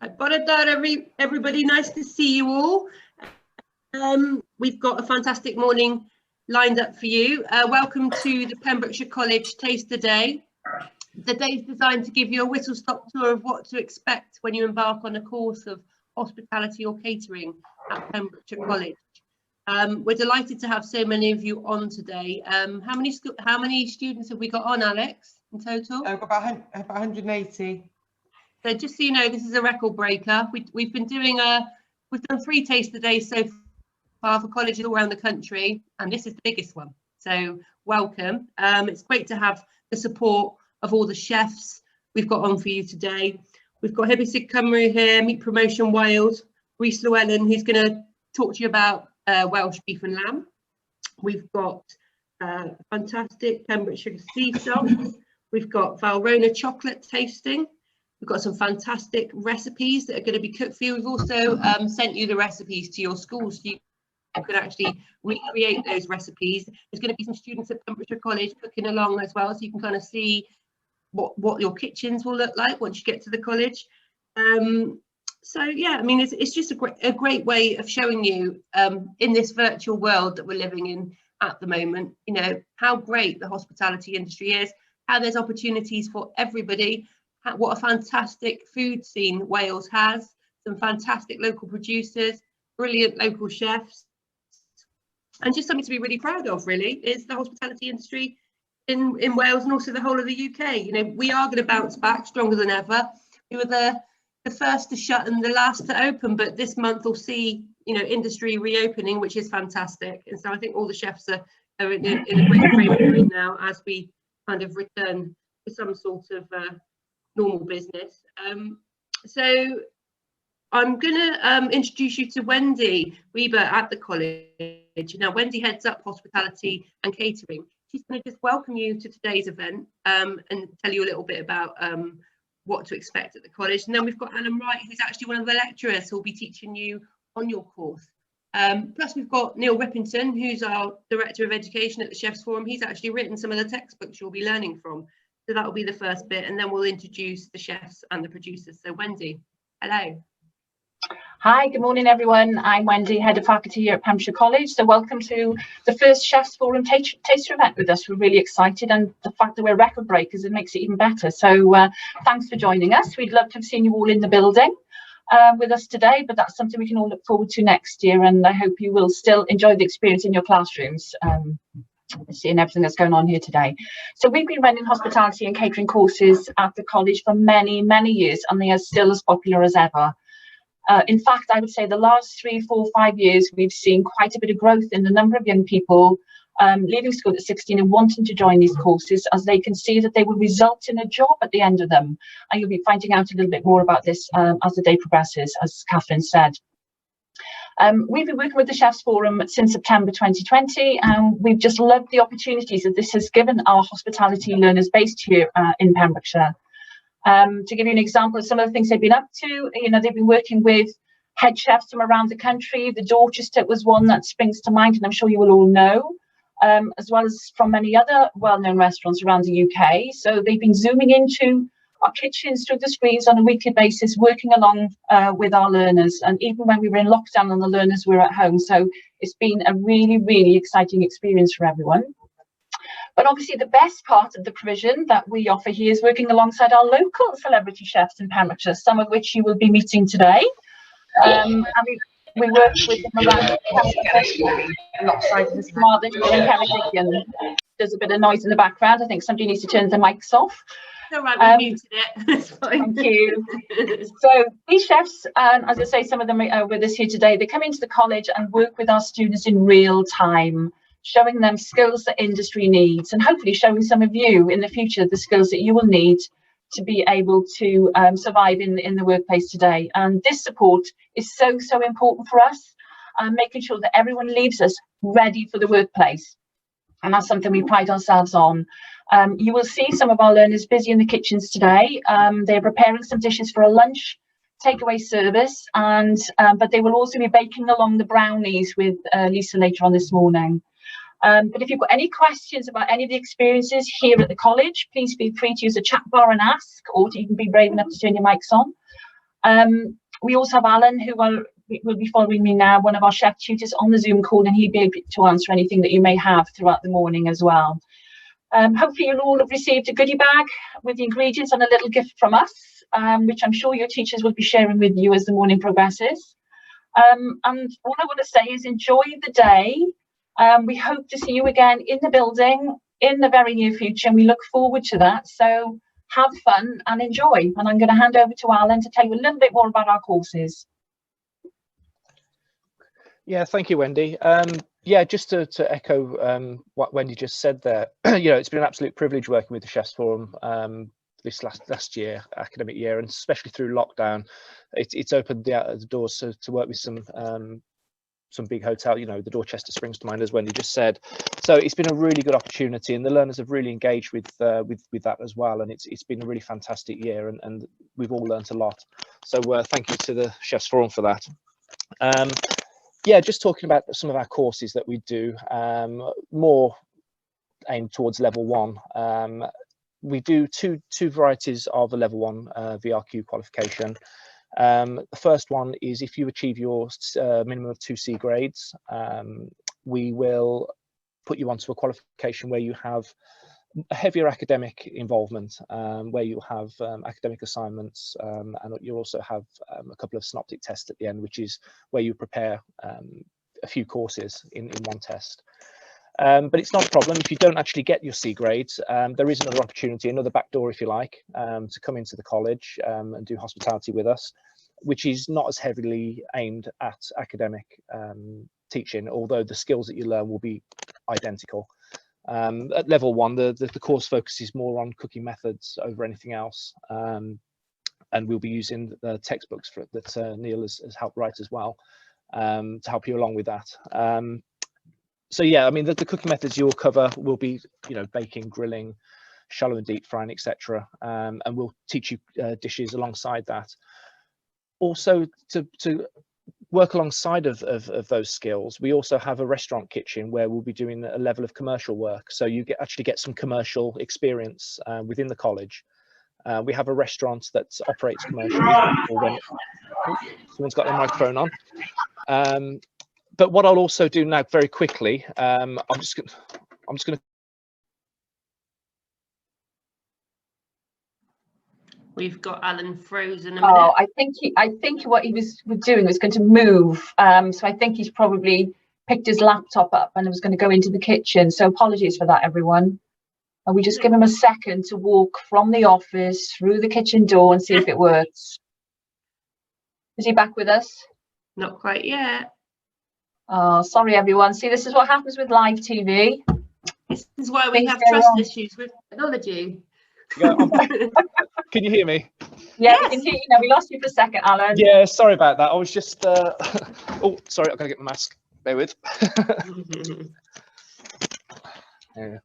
Everybody, nice to see you all. We've got a fantastic morning lined up for you. Welcome to the Pembrokeshire College Taster Day. The day is designed to give you a whistle-stop tour of what to expect when you embark on a course of hospitality or catering at Pembrokeshire College. We're delighted to have so many of you on today. How many students have we got on, Alex, in total? About 180. So just so you know, this is a record breaker. We've done 3 taster days so far for colleges all around the country, and this is the biggest one. So welcome. It's great to have the support of all the chefs we've got on for you today. We've got Hibisig Cymru here, Meat Promotion Wales, Rhys Llewellyn, who's going to talk to you about Welsh beef and lamb. We've got fantastic Pembrokeshire sea salt. We've got Valrhona chocolate tasting. We've got some fantastic recipes that are going to be cooked for you. We've also sent you the recipes to your schools, so you can actually recreate those recipes. There's going to be some students at Pembrokeshire College cooking along as well, so you can kind of see what your kitchens will look like once you get to the college. So yeah, I mean, it's just a great way of showing you in this virtual world that we're living in at the moment, you know, how great the hospitality industry is, how there's opportunities for everybody. What a fantastic food scene Wales has, some fantastic local producers, brilliant local chefs, and just something to be really proud of, really, is the hospitality industry in Wales and also the whole of the UK. You know, we are going to bounce back stronger than ever. We were the first to shut and the last to open, but this month we'll see, you know, industry reopening, which is fantastic. And so I think all the chefs are in a great frame of mind now as we kind of return to some sort of normal business. So I'm going to introduce you to Wendy Weber at the college. Now, Wendy heads up hospitality and catering. She's going to just welcome you to today's event and tell you a little bit about what to expect at the college. And then we've got Alan Wright, who's actually one of the lecturers who'll be teaching you on your course. Plus we've got Neil Rippington, who's our Director of Education at the Chefs Forum. He's actually written some of the textbooks you'll be learning from. So that will be the first bit, and then we'll introduce the chefs and the producers. So Wendy, hello. Hi, good morning everyone. I'm Wendy, Head of Faculty here at Pembrokeshire College. So welcome to the first Chefs Forum taster event with us. We're really excited, and the fact that we're record breakers, it makes it even better. So thanks for joining us. We'd love to have seen you all in the building with us today, but that's something we can all look forward to next year, and I hope you will still enjoy the experience in your classrooms. Seeing everything that's going on here today. So we've been running hospitality and catering courses at the college for many years, and they are still as popular as ever. In fact, I would say the last 3, 4, 5 years we've seen quite a bit of growth in the number of young people leaving school at 16 and wanting to join these courses, as they can see that they will result in a job at the end of them. And you'll be finding out a little bit more about this as the day progresses, as Catherine said. We've been working with the Chefs Forum since September 2020, and we've just loved the opportunities that this has given our hospitality learners based here in Pembrokeshire. To give you an example of some of the things they've been up to, you know, they've been working with head chefs from around the country. The Dorchester was one that springs to mind, and I'm sure you will all know, as well as from many other well-known restaurants around the UK. So they've been zooming into our kitchens through the screens on a weekly basis, working along with our learners. And even when we were in lockdown and the learners were at home. So it's been a really exciting experience for everyone. But obviously the best part of the provision that we offer here is working alongside our local celebrity chefs in Pembrokeshire, some of which you will be meeting today. And we work with them around alongside the smart little There's a bit of noise in the background. I think somebody needs to turn the mics off. All right, we muted it. It's fine. Thank you. So these chefs, as I say, some of them are with us here today. They come into the college and work with our students in real time, showing them skills that industry needs, and hopefully showing some of you in the future the skills that you will need to be able to survive in the workplace today. And this support is so important for us, making sure that everyone leaves us ready for the workplace. And that's something we pride ourselves on. You will see some of our learners busy in the kitchens today. They're preparing some dishes for a lunch takeaway service, and but they will also be baking along the brownies with Lisa later on this morning. But if you've got any questions about any of the experiences here at the college, please feel free to use the chat bar and ask, or you can be brave enough to turn your mics on. We also have Alan, who will be following me now, one of our chef tutors on the Zoom call, and he'll be able to answer anything that you may have throughout the morning as well. Hopefully you'll all have received a goodie bag with the ingredients and a little gift from us, which I'm sure your teachers will be sharing with you as the morning progresses. And all I want to say is enjoy the day. We hope to see you again in the building in the very near future, and we look forward to that. So have fun and enjoy. And I'm going to hand over to Alan to tell you a little bit more about our courses. Yeah, thank you, Wendy. Yeah, just to echo what Wendy just said there, it's been an absolute privilege working with the Chefs Forum this last year, academic year, and especially through lockdown. It's opened the doors to work with some big hotel, the Dorchester springs to mind, as Wendy just said. So it's been a really good opportunity, and the learners have really engaged with that as well. And it's been a really fantastic year, and we've all learnt a lot. So thank you to the Chefs Forum for that. Yeah, just talking about some of our courses that we do, more aimed towards level 1. We do two varieties of a level 1 VRQ qualification. The first one is if you achieve your minimum of 2 C grades, we will put you onto a qualification where you have a heavier academic involvement, where you have academic assignments, and you also have a couple of synoptic tests at the end, which is where you prepare a few courses in one test. But it's not a problem if you don't actually get your C grades. There is another opportunity, another backdoor, if you like, to come into the college and do hospitality with us, which is not as heavily aimed at academic teaching, although the skills that you learn will be identical. At level 1, the course focuses more on cooking methods over anything else, and we'll be using the textbooks that Neil has helped write as well, to help you along with that. So yeah, I mean, the cooking methods you'll cover will be, baking, grilling, shallow and deep frying, etc. And we'll teach you dishes alongside that. Also, to work alongside of those skills, we also have a restaurant kitchen where we'll be doing a level of commercial work. So you actually get some commercial experience within the college. We have a restaurant that operates commercially. Someone's got their microphone on. But what I'll also do now very quickly, I'm just going to. We've got Alan frozen a minute. Oh, I think what he was doing was going to move. So I think he's probably picked his laptop up and was going to go into the kitchen. So apologies for that, everyone. And we just give him a second to walk from the office through the kitchen door and see if it works. Is he back with us? Not quite yet. Oh, sorry, everyone. See, this is what happens with live TV. This is why we have trust issues with technology. Yeah, can you hear me? Yeah, yes. We can hear you now. We lost you for a second, Alan. Yeah, sorry about that. I was just oh, sorry, I've got to get my mask. Bear with. Yeah.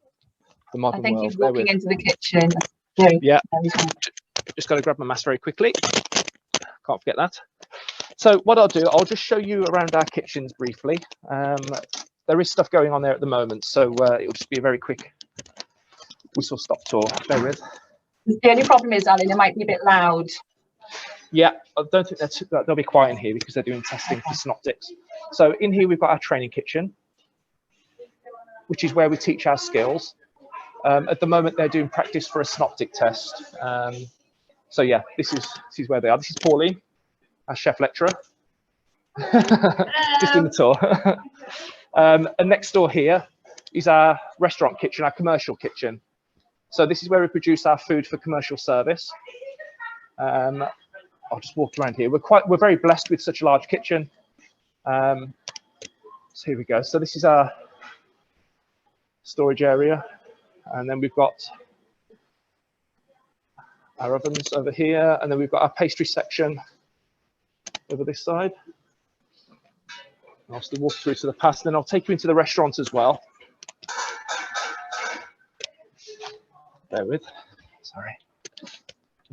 The modern I think world. he's walking into the kitchen. Yeah. Just got to grab my mask very quickly. Can't forget that. So what I'll do, I'll just show you around our kitchens briefly. There is stuff going on there at the moment, so it'll just be a very quick whistle-stop tour. Bear with. The only problem is, Alan, it might be a bit loud. Yeah, I don't think they'll be quiet in here because they're doing testing for synoptics. So in here we've got our training kitchen, which is where we teach our skills. At the moment they're doing practice for a synoptic test. So yeah, this is where they are. This is Pauline, our chef lecturer. Just doing the tour. And next door here is our restaurant kitchen, our commercial kitchen. So this is where we produce our food for commercial service. I'll just walk around here. We're very blessed with such a large kitchen. So here we go. So this is our storage area, and then we've got our ovens over here, and then we've got our pastry section over this side. I'll still walk through to the past, then I'll take you into the restaurant as well. Bear with, sorry. I'll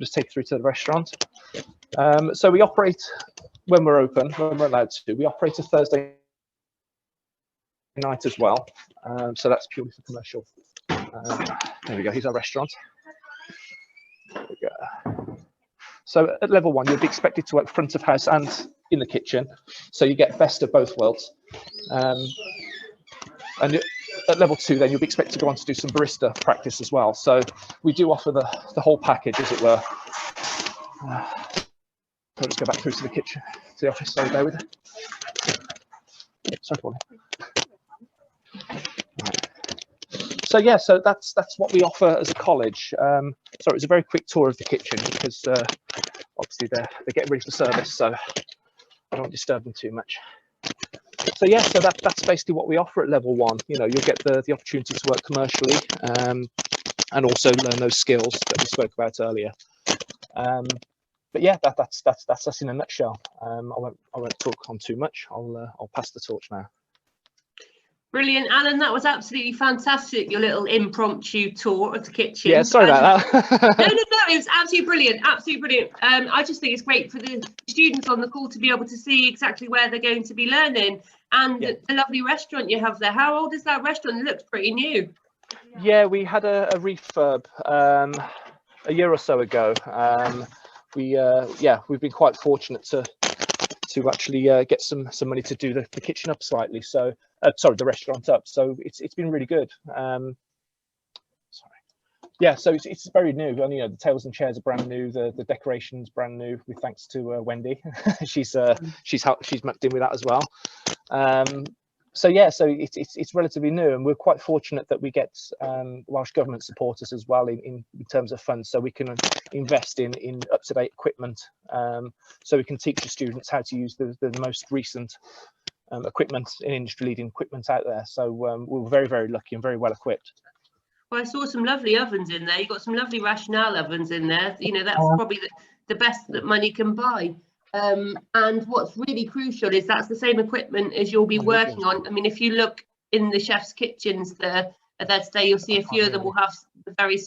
just take you through to the restaurant. So we operate when we're open, when we're allowed to. We operate a Thursday night as well. So that's purely for commercial. There we go, here's our restaurant. There we go. So at level 1, you'll be expected to work front of house and in the kitchen. So you get best of both worlds. And at level 2, then you'll be expected to go on to do some barista practice as well. So we do offer the whole package, as it were. I'll just go back through to the kitchen, to the office. Sorry, bear with it. Sorry, Pauline. So yeah, so that's what we offer as a college. Sorry, it was a very quick tour of the kitchen because obviously they're getting ready for service, so I don't disturb them too much. So yeah, so that's basically what we offer at level 1. You know, you'll get the opportunity to work commercially and also learn those skills that we spoke about earlier. But yeah, that's us in a nutshell. I won't talk on too much. I'll pass the torch now. Brilliant, Alan. That was absolutely fantastic. Your little impromptu tour of the kitchen. Yeah, sorry about that. No, it was absolutely brilliant. Absolutely brilliant. I just think it's great for the students on the call to be able to see exactly where they're going to be learning, and the lovely restaurant you have there. How old is that restaurant? It looks pretty new. Yeah, we had a refurb a year or so ago. We've been quite fortunate to actually get some money to do the kitchen up slightly. So sorry, the restaurant up. So it's been really good. Sorry. Yeah, so it's very new. And, you know, the tables and chairs are brand new. The decoration's brand new. With thanks to Wendy, she's mucked in with that as well. So yeah, so it's relatively new, and we're quite fortunate that we get Welsh Government support us as well in terms of funds, so we can invest in up-to-date equipment, so we can teach the students how to use the most recent equipment, industry-leading equipment out there. So we're very, very lucky and very well equipped. Well, I saw some lovely ovens in there. You've got some lovely Rationale ovens in there. You know, that's probably the best that money can buy. And what's really crucial is that's the same equipment as you'll be working on. I mean, if you look in the chef's kitchens there today, you'll see a few of them will have the very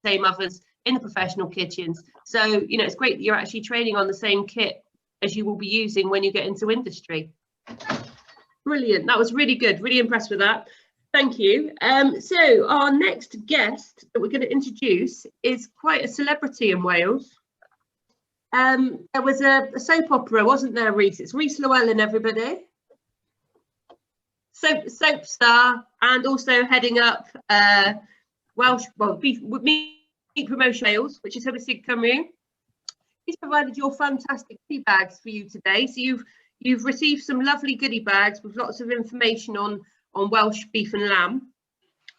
same ovens in the professional kitchens. So, you know, it's great that you're actually training on the same kit as you will be using when you get into industry. Brilliant. That was really good. Really impressed with that. Thank you. So our next guest that we're going to introduce is quite a celebrity in Wales. There was a soap opera, wasn't there, Rhys? It's Rhys Llewellyn, everybody. Soap star, and also heading up meat promotion Wales, which is Hybysig Cymru. He's provided your fantastic tea bags for you today. So you've received some lovely goodie bags with lots of information on Welsh beef and lamb,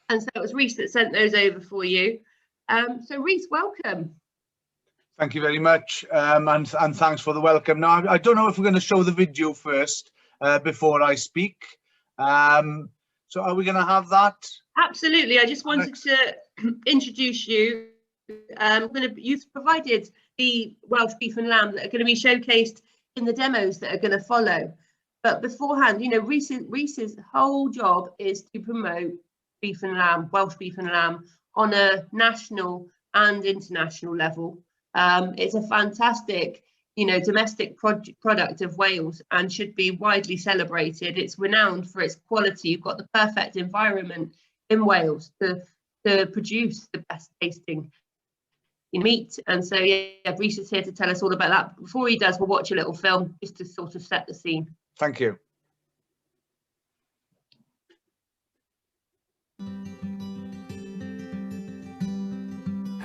and so it was Rhys that sent those over for you. So Rhys, welcome. Thank you very much, and thanks for the welcome. Now, I don't know if we're going to show the video first before I speak. So are we going to have that? Absolutely. I just wanted to introduce you. You've provided the Welsh beef and lamb that are going to be showcased in the demos that are going to follow. But beforehand, you know, Rhys's whole job is to promote beef and lamb, Welsh beef and lamb, on a national and international level. It's a fantastic, you know, domestic product of Wales and should be widely celebrated. It's renowned for its quality. You've got the perfect environment in Wales to produce the best tasting meat. And so, yeah, Rhys is here to tell us all about that. Before he does, we'll watch a little film just to sort of set the scene. Thank you.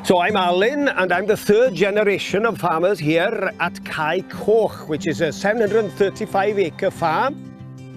So I'm Alan, and I'm the third generation of farmers here at Cae Coch, which is a 735-acre farm.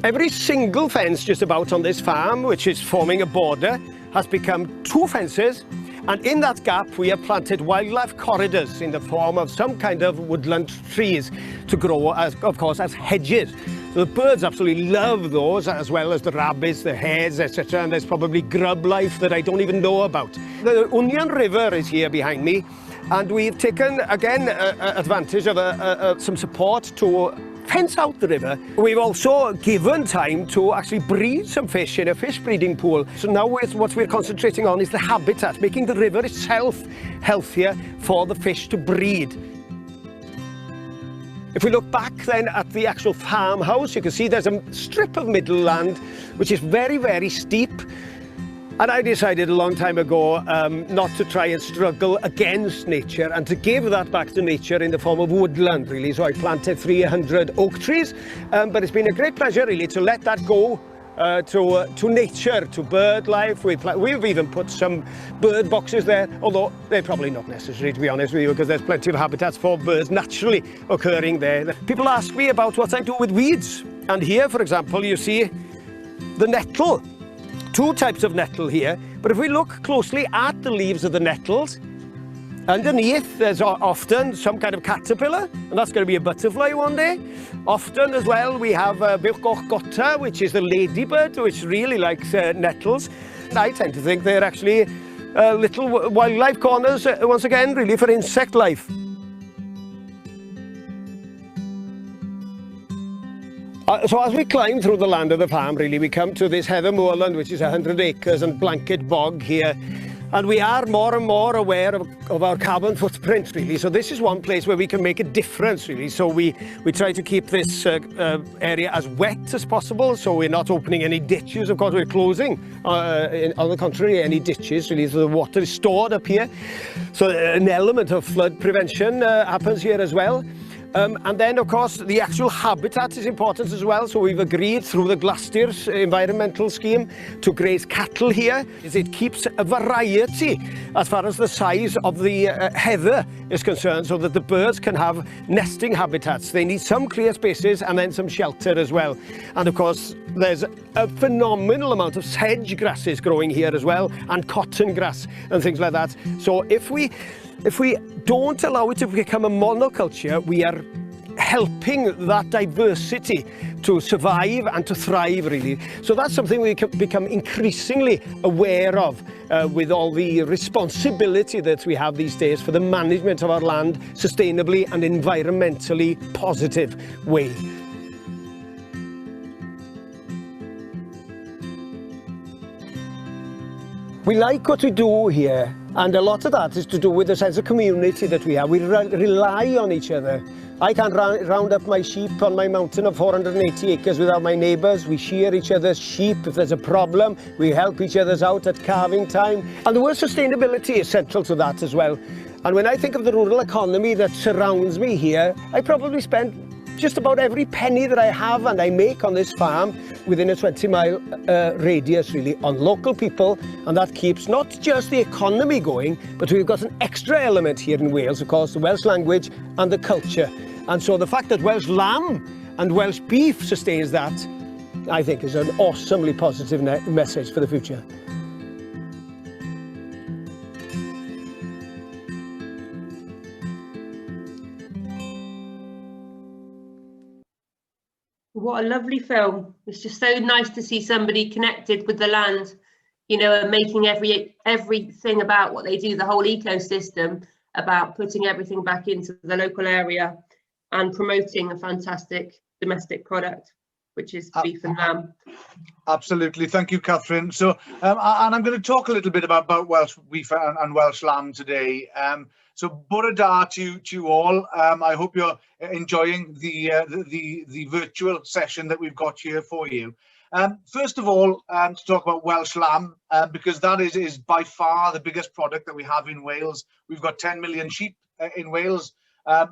Every single fence just about on this farm, which is forming a border, has become 2 fences, and in that gap we have planted wildlife corridors in the form of some kind of woodland trees to grow, as, of course, as hedges. So the birds absolutely love those, as well as the rabbits, the hares, etc. And there's probably grub life that I don't even know about. The Union River is here behind me, and we've taken, again, advantage of some support to fence out the river. We've also given time to actually breed some fish in a fish breeding pool. So now what we're concentrating on is the habitat, making the river itself healthier for the fish to breed. If we look back then at the actual farmhouse, you can see there's a strip of middle land which is very, very steep. And I decided a long time ago not to try and struggle against nature and to give that back to nature in the form of woodland, really. So I planted 300 oak trees, but it's been a great pleasure, really, to let that go to nature, to bird life. We've even put some bird boxes there, although they're probably not necessary, to be honest with you, because there's plenty of habitats for birds naturally occurring there. People ask me about what I do with weeds, and here, for example, you see the nettle. Two types of nettle here, but if we look closely at the leaves of the nettles, underneath there's often some kind of caterpillar, and that's going to be a butterfly one day. Often as well we have Pembrokeshire, which is the ladybird, which really likes nettles. I tend to think they're actually little wildlife corners, once again, really for insect life. So as we climb through the land of the farm, really, we come to this heather moorland, which is 100 acres, and blanket bog here. And we are more and more aware of our carbon footprint, really. So this is one place where we can make a difference, really. So we try to keep this area as wet as possible. So we're not opening any ditches. Of course, we're closing, on the contrary, any ditches, really. So the water is stored up here. So an element of flood prevention happens here as well. And then, of course, the actual habitat is important as well. So we've agreed through the Glastir's environmental scheme to graze cattle here. It keeps a variety as far as the size of the heather is concerned, so that the birds can have nesting habitats. They need some clear spaces and then some shelter as well. And of course, there's a phenomenal amount of sedge grasses growing here as well, and cotton grass and things like that. So if we don't allow it to become a monoculture, we are helping that diversity to survive and to thrive, really. So that's something we can become increasingly aware of with all the responsibility that we have these days for the management of our land sustainably and environmentally positive way. We like what we do here, and a lot of that is to do with the sense of community that we have. We rely on each other. I can't round up my sheep on my mountain of 480 acres without my neighbours. We shear each other's sheep. If there's a problem, we help each other's out at calving time. And the word sustainability is central to that as well. And when I think of the rural economy that surrounds me here, I probably spend just about every penny that I have and I make on this farm within a 20-mile radius, really, on local people, and that keeps not just the economy going, but we've got an extra element here in Wales, of course, the Welsh language and the culture. And so the fact that Welsh lamb and Welsh beef sustains that, I think, is an awesomely positive message for the future. What a lovely film. It's just so nice to see somebody connected with the land, you know, and making everything about what they do, the whole ecosystem, about putting everything back into the local area and promoting a fantastic domestic product, which is beef and lamb. Absolutely. Thank you, Catherine. So, and I'm going to talk a little bit about Welsh beef and Welsh lamb today. So, bore da to you all. I hope you're enjoying the virtual session that we've got here for you. First of all, to talk about Welsh lamb, because that is by far the biggest product that we have in Wales. We've got 10 million sheep in Wales,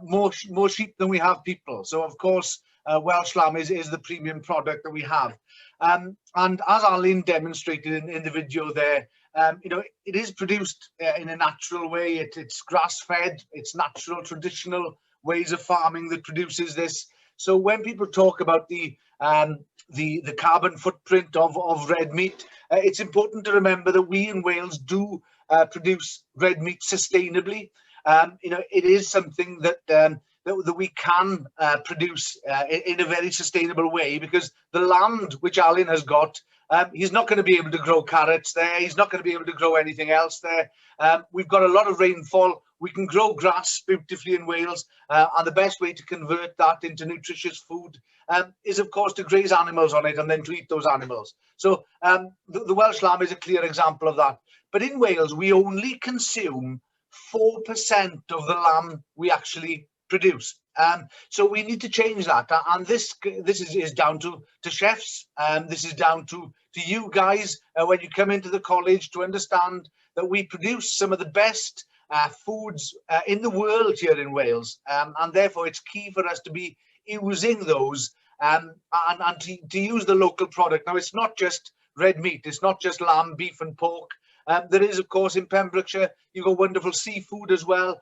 more sheep than we have people. So, of course, Welsh lamb is the premium product that we have. And as Arlene demonstrated in the video there, you know, it is produced in a natural way. It's grass-fed, it's natural, traditional ways of farming that produces this. So when people talk about the carbon footprint of red meat, it's important to remember that we in Wales do produce red meat sustainably. You know, it is something that we can produce in a very sustainable way, because the land which Alan has got, he's not going to be able to grow carrots there. He's not going to be able to grow anything else there. We've got a lot of rainfall. We can grow grass beautifully in Wales, and the best way to convert that into nutritious food is, of course, to graze animals on it and then to eat those animals. So the Welsh lamb is a clear example of that. But in Wales, we only consume 4% of the lamb we actually produce. So we need to change that, and this is down to chefs, this is down to to you guys when you come into the college to understand that we produce some of the best foods in the world here in Wales, and therefore it's key for us to be using those and to use the local product. Now, it's not just red meat, it's not just lamb, beef and pork. There is, of course, in Pembrokeshire, you've got wonderful seafood as well.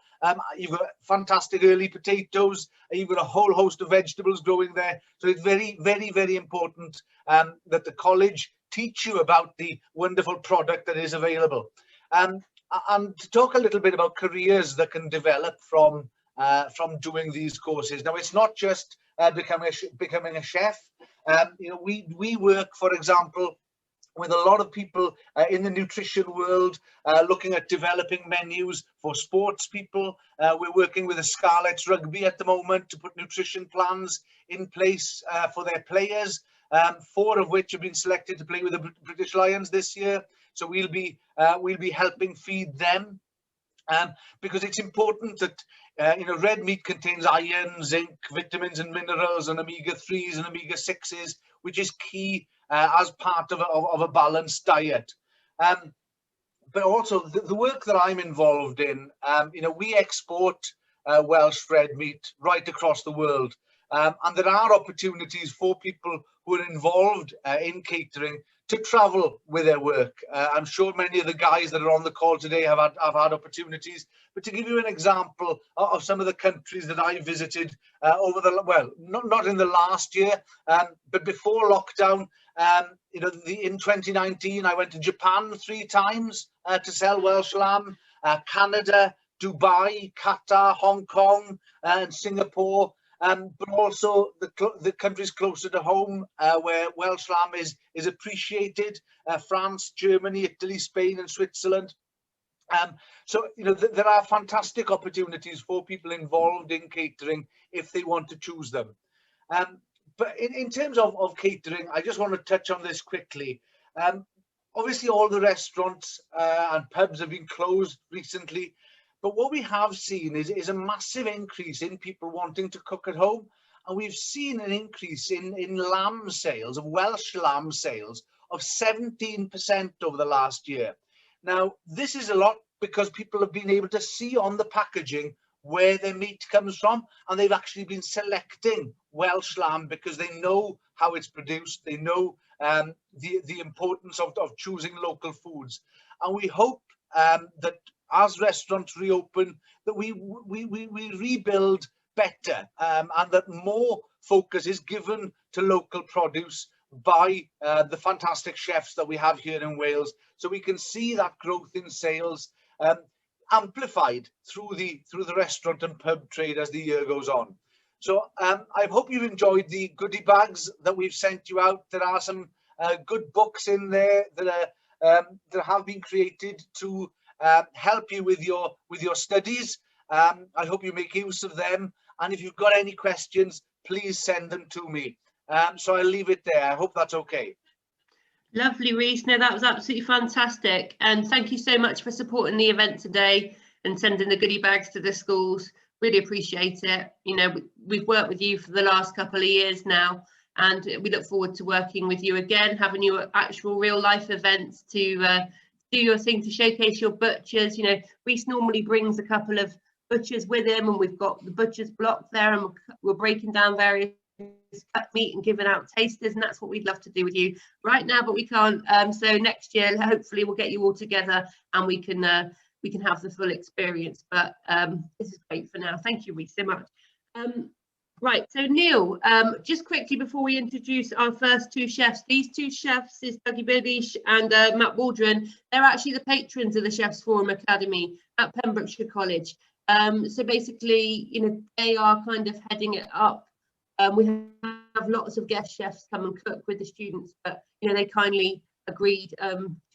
You've got fantastic early potatoes. You've got a whole host of vegetables growing there. So it's very, very, very important that the college teach you about the wonderful product that is available. And to talk a little bit about careers that can develop from doing these courses. Now, it's not just becoming a chef. You know, we work, for example, with a lot of people in the nutrition world, looking at developing menus for sports people. We're working with the Scarlets Rugby at the moment to put nutrition plans in place for their players, 4 of which have been selected to play with the British Lions this year. So we'll be helping feed them, because it's important that you know, red meat contains iron, zinc, vitamins and minerals, and omega-3s and omega-6s, which is key as part of a balanced diet. But also the work that I'm involved in, you know, we export Welsh red meat right across the world. And there are opportunities for people who are involved in catering to travel with their work. I'm sure many of the guys that are on the call today have had opportunities. But to give you an example of some of the countries that I visited over the, well, not in the last year, but before lockdown, you know, in 2019, I went to Japan 3 times to sell Welsh lamb, Canada, Dubai, Qatar, Hong Kong, and Singapore. But also the countries closer to home where Welsh lamb is appreciated, France, Germany, Italy, Spain and Switzerland. So, you know, there are fantastic opportunities for people involved in catering if they want to choose them. But in terms of catering, I just want to touch on this quickly. Obviously, all the restaurants and pubs have been closed recently. But what we have seen is a massive increase in people wanting to cook at home. And we've seen an increase in lamb sales, of Welsh lamb sales, of 17% over the last year. Now, this is a lot because people have been able to see on the packaging where their meat comes from, and they've actually been selecting Welsh lamb because they know how it's produced. They know the importance of choosing local foods. And we hope that as restaurants reopen, that we rebuild better, and that more focus is given to local produce by the fantastic chefs that we have here in Wales, so we can see that growth in sales amplified through the restaurant and pub trade as the year goes on. So I hope you've enjoyed the goodie bags that we've sent you out. There are some good books in there that have been created to help you with your studies. I hope you make use of them, and if you've got any questions, please send them to me. So I'll leave it there. I hope that's okay. Lovely, Rhys. No, that was absolutely fantastic, and thank you so much for supporting the event today and sending the goodie bags to the schools. Really appreciate it. You know, we've worked with you for the last couple of years now, and we look forward to working with you again, having your actual real life events to do your thing, to showcase your butchers. You know, Rhys normally brings a couple of butchers with him, and we've got the butcher's block there, and we're breaking down various cut meat and giving out tasters, and that's what we'd love to do with you right now, but we can't. So next year, hopefully, we'll get you all together and we can have the full experience. But this is great for now. Thank you, Rhys, so much. Right, so Neil, just quickly before we introduce our first 2 chefs, these 2 chefs is Dougie Birdish and Matt Waldron. They're actually the patrons of the Chefs Forum Academy at Pembrokeshire College. So basically, you know, they are kind of heading it up. We have lots of guest chefs come and cook with the students, but you know, they kindly agreed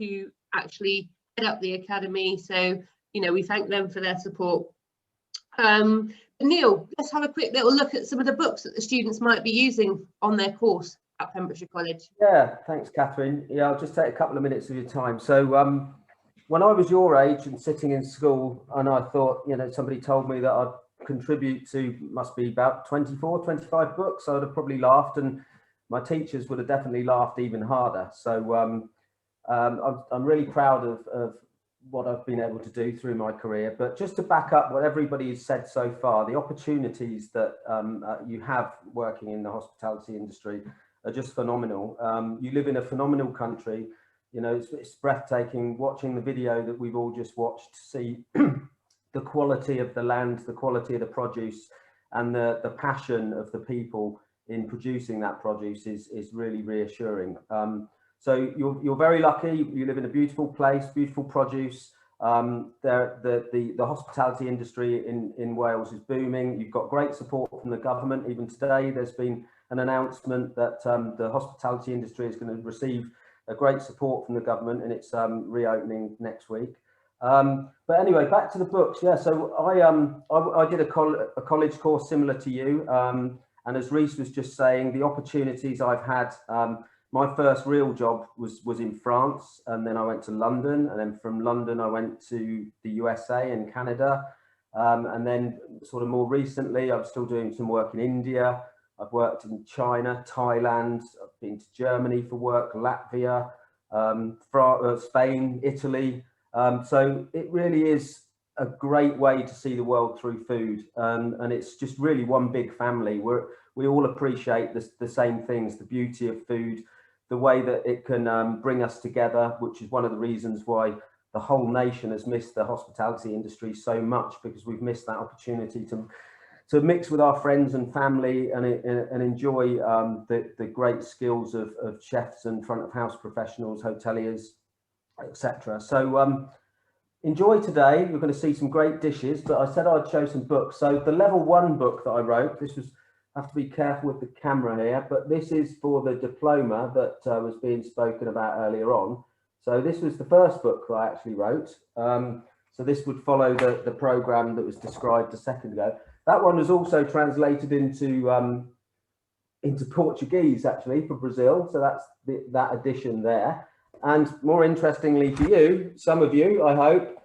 to actually head up the academy. So, you know, we thank them for their support. Neil, let's have a quick little look at some of the books that the students might be using on their course at Pembrokeshire College. Yeah, thanks, Catherine. Yeah, I'll just take a couple of minutes of your time. So when I was your age and sitting in school, and I thought, you know, somebody told me that I'd contribute to, must be about 24, 25 books, I would have probably laughed. And my teachers would have definitely laughed even harder. So I'm really proud of what I've been able to do through my career. But just to back up what everybody has said so far, the opportunities that you have working in the hospitality industry are just phenomenal. You live in a phenomenal country. You know, it's breathtaking watching the video that we've all just watched to see the quality of the land, the quality of the produce, and the passion of the people in producing that produce is really reassuring. So you're very lucky. You live in a beautiful place, beautiful produce. The hospitality industry in Wales is booming. You've got great support from the government. Even today, there's been an announcement that the hospitality industry is going to receive a great support from the government, and it's reopening next week. But anyway, back to the books. Yeah, so I did a college course similar to you, and as Reese was just saying, the opportunities I've had. My first real job was in France, and then I went to London, and then from London I went to the USA and Canada, and then sort of more recently I'm still doing some work in India. I've worked in China, Thailand, I've been to Germany for work, Latvia, Spain, Italy. So it really is a great way to see the world through food, and it's just really one big family. We all appreciate the same things, the beauty of food, the way that it can bring us together, which is one of the reasons why the whole nation has missed the hospitality industry so much, because we've missed that opportunity to mix with our friends and family and enjoy the great skills of chefs and front of house professionals, hoteliers, etc. So enjoy today. You're going to see some great dishes, but I said I'd show some books. So the level 1 book that I wrote, this was, have to be careful with the camera here, but this is for the diploma that was being spoken about earlier on. So this was the first book that I actually wrote. So this would follow the program that was described a second ago. That one was also translated into Portuguese, actually, for Brazil. So that's that edition there. And more interestingly for you, some of you, I hope,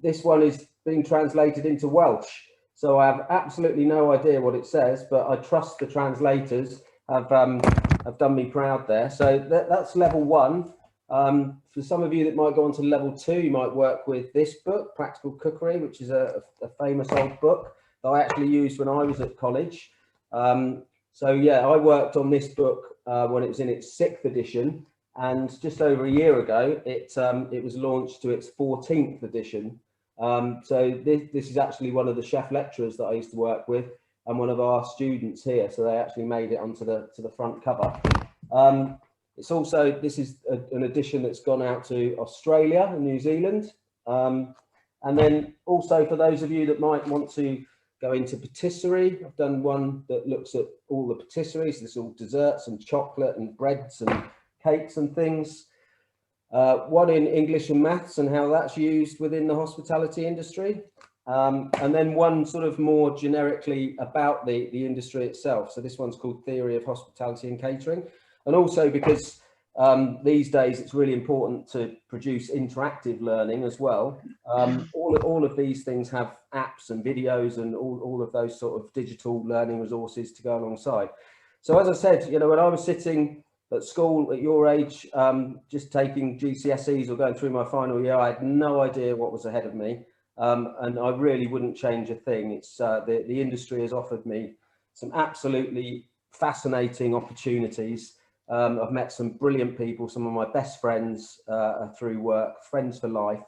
this one is being translated into Welsh. So I have absolutely no idea what it says, but I trust the translators have done me proud there. So that's level 1. For some of you that might go on to level 2, you might work with this book, Practical Cookery, which is a famous old book that I actually used when I was at college. So yeah, I worked on this book when it was in its 6th edition, and just over a year ago, it was launched to its 14th edition. So this is actually one of the chef lecturers that I used to work with, and one of our students here. So they actually made it onto the front cover. It's also, this is an edition that's gone out to Australia and New Zealand. And then also for those of you that might want to go into patisserie, I've done one that looks at all the patisseries. There's all desserts and chocolate and breads and cakes and things. One in English and maths and how that's used within the hospitality industry. And then one sort of more generically about the industry itself. So this one's called Theory of Hospitality and Catering. And also because these days it's really important to produce interactive learning as well. All of these things have apps and videos and all of those sort of digital learning resources to go alongside. So as I said, you know, when I was sitting at school at your age, just taking GCSEs or going through my final year, I had no idea what was ahead of me. And I really wouldn't change a thing. It's the industry has offered me some absolutely fascinating opportunities. I've met some brilliant people, some of my best friends through work, friends for life.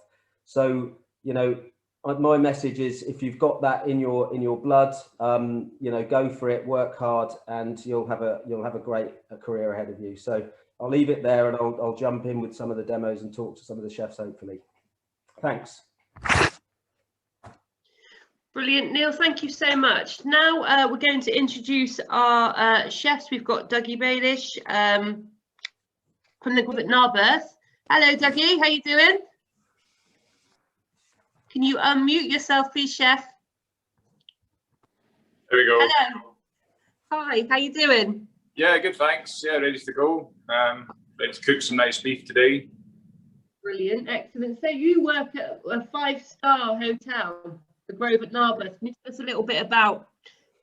So, you know, my message is, if you've got that in your blood, you know, go for it, work hard, and you'll have a great career ahead of you. So I'll leave it there, and I'll jump in with some of the demos and talk to some of the chefs, hopefully. Thanks. Brilliant, Neil, thank you so much. Now we're going to introduce our chefs. We've got Dougie Baelish from the group at Narberth. Hello, Dougie, how you doing? Can you unmute yourself, please, chef? There we go. Hello. Hi, how you doing? Yeah, good, thanks. Yeah, ready to go. Ready to cook some nice beef today. Brilliant, excellent. So you work at a 5-star hotel, the Grove at Narberth. Can you tell us a little bit about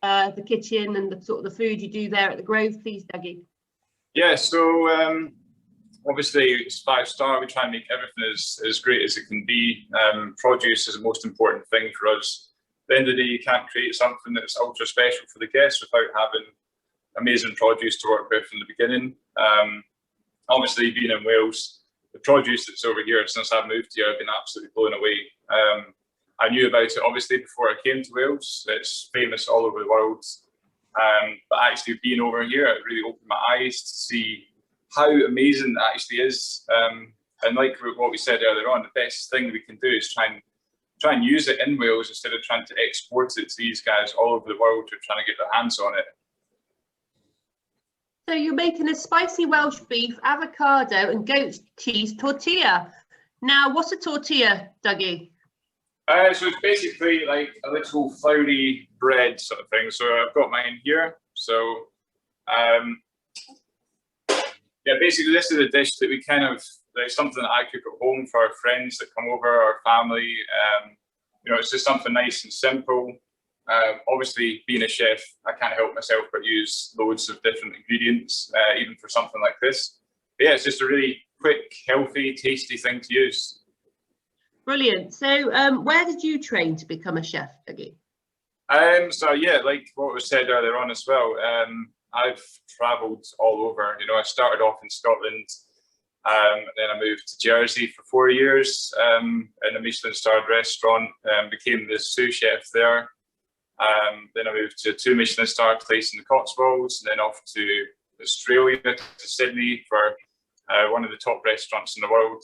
the kitchen and the sort of the food you do there at the Grove, please, Dougie? Yeah, so obviously it's 5-star. We try and make everything as great as it can be. Produce is the most important thing for us. At the end of the day, you can't create something that's ultra special for the guests without having amazing produce to work with from the beginning. Obviously, being in Wales, the produce that's over here, since I've moved here, I've been absolutely blown away. I knew about it obviously before I came to Wales. It's famous all over the world. But actually being over here, it really opened my eyes to see how amazing it actually is. And like what we said earlier on, the best thing we can do is try and use it in Wales instead of trying to export it to these guys all over the world who are trying to get their hands on it. So you're making a spicy Welsh beef, avocado and goat cheese tortilla. Now, what's a tortilla, Dougie? So it's basically like a little floury bread sort of thing. So I've got mine here. So yeah, basically this is a dish that we kind of, like something that I cook at home for our friends that come over, our family. You know, it's just something nice and simple. Obviously, being a chef, I can't help myself but use loads of different ingredients, even for something like this. But yeah, it's just a really quick, healthy, tasty thing to use. Brilliant. So where did you train to become a chef, Dougie? So yeah, like what was said earlier on as well, I've travelled all over. You know, I started off in Scotland, then I moved to Jersey for 4 years in a Michelin-starred restaurant, became the sous chef there. Then I moved to a 2 Michelin-starred place in the Cotswolds, and then off to Australia, to Sydney for one of the top restaurants in the world.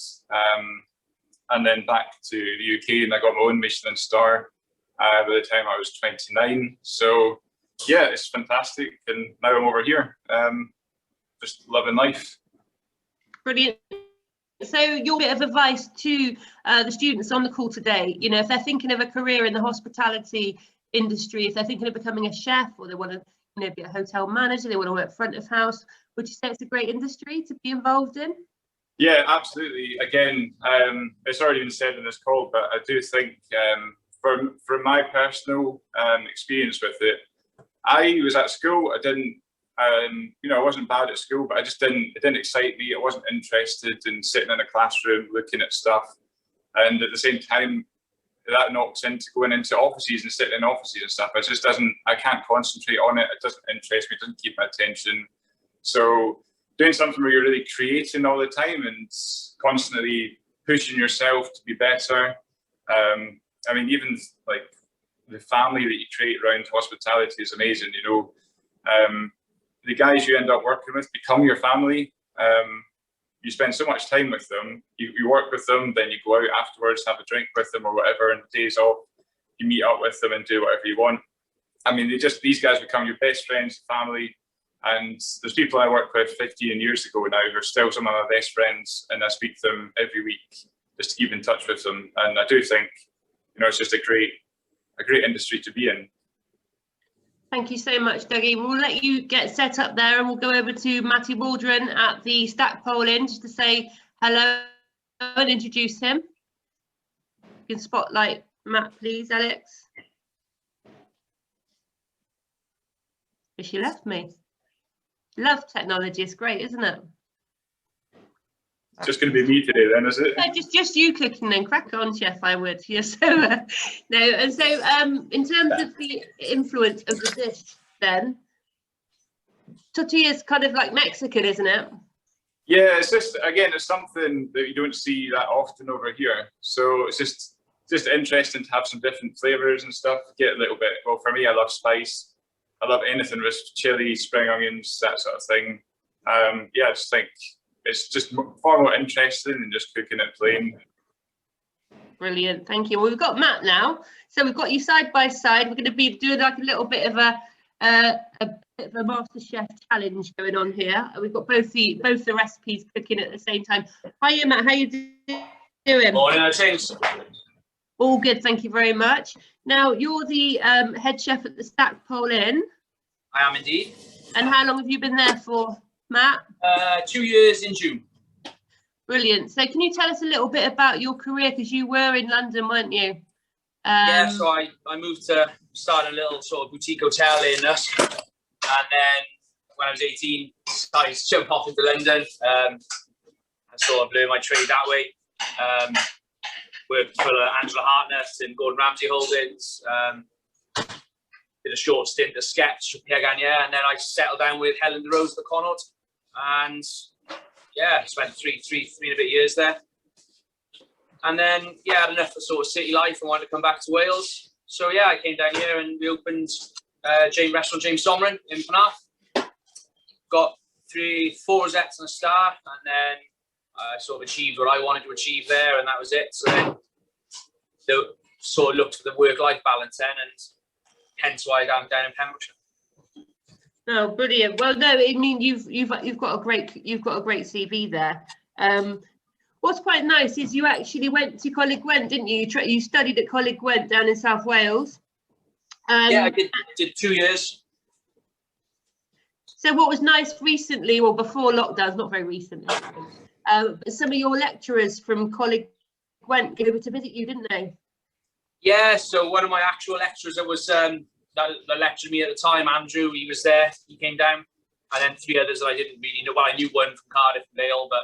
And then back to the UK, and I got my own Michelin star by the time I was 29. So yeah, it's fantastic. And now I'm over here, just loving life. Brilliant. So your bit of advice to the students on the call today, you know, if they're thinking of a career in the hospitality industry, if they're thinking of becoming a chef, or they want to, you know, be a hotel manager, they want to work front of house, would you say it's a great industry to be involved in? Yeah, absolutely. Again, it's already been said in this call, but I do think from my personal experience with it, I was at school. I didn't, you know, I wasn't bad at school, but it didn't excite me. I wasn't interested in sitting in a classroom looking at stuff. And at the same time, that knocks into going into offices and sitting in offices and stuff. It just doesn't, I can't concentrate on it. It doesn't interest me. It doesn't keep my attention. So doing something where you're really creating all the time and constantly pushing yourself to be better. I mean, even like the family that you create around hospitality is amazing. You know, the guys you end up working with become your family. You spend so much time with them, you work with them, then you go out afterwards, have a drink with them or whatever, and the days off, you meet up with them and do whatever you want. I mean, these guys become your best friends, family. And there's people I worked with 15 years ago now who are still some of my best friends, and I speak to them every week just to keep in touch with them. And I do think, you know, it's just a great industry to be in. Thank you so much, Dougie. We'll let you get set up there, and we'll go over to Matty Waldron at the Stackpole Inn just to say hello and introduce him. You can spotlight Matt, please, Alex. But she left me. Love technology, it's great, isn't it? It's just going to be me today then, is it? Yeah, just you cooking then, crack on, chef, I would. Yeah, so no, and so in terms of the influence of the dish then, tortilla is kind of like Mexican, isn't it? Yeah, it's just, again, it's something that you don't see that often over here. So it's just interesting to have some different flavors and stuff, get a little bit, well, for me, I love spice. I love anything with chili, spring onions, that sort of thing. Yeah, I just think it's just far more interesting than just cooking it plain. Brilliant, thank you. Well, we've got Matt now, so we've got you side by side. We're going to be doing like a little bit of a MasterChef challenge going on here. We've got both the recipes cooking at the same time. Hiya, Matt. How you doing? Morning, I think. All good, thank you very much. Now, you're the head chef at the Stackpole Inn. I am indeed. And how long have you been there for, Matt? 2 years in June. Brilliant. So can you tell us a little bit about your career? Because you were in London, weren't you? Yeah, so I moved to start a little sort of boutique hotel in Usk. And then when I was 18, decided to jump off into London. I sort of learned my trade that way. Worked for Angela Hartnett and Gordon Ramsay Holdings. Did a short stint at Sketch with Pierre Gagne, and then I settled down with Helen de Rose at Connaught. And yeah, spent three and a bit years there. And then, yeah, I had enough of sort of city life and wanted to come back to Wales. So yeah, I came down here and we opened Restaurant James Somren in Penarth. Got 4 rosettes and a star, and then I sort of achieved what I wanted to achieve there, and that was it. So then sort of looked for the work-life balance then, and hence why I'm down in Pembrokeshire. Oh, brilliant. Well, no, I mean you've got a great CV there. What's quite nice is you actually went to Coleg Gwent, didn't you? You studied at Coleg Gwent down in South Wales. Yeah, I did 2 years. So what was nice recently, or before lockdowns, not very recently, some of your lecturers from Coleg Gwent came over to visit you, didn't they? Yeah, so one of my actual lecturers that was that lectured me at the time, Andrew, he was there, he came down, and then 3 others that I didn't really know. Well, I knew one from Cardiff and Vale, but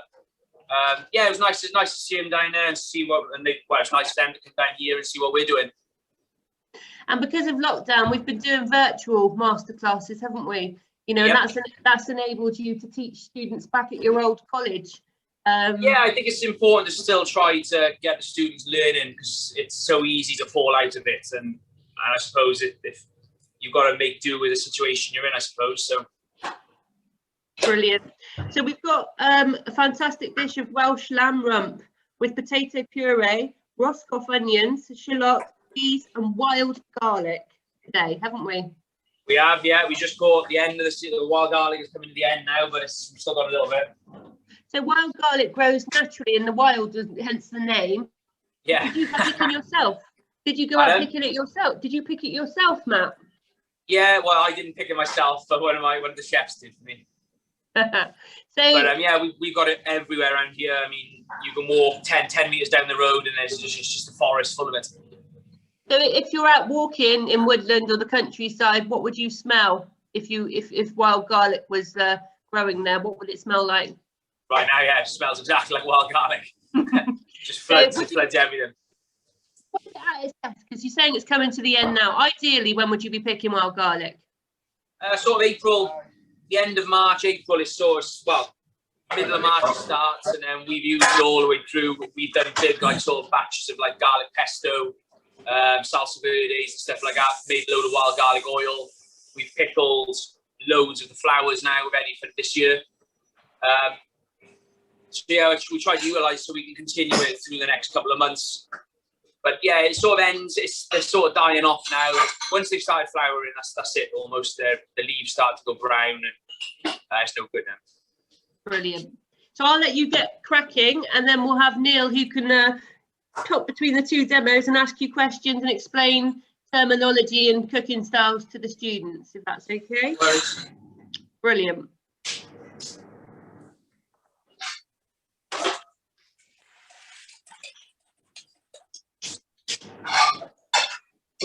yeah, it was nice. It's nice to see him down there and see what, and it's nice for them to come down here and see what we're doing. And because of lockdown, we've been doing virtual masterclasses, haven't we? You know, yep. And that's enabled you to teach students back at your old college. Yeah, I think it's important to still try to get the students learning, because it's so easy to fall out of it. And I suppose if you've got to make do with the situation you're in, I suppose. So brilliant. So we've got a fantastic dish of Welsh lamb rump with potato puree, Roscoff onions, shallot, peas, and wild garlic today, haven't we? We have, yeah. We just got the end of the wild garlic is coming to the end now, but we've still got a little bit. So wild garlic grows naturally in the wild, hence the name. Yeah. Did you pick it yourself? Did you go out picking it yourself? Did you pick it yourself, Matt? Yeah, well, I didn't pick it myself, but one of the chefs did for me. But yeah, we've got it everywhere around here. I mean, you can walk 10 meters down the road and it's just a forest full of it. So if you're out walking in woodland or the countryside, what would you smell if wild garlic was growing there? What would it smell like? Right now, yeah, it smells exactly like wild garlic. Just floods everything. Because you're saying it's coming to the end now. Ideally, when would you be picking wild garlic? Sort of April, the end of March. April is sort of, well, middle of March it starts, and then we've used it all the way through. We've done big sort of batches of garlic pesto, salsa verdes and stuff like that. Made a load of wild garlic oil. We've pickled loads of the flowers now, ready for this year. So yeah, we try to utilise so we can continue it through the next couple of months. But yeah, it sort of ends. They're sort of dying off now. Once they've started flowering, that's it. Almost the leaves start to go brown, and it's no good now. Brilliant. So I'll let you get cracking, and then we'll have Neil, who can talk between the two demos and ask you questions and explain terminology and cooking styles to the students, if that's okay. Right. Brilliant.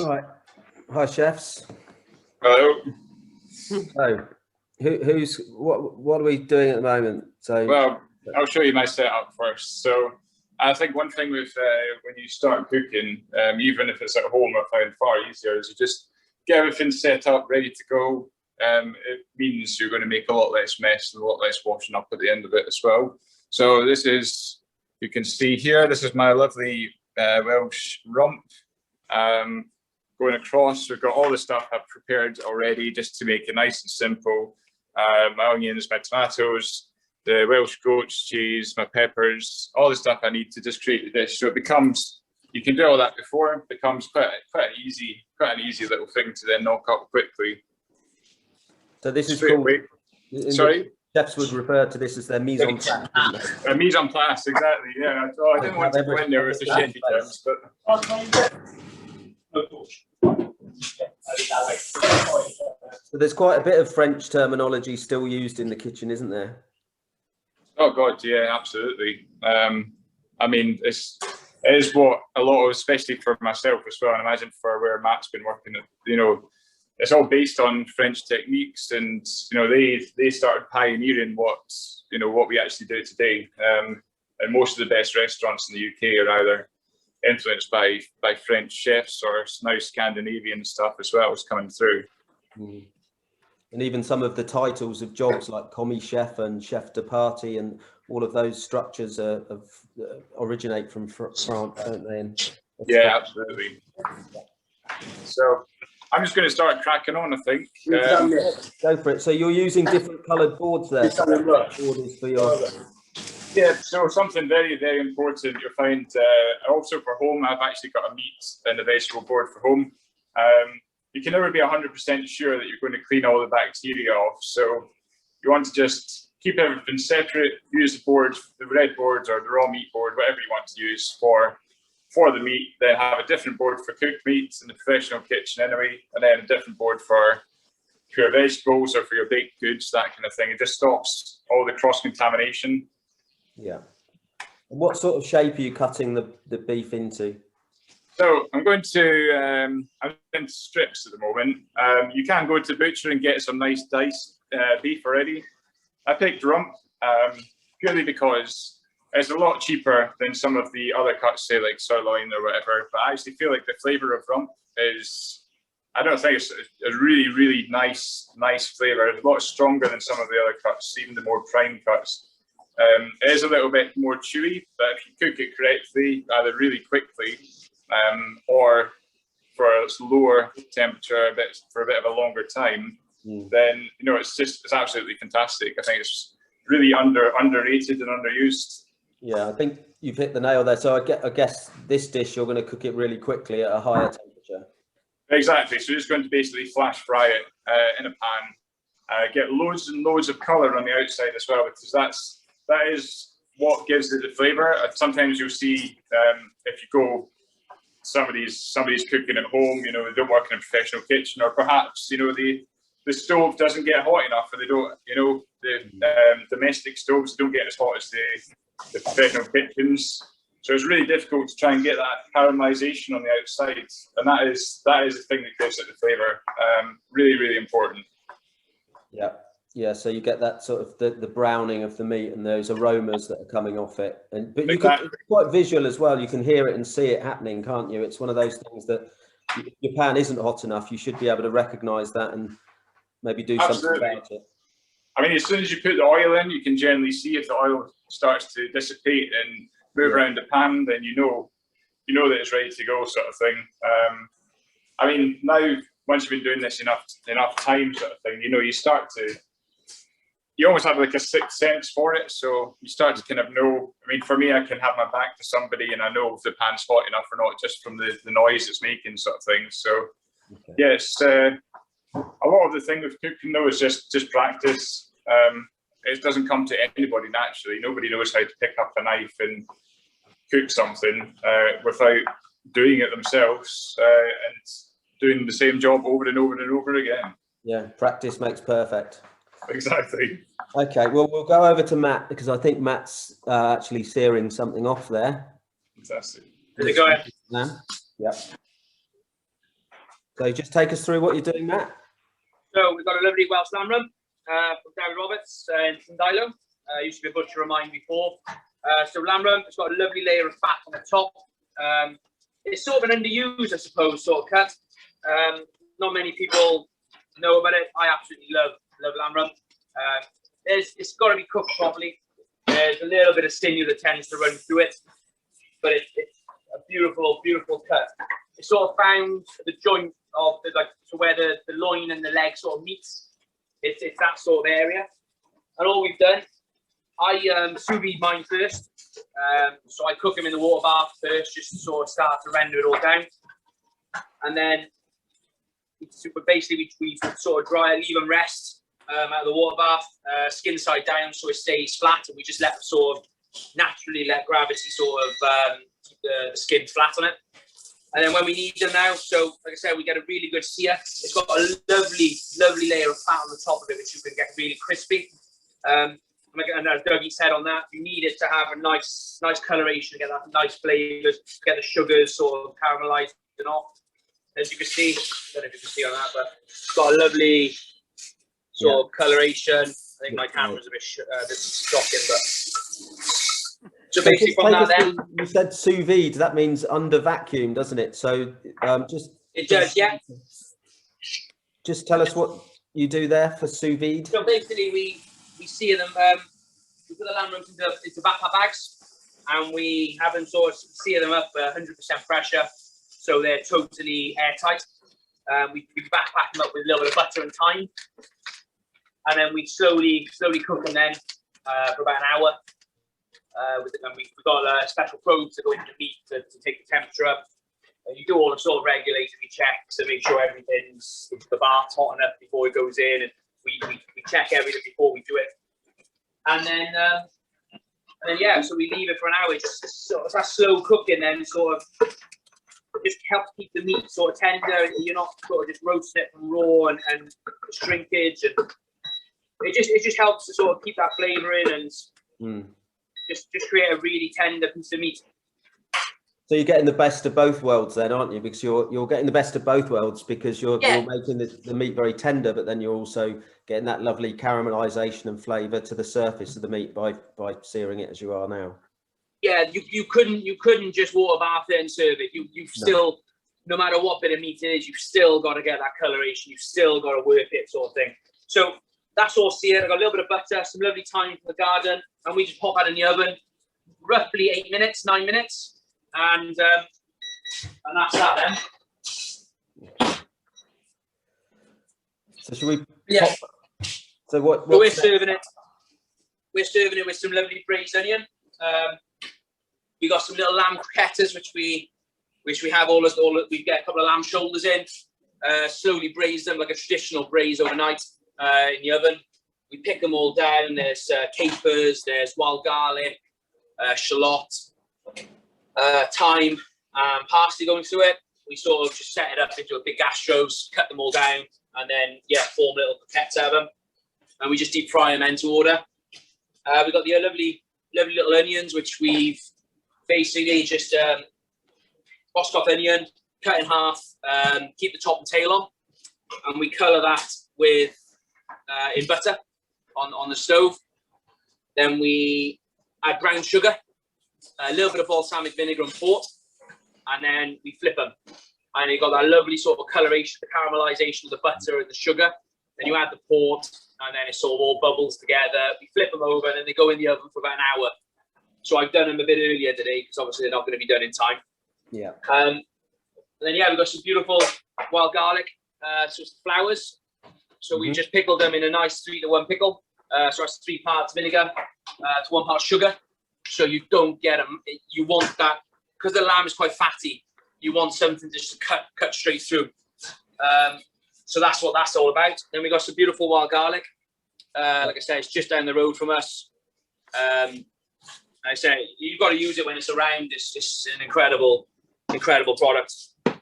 Right. Hi, chefs. Hello. So, what are we doing at the moment? So, well, I'll show you my setup first. So, I think one thing with when you start cooking, even if it's at home, I find far easier is you just get everything set up, ready to go. It means you're going to make a lot less mess and a lot less washing up at the end of it as well. So this is, you can see here, this is my lovely Welsh rump. Going across, we've got all the stuff I've prepared already just to make it nice and simple. My onions, my tomatoes, the Welsh goat's cheese, my peppers, all the stuff I need to just create the dish. So it becomes, you can do all that before, it becomes quite an easy little thing to then knock up quickly. So this is called, sorry? Chefs would refer to this as their mise en place. A mise en place, exactly, yeah. So I didn't want to go in there with the chefy terms, but... So there's quite a bit of French terminology still used in the kitchen, isn't there? Oh God, yeah, absolutely. I mean, it is what a lot of, especially for myself as well, and I imagine for where Matt's been working, you know, it's all based on French techniques, and they started pioneering what we actually do today. And most of the best restaurants in the UK are either influenced by French chefs or now Scandinavian stuff as well is coming through. Mm. And even some of the titles of jobs like commis chef and chef de partie and all of those structures originate from France, don't they? And yeah, absolutely. So I'm just going to start cracking on, I think. Go for it. So you're using different coloured boards there. Yeah, so something very, very important you'll find also for home. I've actually got a meat and a vegetable board for home. You can never be 100% sure that you're going to clean all the bacteria off. So you want to just keep everything separate, use the board, the red board or the raw meat board, whatever you want to use for the meat, then have a different board for cooked meats in the professional kitchen anyway, and then a different board for your vegetables or for your baked goods, that kind of thing. It just stops all the cross-contamination. Yeah. And what sort of shape are you cutting the beef into? So I'm going to, I'm in strips at the moment. You can go to the butcher and get some nice diced beef already. I picked rump purely because it's a lot cheaper than some of the other cuts, say like sirloin or whatever. But I actually feel like the flavour of rump is, I don't think it's a really, really nice flavour. It's a lot stronger than some of the other cuts, even the more prime cuts. It is a little bit more chewy, but if you cook it correctly, either really quickly or for a lower temperature for a bit of a longer time, then it's absolutely fantastic. I think it's really underrated and underused. Yeah, I think you've hit the nail there. So I guess this dish you're going to cook it really quickly at a higher temperature. Exactly. So you're just going to basically flash fry it in a pan, get loads and loads of colour on the outside as well, because that is what gives it the flavour. Sometimes you'll see if you go, somebody's cooking at home, they don't work in a professional kitchen, or perhaps the stove doesn't get hot enough, or they don't, the domestic stoves don't get as hot as the professional kitchens. So it's really difficult to try and get that caramelization on the outside, and that is the thing that gives it the flavour. Really, really important. Yeah. So you get that sort of the browning of the meat and those aromas that are coming off it. But it's quite visual as well. You can hear it and see it happening, can't you? It's one of those things that if your pan isn't hot enough, you should be able to recognise that and maybe do something about it. I mean, as soon as you put the oil in, you can generally see if the oil starts to dissipate and move around the pan, then you know that it's ready to go, sort of thing. I mean, now once you've been doing this enough time, sort of thing, you almost have like a sixth sense for it. So you start to kind of know. I mean, for me, I can have my back to somebody and I know if the pan's hot enough or not, just from the noise it's making, sort of thing. So yeah, it's a lot of the thing with cooking though is just practice. It doesn't come to anybody naturally. Nobody knows how to pick up a knife and cook something without doing it themselves and doing the same job over and over and over again. Yeah, practice makes perfect. Exactly. Okay, well, we'll go over to Matt because I think Matt's actually searing something off there. Fantastic. Go ahead. Yep. So just take us through what you're doing, Matt. So we've got a lovely Welsh lamb rump from David Roberts in Dilo. Used to be a butcher of mine before. So lamb rump, it's got a lovely layer of fat on the top. It's sort of an underused, I suppose, sort of cut. Not many people know about it. I absolutely love lamb rump. It's got to be cooked properly. There's a little bit of sinew that tends to run through it, but it's a beautiful, beautiful cut. It's sort of found the joint of where the loin and the leg sort of meets. It's that sort of area. And all we've done, I sous vide mine first. So I cook them in the water bath first, just to sort of start to render it all down. And then basically we sort of leave them rest out of the water bath, skin side down so it stays flat, and we just let them sort of naturally let gravity sort of keep the skin flat on it. And then when we need them now, so like I said, we get a really good sear. It's got a lovely layer of fat on the top of it, which you can get really crispy. And as Dougie said on that, you need it to have a nice coloration, get that nice flavours, get the sugars sort of caramelised and off. as you can see. I don't know if you can see on that, but it's got a lovely sort of coloration. I think my camera's a bit shocking, but so basically from that then. You said sous vide, that means under vacuum, doesn't it? So it does, yeah. Just tell us what you do there for sous vide. So basically we sear them, we put the lamb rumps into backpack bags, and we have them sort of sear them up at 100% pressure, so they're totally airtight. We backpack them up with a little bit of butter and thyme, and then we slowly cook them then for about an hour. And we've got a special probe to go into the meat to take the temperature up. You do all the sort of regulatory checks to make sure everything's, the bath's hot enough before it goes in, and we check everything before we do it. And then yeah, so we leave it for an hour. Just sort of that slow cooking, then sort of just helps keep the meat sort of tender. You're not sort of just roasting it from raw and shrinkage, and it just helps to sort of keep that flavour in and just create a really tender piece of meat. So you're getting the best of both worlds then, aren't you? Because you're getting the best of both worlds, because you're making the meat very tender, but then you're also getting that lovely caramelization and flavour to the surface of the meat by searing it as you are now. Yeah, you couldn't just water bath it and serve it. You've still, no matter what bit of meat it is, you've still got to get that coloration. You've still got to work it, sort of thing. So that's all seared. I've got a little bit of butter, some lovely thyme from the garden, and we just pop that in the oven, roughly 9 minutes. And that's that then. So should we? Yeah. So what? So we're serving it. We're serving it with some lovely braised onion. We got some little lamb croquettes, which we have we get a couple of lamb shoulders in. Slowly braise them like a traditional braise overnight in the oven. We pick them all down. There's capers, there's wild garlic, shallot. Thyme and parsley going through it. We sort of just set it up into a big gastros, cut them all down, and then form little croquettes out of them, and we just deep fry them end to order. We've got the lovely little onions, which we've basically just bossed off onion, cut in half, keep the top and tail on, and we colour that with in butter on the stove. Then we add brown sugar, a little bit of balsamic vinegar and port, and then we flip them. And you got that lovely sort of coloration, the caramelization of the butter and the sugar. Then you add the port, and then it sort of all bubbles together. We flip them over, and then they go in the oven for about an hour. So I've done them a bit earlier today, because obviously they're not going to be done in time. Yeah. And then we've got some beautiful wild garlic, so it's flowers. So we just pickled them in a nice 3-to-1 pickle. So that's 3 parts vinegar to 1 part sugar. So you don't get them. You want that, because the lamb is quite fatty. You want something just to cut straight through. So that's what that's all about. Then we got some beautiful wild garlic. Like I said, it's just down the road from us. I say you've got to use it when it's around. It's just an incredible product.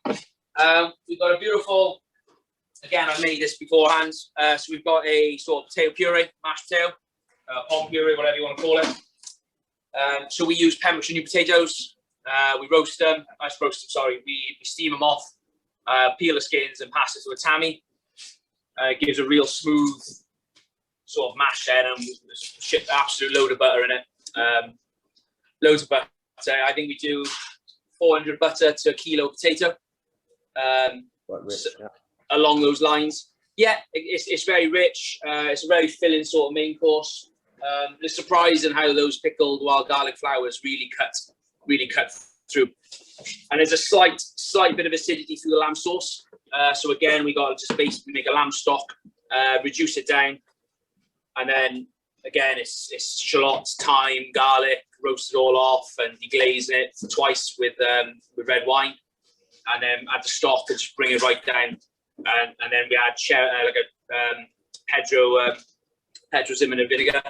We've got a beautiful. Again, I've made this beforehand. So we've got a sort of potato puree, mashed potato, pom puree, whatever you want to call it. So we use Pembrokeshire new potatoes. We roast them. We steam them off, peel the skins, and pass it to a tammy. It gives a real smooth sort of mash then, and shit, absolute load of butter in it. Loads of butter. I think we do 400 butter to a kilo potato. Along those lines. Yeah, it's very rich. It's a very filling sort of main course. It's surprising how those pickled wild garlic flowers really cut through. And there's a slight bit of acidity through the lamb sauce. So again, we got to just basically make a lamb stock, reduce it down, and then again it's shallots, thyme, garlic, roast it all off, and deglazing it twice with red wine, and then add the stock and just bring it right down. And then we add Pedro Zimmerman vinegar.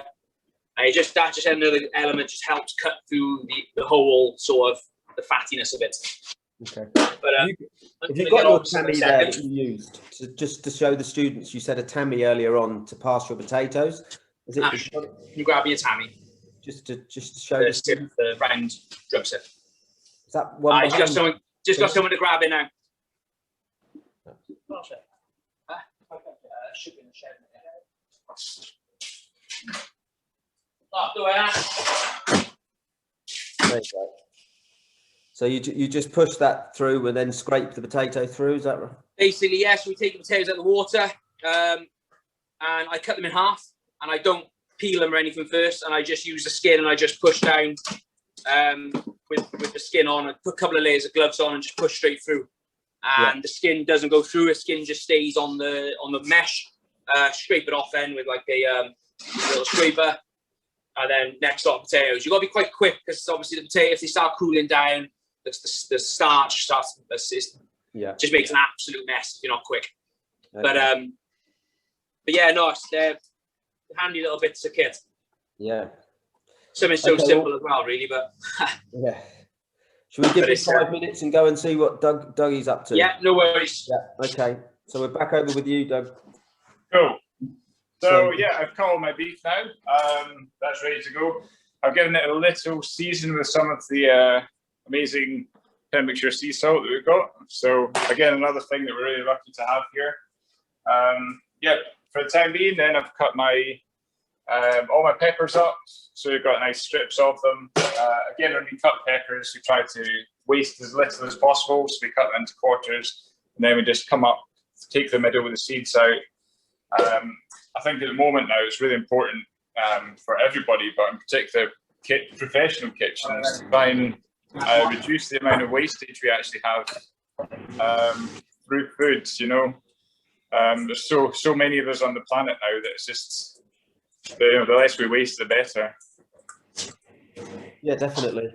And that just another element just helps cut through the whole sort of the fattiness of it. Okay. But have you got your tammy there that you used just to show the students? You said a tammy earlier on to pass your potatoes. Is it? Can you grab me a tammy? Just to show the round drum set. Is that one? Just got someone to grab it now. Should be in the shed. Not doing that. There you go. So you just push that through and then scrape the potato through, is that right? Basically, yes, we take the potatoes out of the water, and I cut them in half, and I don't peel them or anything first, and I just use the skin and I just push down with the skin on. I put a couple of layers of gloves on and just push straight through. And the skin doesn't go through, the skin just stays on the mesh. Scrape it off then with like a little scraper. And then next lot of potatoes. You've got to be quite quick because obviously the potatoes, if they start cooling down, the starch starts, just makes an absolute mess if you're not quick. Okay. But yeah, no, they're handy little bits of kit. Yeah. Something so simple as well, really, but yeah. Should we give it 5 minutes and go and see what Dougie's up to? Yeah, no worries. Yeah, okay. So we're back over with you, Doug. Cool. So yeah, I've cut all my beef now. That's ready to go. I've given it a little season with some of the amazing Pembrokeshire sea salt that we've got. So again, another thing that we're really lucky to have here. Yeah, for the time being, then I've cut my all my peppers up. So we've got nice strips of them. Again, when we cut peppers, we try to waste as little as possible. So we cut them into quarters, and then we just come up, take the middle with the seeds out. I think at the moment now it's really important for everybody, but in particular professional kitchens, to try and reduce the amount of wastage we actually have through foods. You know, there's so many of us on the planet now that it's just the less we waste, the better. Yeah, definitely.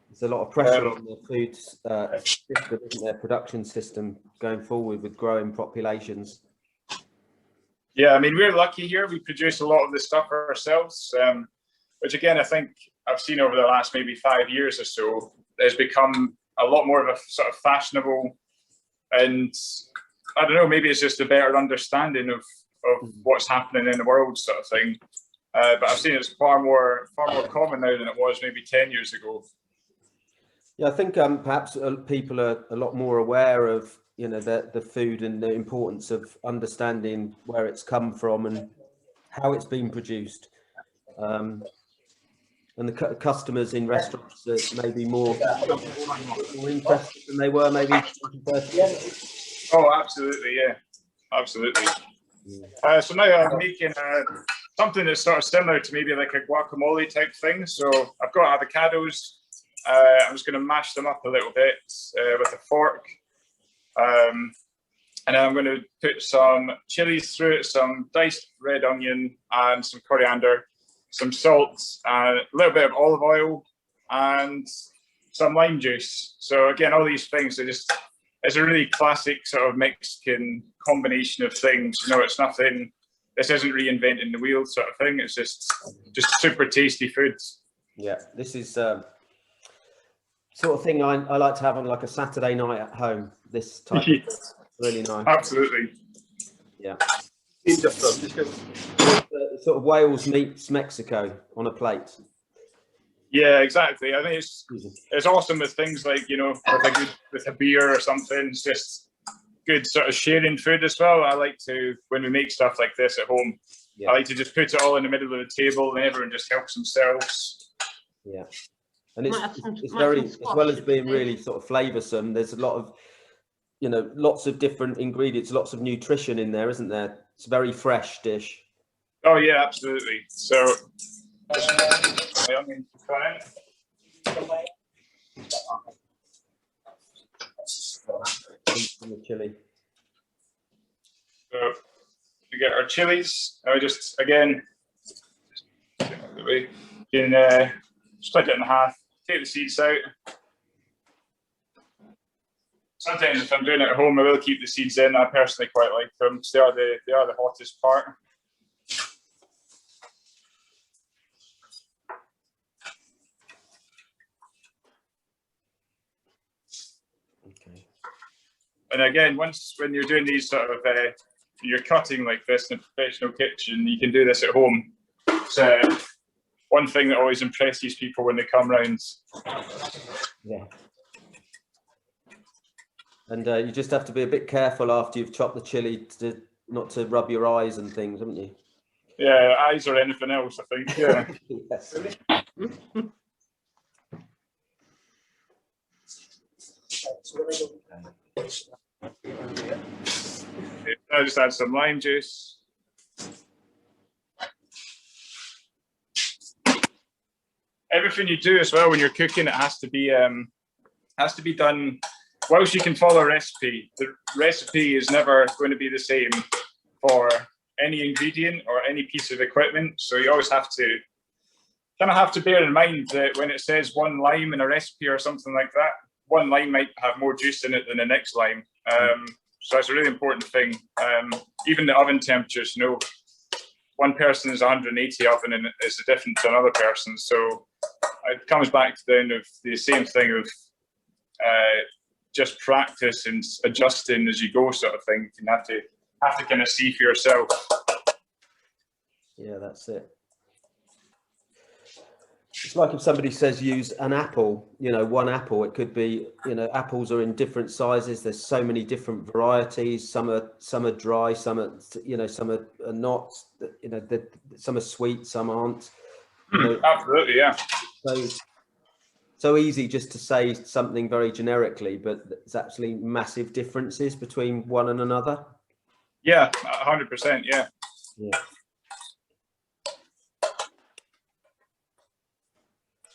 There's a lot of pressure on the food system, isn't there, production system going forward with growing populations. Yeah, I mean, we're lucky here. We produce a lot of this stuff ourselves, which again, I think I've seen over the last maybe 5 years or so, has become a lot more of a sort of fashionable, and I don't know, maybe it's just a better understanding of what's happening in the world sort of thing. But I've seen it's far more common now than it was maybe 10 years ago. Yeah, I think perhaps people are a lot more aware of, you know, the food and the importance of understanding where it's come from and how it's been produced. And the customers in restaurants are maybe more interested than they were maybe 30 years. Oh, absolutely, yeah, absolutely. So now I'm making something that's sort of similar to maybe like a guacamole type thing. So I've got avocados. I'm just going to mash them up a little bit with a fork. And then I'm going to put some chilies through it, some diced red onion and some coriander, some salt, and a little bit of olive oil and some lime juice. So again, all these things are just, it's a really classic sort of Mexican combination of things. You know, it's nothing, this isn't reinventing the wheel sort of thing. It's just super tasty foods. Yeah, this is sort of thing I like to have on like a Saturday night at home. This type of really nice. Absolutely. Yeah. Sort of Wales meets Mexico on a plate. Yeah, exactly. I think it's awesome with things like, you know, with a beer or something. It's just good sort of sharing food as well. I like to, when we make stuff like this at home, I like to just put it all in the middle of the table and everyone just helps themselves. Yeah. And it's very, as well as being really sort of flavoursome, there's a lot of, you know, lots of different ingredients, lots of nutrition in there, isn't there? It's a very fresh dish. Oh yeah, absolutely. So the chili. So we get our chilies. I just again you can split it in half, take the seeds out. Sometimes if I'm doing it at home, I will keep the seeds in. I personally quite like them because they are the hottest part. Okay. And again, when you're doing these sort of you're cutting like this in a professional kitchen, you can do this at home. So one thing that always impresses people when they come round. Yeah. And you just have to be a bit careful after you've chopped the chili not to rub your eyes and things, haven't you? Yeah, eyes or anything else, I think. Yeah. Yes. I just add some lime juice. Everything you do as well when you're cooking, it has to be done whilst you can follow a recipe. The recipe is never going to be the same for any ingredient or any piece of equipment. So you always have to bear in mind that when it says 1 lime in a recipe or something like that, 1 lime might have more juice in it than the next lime. So it's a really important thing. Even the oven temperatures, you know, one person's 180 oven and is different to another person. So it comes back to the end of the same thing of just practice and adjusting as you go, sort of thing. You have to kind of see for yourself. Yeah, that's it. It's like if somebody says use an apple, you know, 1 apple, it could be, you know, apples are in different sizes. There's so many different varieties. Some are dry, some are, you know, some are not, you know, some are sweet, some aren't. You know, absolutely, yeah. So easy just to say something very generically, but there's actually massive differences between one and another. Yeah, 100%, yeah. Yeah.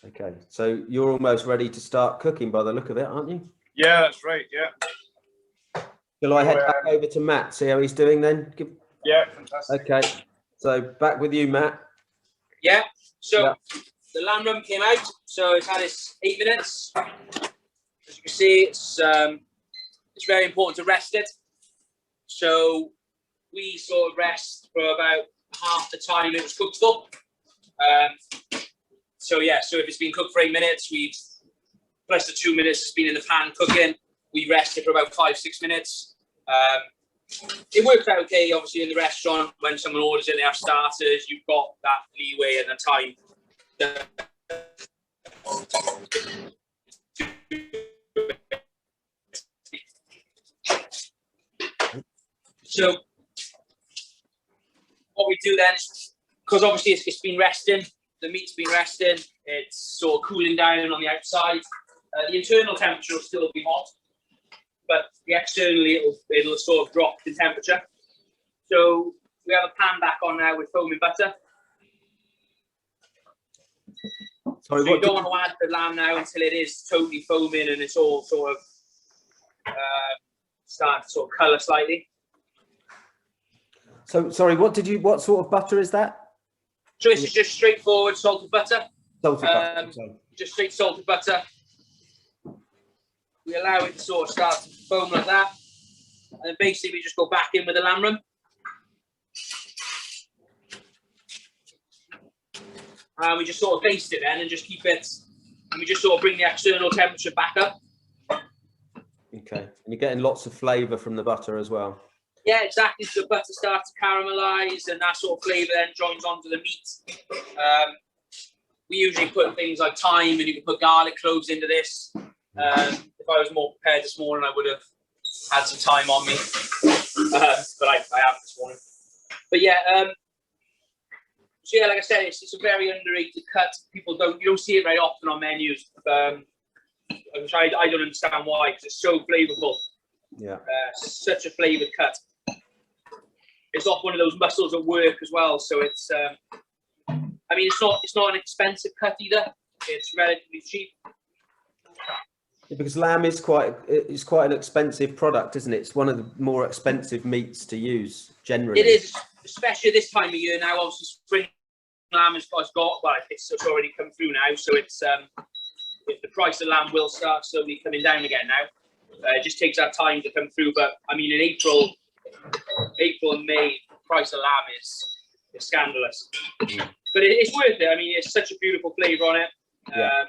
Okay, so you're almost ready to start cooking by the look of it, aren't you? Yeah, that's right, yeah. Shall I head back over to Matt, see how he's doing then? Yeah, fantastic. Okay, so back with you, Matt. Yeah, so the lamb rump came out, so it's had its 8 minutes. As you can see, it's very important to rest it. So we sort of rest for about half the time it was cooked for. So yeah, so if it's been cooked for 8 minutes, plus the 2 minutes it's been in the pan cooking, we rest it for about 5-6 minutes. It works out okay, obviously, in the restaurant. When someone orders it, they have starters, you've got that leeway and the time. So what we do then is, because obviously it's been resting, the meat's been resting, it's sort of cooling down on the outside. The internal temperature will still be hot, but externally it'll sort of drop in temperature. So we have a pan back on now with foaming butter. Sorry, so you don't want to add the lamb now until it is totally foaming and it's all sort of starting to sort of colour slightly. So sorry, what sort of butter is that? So this is just straightforward salted butter. Salted butter. Just straight salted butter. We allow it to sort of start to foam like that, and then basically we just go back in with the lamb rump. And we just sort of baste it then and just keep it, and we just sort of bring the external temperature back up. Okay, and you're getting lots of flavour from the butter as well. Yeah, exactly. So the butter starts to caramelise and that sort of flavour then joins onto the meat. We usually put things like thyme, and you can put garlic cloves into this. If I was more prepared this morning, I would have had some thyme on me, but I have this morning. But yeah, so yeah, like I said, it's a very underrated cut. You don't see it very often on menus. Which I don't understand why, because it's so flavourful. Yeah, such a flavoured cut. It's off one of those muscles at work as well, so it's. I mean, it's not an expensive cut either. It's relatively cheap. Yeah, because lamb is quite an expensive product, isn't it? It's one of the more expensive meats to use generally. It is, especially this time of year now. Obviously, spring lamb has got it's already come through now, so it's the price of lamb will start slowly coming down again now. It just takes that time to come through, but I mean, in April and May, the price of lamb is scandalous. But it's worth it. I mean, it's such a beautiful flavour on it. Yeah,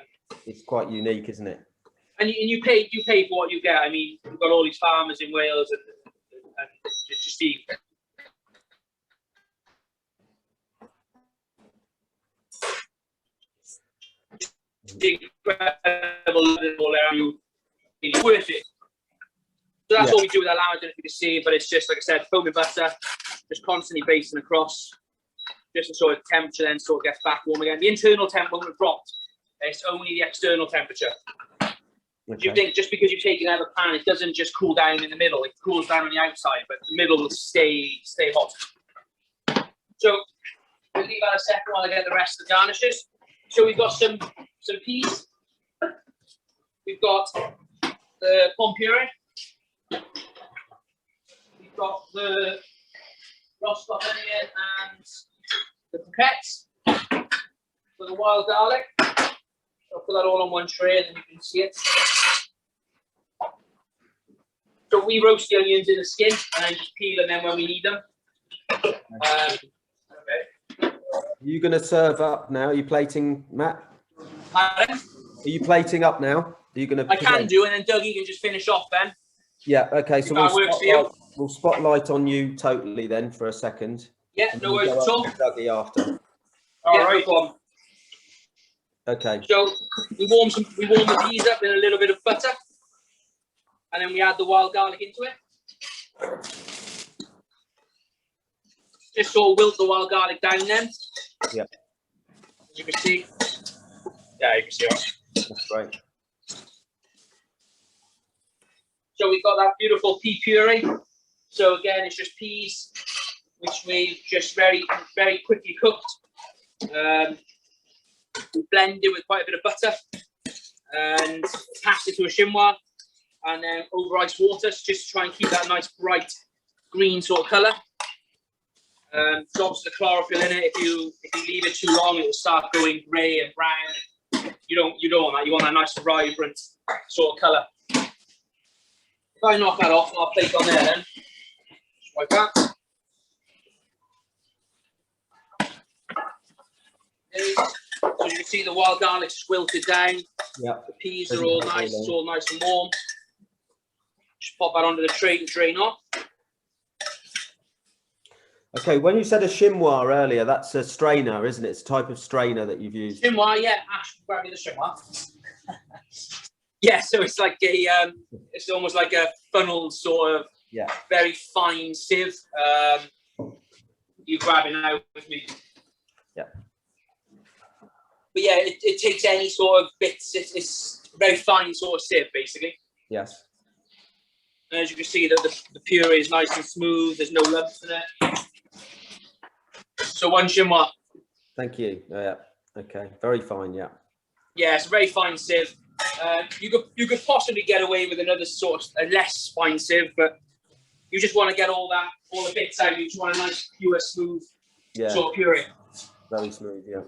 it's quite unique, isn't it? And you pay for what you get. I mean, we've got all these farmers in Wales, and just see. Incredible, it's worth it. So that's what we do with our lamb. I don't know if you can see, but it's just, like I said, foamy butter, just constantly basting across, just to sort of temperature then sort of gets back warm again. The internal temperature won't have dropped. It's only the external temperature. Okay. You think just because you've taken out of the pan, it doesn't just cool down in the middle. It cools down on the outside, but the middle will stay hot. So we'll leave that a second while I get the rest of the garnishes. So we've got some peas. We've got the pom puree. We've got the roasted onion and the croquettes. For the wild garlic. I'll put that all on one tray and then you can see it. So we roast the onions in the skin and then just peel them when we need them. Okay. Are you going to serve up now? Are you plating, Matt? Pardon? Are you plating up now? Are you going to? I can do, and then Dougie can just finish off then. Yeah. Okay. So we'll spotlight on you totally then for a second. Yeah. No worries at all. Dougie after. All right. No problem. Okay. So we warm the peas up in a little bit of butter, and then we add the wild garlic into it. Just sort of wilt the wild garlic down then. Yeah. As you can see. Yeah, you can see that. That's great. So we've got that beautiful pea puree. So again, it's just peas, which we've just very, very quickly cooked. We blend it with quite a bit of butter and cast it to a chinois, and then over ice water just to try and keep that nice bright green sort of colour. So obviously the chlorophyll in it, if you leave it too long, it will start going grey and brown. You don't want that. You want that nice vibrant sort of colour. If I knock that off, I'll plate on there then. Just like that. So you can see the wild garlic wilted down. Yeah. The peas are all nice. It's all nice and warm. Just pop that onto the tray to drain off. Okay, when you said a chinois earlier, that's a strainer, isn't it? It's a type of strainer that you've used. Chinois, yeah. Ash, grab me the chinois. Yeah, so it's like a, it's almost like a funnel sort of, very fine sieve. You grab it now with me. Yeah. But yeah, it takes any sort of bits. It's a very fine sort of sieve, basically. Yes. And as you can see, the puree is nice and smooth. There's no lumps in it. So one chinois. Thank you. Yeah. Okay. Very fine. Yeah. Yeah, it's a very fine sieve. You could possibly get away with another sort of a less fine sieve, but you just want to get all the bits out. You just want a nice, pure, smooth sort of puree. Very smooth. Yeah.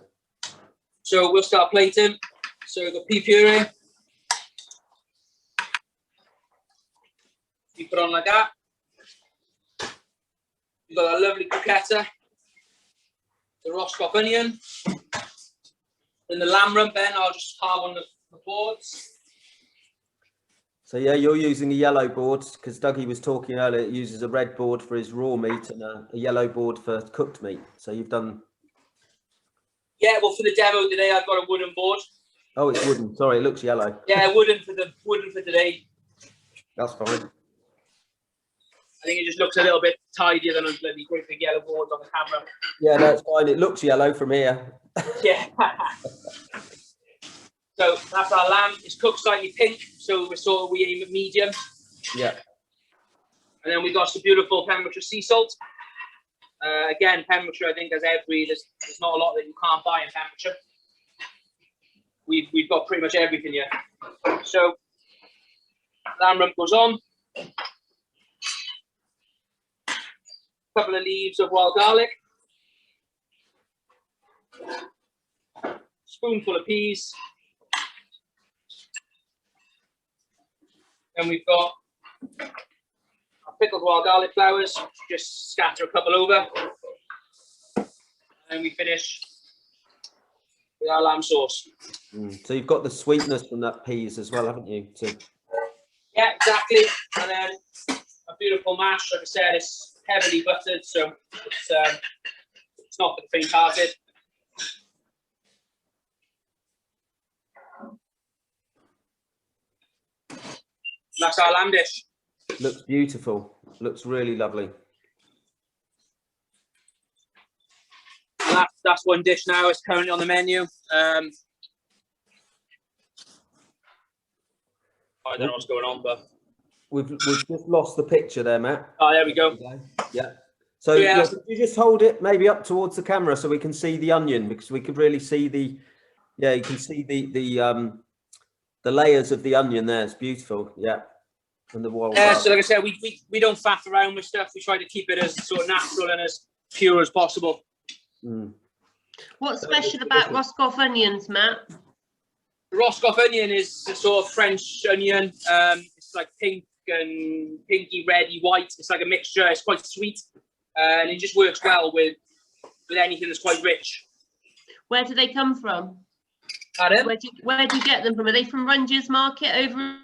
So we'll start plating. So we've got pea puree. You put on like that. You've got a lovely croqueta. The roasted onion. Then the lamb rump then I'll just carve on the boards. So yeah, you're using a yellow board because Dougie was talking earlier. It uses a red board for his raw meat and a yellow board for cooked meat. So you've done. Yeah, well, for the demo today, I've got a wooden board. Oh, it's wooden. Sorry, it looks yellow. Yeah, wooden for today. That's fine. I think it just looks a little bit tidier than a bloody great big yellow board on the camera. Yeah, that's fine. It looks yellow from here. Yeah. So that's our lamb. It's cooked slightly pink, so we aim at medium. Yeah. And then we've got some beautiful Pembrokeshire sea salt. Again, Pembrokeshire, I think, there's not a lot that you can't buy in Pembrokeshire. We've got pretty much everything here. So lamb rump goes on. A couple of leaves of wild garlic. Spoonful of peas. And we've got our pickled wild garlic flowers. Just scatter a couple over. And we finish with our lamb sauce. So you've got the sweetness from that peas as well, haven't you? Yeah, exactly. And then a beautiful mash. Like I said, it's heavily buttered, so it's not for the faint-hearted. That's our lamb dish. Looks beautiful. Looks really lovely. And that's one dish now. It's currently on the menu. I don't know what's going on, but We've just lost the picture there, Matt. oh, there we go. Yeah. So Yeah. could you just hold it maybe up towards the camera so we can see the onion, because we could really see the, yeah, you can see the layers of the onion there. It's beautiful. Yeah. And the wild. Yeah, so like I said, we don't faff around with stuff. We try to keep it as sort of natural and as pure as possible. Mm. What's special about Roscoff onions, Matt? Roscoff onion is a sort of French onion. It's like pink and pinky, reddy, white. It's like a mixture. It's quite sweet, and it just works well with anything that's quite rich. Where do they come from? Pardon? Where do you get them from? Are they from Runge's Market over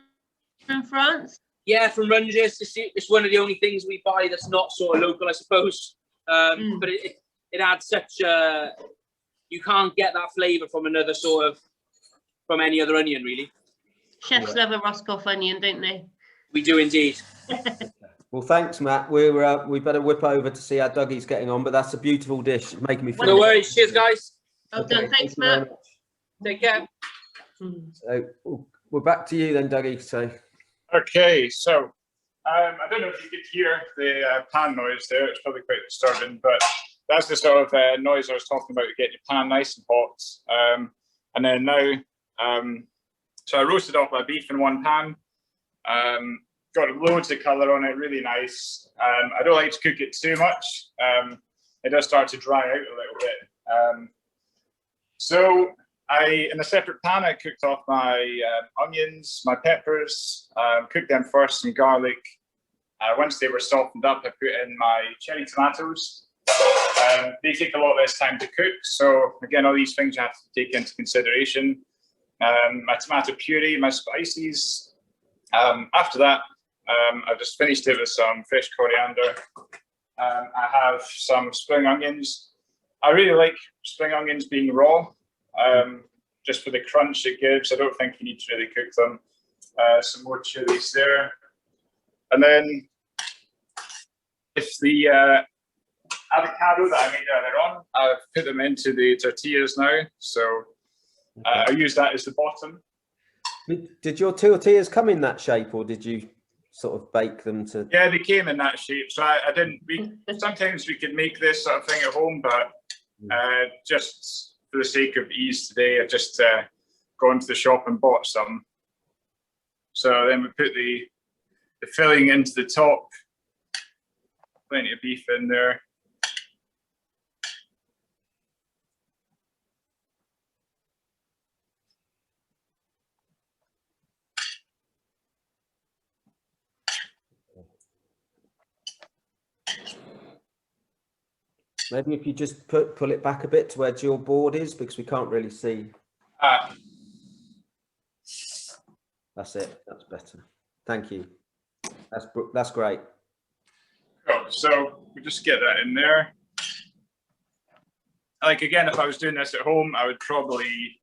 in France? Yeah, from Runge's. It's one of the only things we buy that's not sort of local, I suppose. But it adds such a, you can't get that flavour from another sort of, from any other onion, really. Chefs love a Roscoff onion, don't they? We do indeed. Well, thanks, Matt. We better whip over to see how Dougie's getting on, but that's a beautiful dish. It's making me feel. No worries. Cheers, guys. Well done. Thanks, Matt. Take care. So we're back to you then, Dougie. So. Okay, so I don't know if you could hear the pan noise there. It's probably quite disturbing, but that's the sort of noise I was talking about to get your pan nice and hot. And then now, so I roasted off my beef in one pan. Got loads of colour on it, really nice. I don't like to cook it too much. It does start to dry out a little bit. So in a separate pan, I cooked off my onions, my peppers, cooked them first, some garlic. Once they were softened up, I put in my cherry tomatoes. They take a lot less time to cook. So again, all these things you have to take into consideration. My tomato puree, my spices. After that, I just finished it with some fresh coriander. I have some spring onions. I really like spring onions being raw, just for the crunch it gives. I don't think you need to really cook them. Some more chilies there. And then if the avocado that I made earlier on, I've put them into the tortillas now. So I use that as the bottom. Did your tortillas come in that shape, or did you sort of bake them to? Yeah, they came in that shape. So I didn't. Sometimes we could make this sort of thing at home, but just for the sake of ease today, I just gone to the shop and bought some. So then we put the filling into the top. Plenty of beef in there. Maybe if you just pull it back a bit to where your board is, because we can't really see. That's it. That's better. Thank you. That's great. Cool. So we just get that in there. Like again, if I was doing this at home, I would probably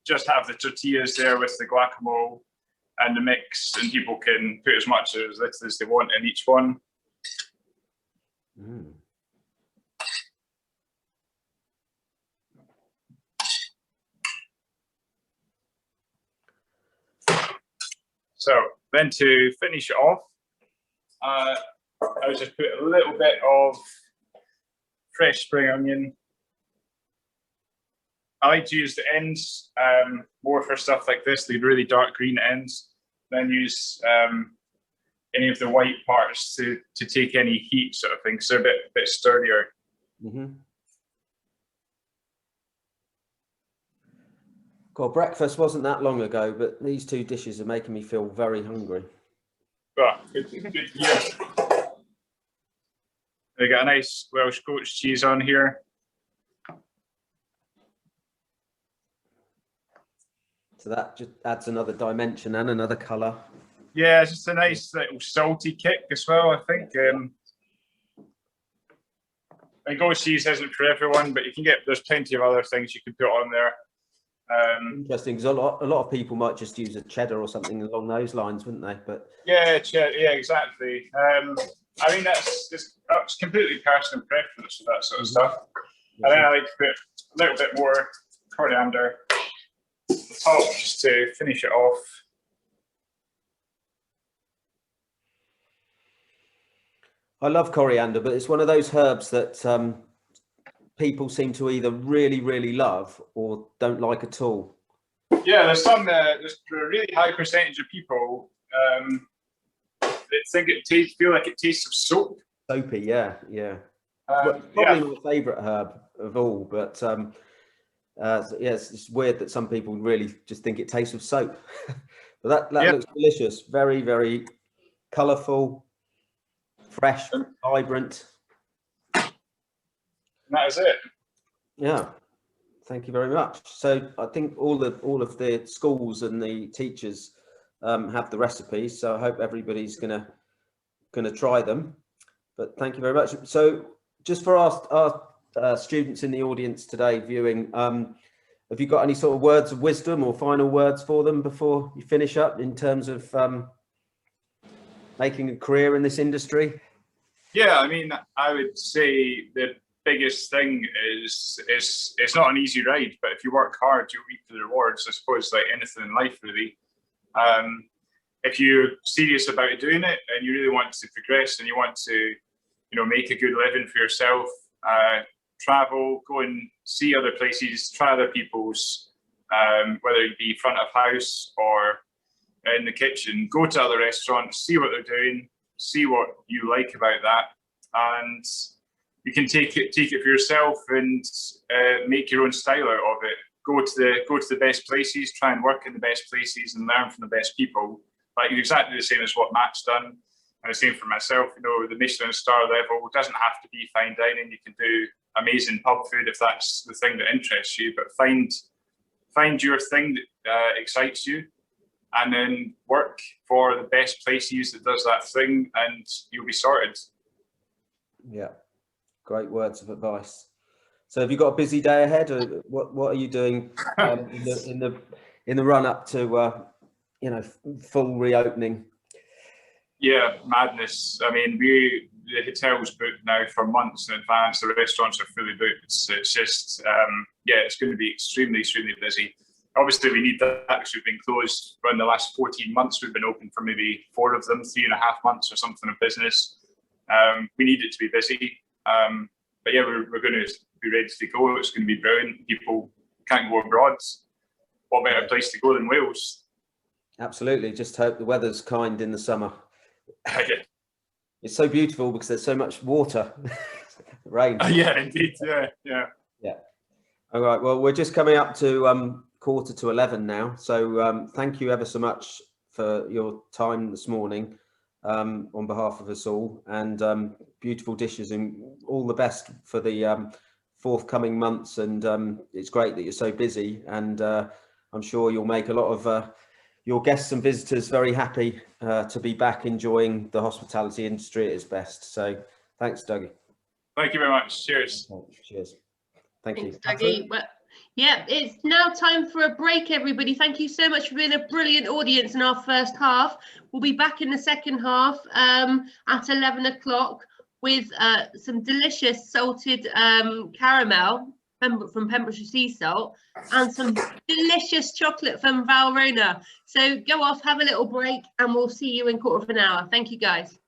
just have the tortillas there with the guacamole and the mix, and people can put as much or as little as they want in each one. Mm. So then to finish it off, I would just put a little bit of fresh spring onion. I like to use the ends more for stuff like this, the really dark green ends, then use any of the white parts to take any heat sort of thing, so a bit sturdier. Mm-hmm. God, breakfast wasn't that long ago, but these two dishes are making me feel very hungry. Oh, good to hear. We got a nice Welsh goat cheese on here. So that just adds another dimension and another colour. Yeah, it's just a nice little salty kick as well, I think. And goat cheese isn't for everyone, but you can there's plenty of other things you can put on there. Interesting, because a lot of people might just use a cheddar or something along those lines, wouldn't they? But yeah, yeah, exactly. I mean, that's completely personal preference for that sort of stuff. And then I like to put a little bit more coriander on the top just to finish it off. I love coriander, but it's one of those herbs that people seem to either really, really love or don't like at all. Yeah, there's a really high percentage of people that think feel like it tastes of soap. Soapy, yeah. Well, probably my favourite herb of all, but yeah, it's weird that some people really just think it tastes of soap. But that looks delicious, very, very colourful, fresh, vibrant. And that is it. Yeah, thank you very much. So I think all of the schools and the teachers have the recipes, so I hope everybody's gonna try them. But thank you very much. So just for our students in the audience today viewing, have you got any sort of words of wisdom or final words for them before you finish up in terms of making a career in this industry? Yeah, I mean, I would say the biggest thing is it's not an easy ride, but if you work hard, you'll reap the rewards. I suppose like anything in life, really. If you're serious about doing it and you really want to progress and you want to, you know, make a good living for yourself, travel, go and see other places, try other people's, whether it be front of house or in the kitchen, go to other restaurants, see what they're doing, see what you like about that, and you can take it for yourself and make your own style out of it. Go to the best places, try and work in the best places and learn from the best people. Like exactly the same as what Matt's done, and the same for myself. You know, the Michelin star level doesn't have to be fine dining. You can do amazing pub food if that's the thing that interests you. But find your thing that excites you, and then work for the best places that does that thing, and you'll be sorted. Yeah, great words of advice. So have you got a busy day ahead, or what are you doing in the run up to you know, full reopening? Yeah, madness. I mean, the hotel's booked now for months in advance. The restaurants are fully booked. It's just yeah, it's going to be extremely busy. Obviously, we need that because we've been closed for the last 14 months. We've been open for maybe 4 of them, 3.5 months or something of business. We need it to be busy. But yeah, we're going to be ready to go. It's going to be brilliant. People can't go abroad. What better place to go than Wales? Absolutely. Just hope the weather's kind in the summer. Yeah. It's so beautiful because there's so much water. Rain. Yeah, indeed. Yeah. All right. Well, we're just coming up to 11:15 now. So thank you ever so much for your time this morning on behalf of us all, and beautiful dishes, and all the best for the forthcoming months. And it's great that you're so busy, and I'm sure you'll make a lot of your guests and visitors very happy to be back enjoying the hospitality industry at its best. So thanks, Dougie. Thank you very much. Cheers. Cheers. Thank you. Thanks, Dougie. Well, yeah, it's now time for a break, everybody. Thank you so much for being a brilliant audience in our first half. We'll be back in the second half at 11 o'clock with some delicious salted caramel from Pembrokeshire Sea Salt and some delicious chocolate from Valrhona. So go off, have a little break, and we'll see you in 1/4 of an hour. Thank you, guys.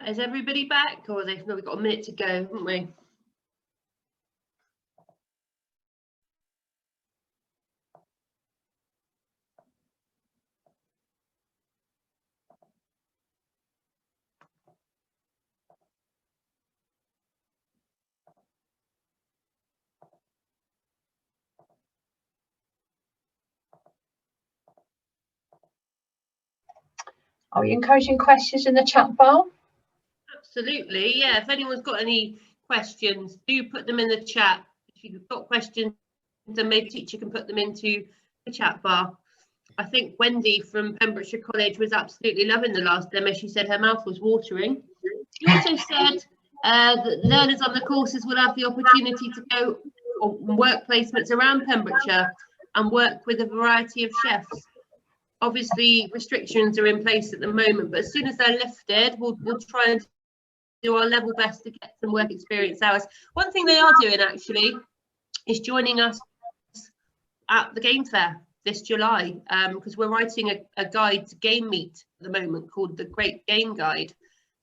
Is everybody back, or they've got a minute to go, haven't we? Are we encouraging questions in the chat bar? Absolutely, yeah. If anyone's got any questions, do put them in the chat. If you've got questions, then maybe teacher can put them into the chat bar. I think Wendy from Pembrokeshire College was absolutely loving the last demo. She said her mouth was watering. She also said that learners on the courses will have the opportunity to go on work placements around Pembrokeshire and work with a variety of chefs. Obviously, restrictions are in place at the moment, but as soon as they're lifted, we'll try and do our level best to get some work experience hours. One thing they are doing actually is joining us at the game fair this July, because we're writing a guide to game meat at the moment called the Great Game Guide,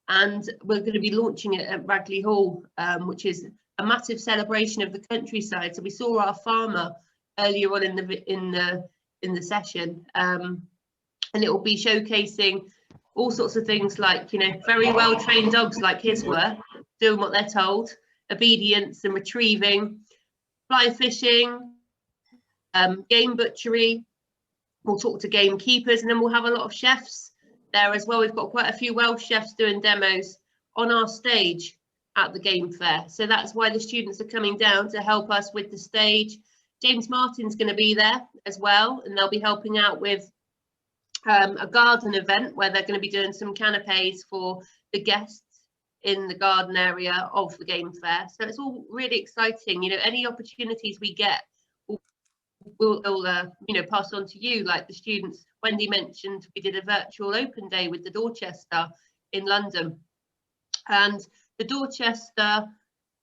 and we're going to be launching it at Ragley Hall, which is a massive celebration of the countryside. So we saw our farmer earlier on in the session, and it will be showcasing all sorts of things like, you know, very well trained dogs like his were, doing what they're told, obedience and retrieving, fly fishing, game butchery. We'll talk to gamekeepers, and then we'll have a lot of chefs there as well. We've got quite a few Welsh chefs doing demos on our stage at the game fair, so that's why the students are coming down to help us with the stage. James Martin's going to be there as well, and they'll be helping out with a garden event where they're going to be doing some canapes for the guests in the garden area of the game fair. So it's all really exciting. You know, any opportunities we get, we'll you know, pass on to you. Like the students, Wendy mentioned, we did a virtual open day with the Dorchester in London, and the Dorchester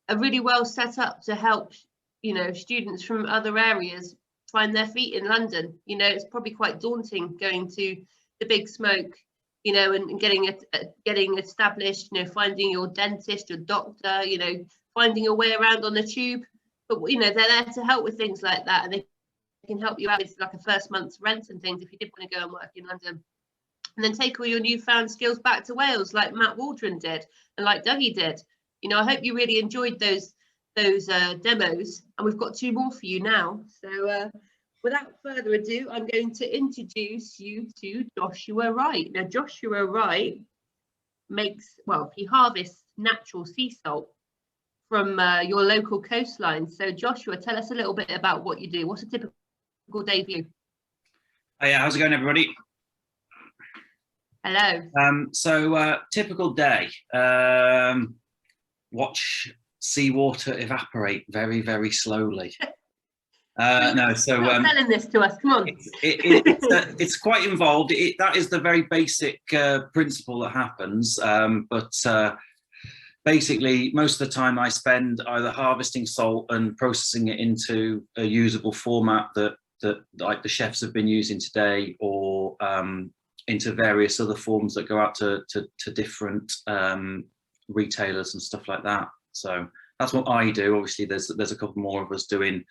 are really well set up to help, you know, students from other areas find their feet in London. You know, it's probably quite daunting going to the big smoke, you know, and getting established, you know, finding your dentist, your doctor, you know, finding your way around on the tube. But, you know, they're there to help with things like that, and they can help you out with like a first month's rent and things if you did want to go and work in London. And then take all your newfound skills back to Wales, like Matt Waldron did and like Dougie did. You know, I hope you really enjoyed those demos, and we've got 2 more for you now. So without further ado, I'm going to introduce you to Joshua Wright. Now, Joshua Wright he harvests natural sea salt from your local coastline. So Joshua, tell us a little bit about what you do. What's a typical day for you? Oh, yeah, how's it going, everybody? Hello. Typical day, watch seawater evaporate very, very slowly. Stop selling this to us, come on. It's quite involved. That is the very basic principle that happens, but basically most of the time I spend either harvesting salt and processing it into a usable format that like the chefs have been using today, or into various other forms that go out to different retailers and stuff like that. So that's what I do. Obviously there's a couple more of us doing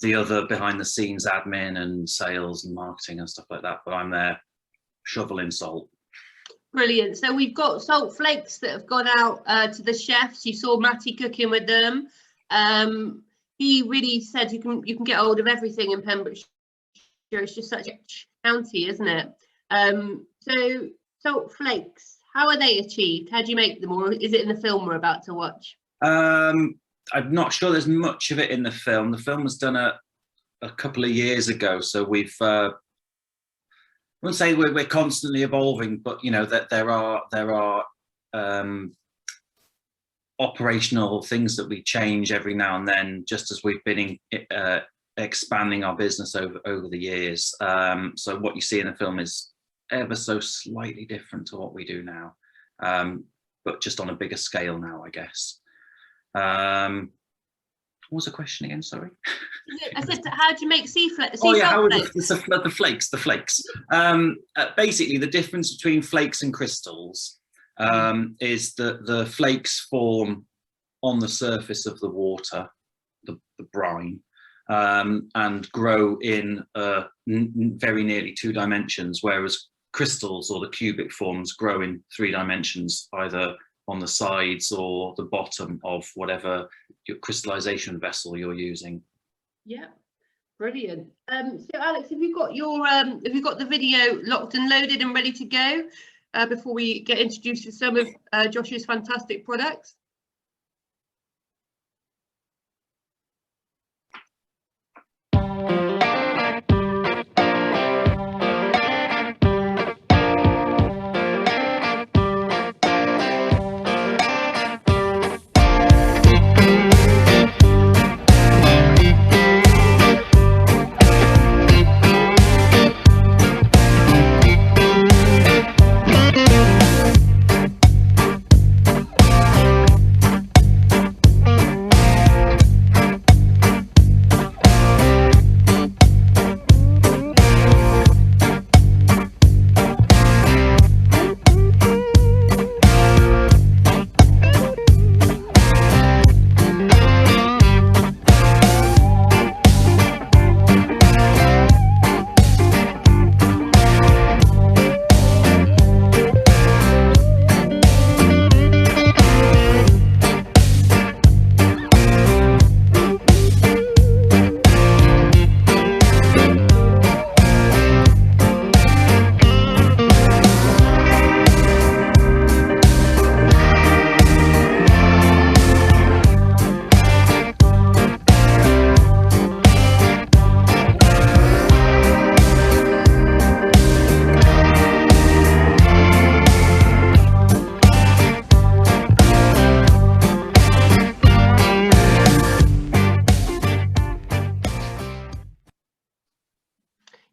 the other behind the scenes admin and sales and marketing and stuff like that, but I'm there shoveling salt. Brilliant. So we've got salt flakes that have gone out to the chefs. You saw Matty cooking with them. He really said you can get hold of everything in Pembrokeshire. It's just such a county, isn't it? So salt flakes, how are they achieved? How do you make them, or is it in the film we're about to watch? I'm not sure there's much of it in the film. The film was done a couple of years ago, so we've I wouldn't say we're constantly evolving, but you know that there are operational things that we change every now and then, just as we've been expanding our business over the years. So what you see in the film is ever so slightly different to what we do now, but just on a bigger scale now, I guess. What was the question again? Sorry. I said, how do you make sea flakes? Oh yeah, how are the flakes? The flakes. Basically, the difference between flakes and crystals is that the flakes form on the surface of the water, the brine, and grow in very nearly 2 dimensions, whereas crystals or the cubic forms grow in 3 dimensions, either on the sides or the bottom of whatever your crystallization vessel you're using. Yeah, brilliant. So Alex, have you got the video locked and loaded and ready to go before we get introduced to some of Josh's fantastic products?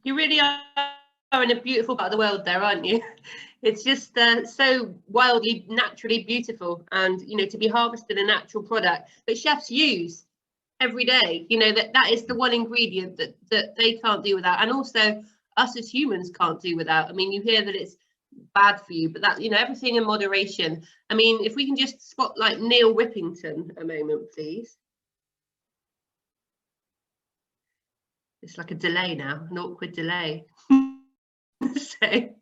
You really are in a beautiful part of the world there, aren't you? It's just so wildly, naturally beautiful, and to be harvested a natural product that chefs use every day. That is the one ingredient that they can't do without, and also us as humans can't do without. I mean, you hear that it's bad for you, but that everything in moderation. I mean, if we can just spotlight Neil Whippington a moment, please. It's like a delay now, an awkward delay. So, can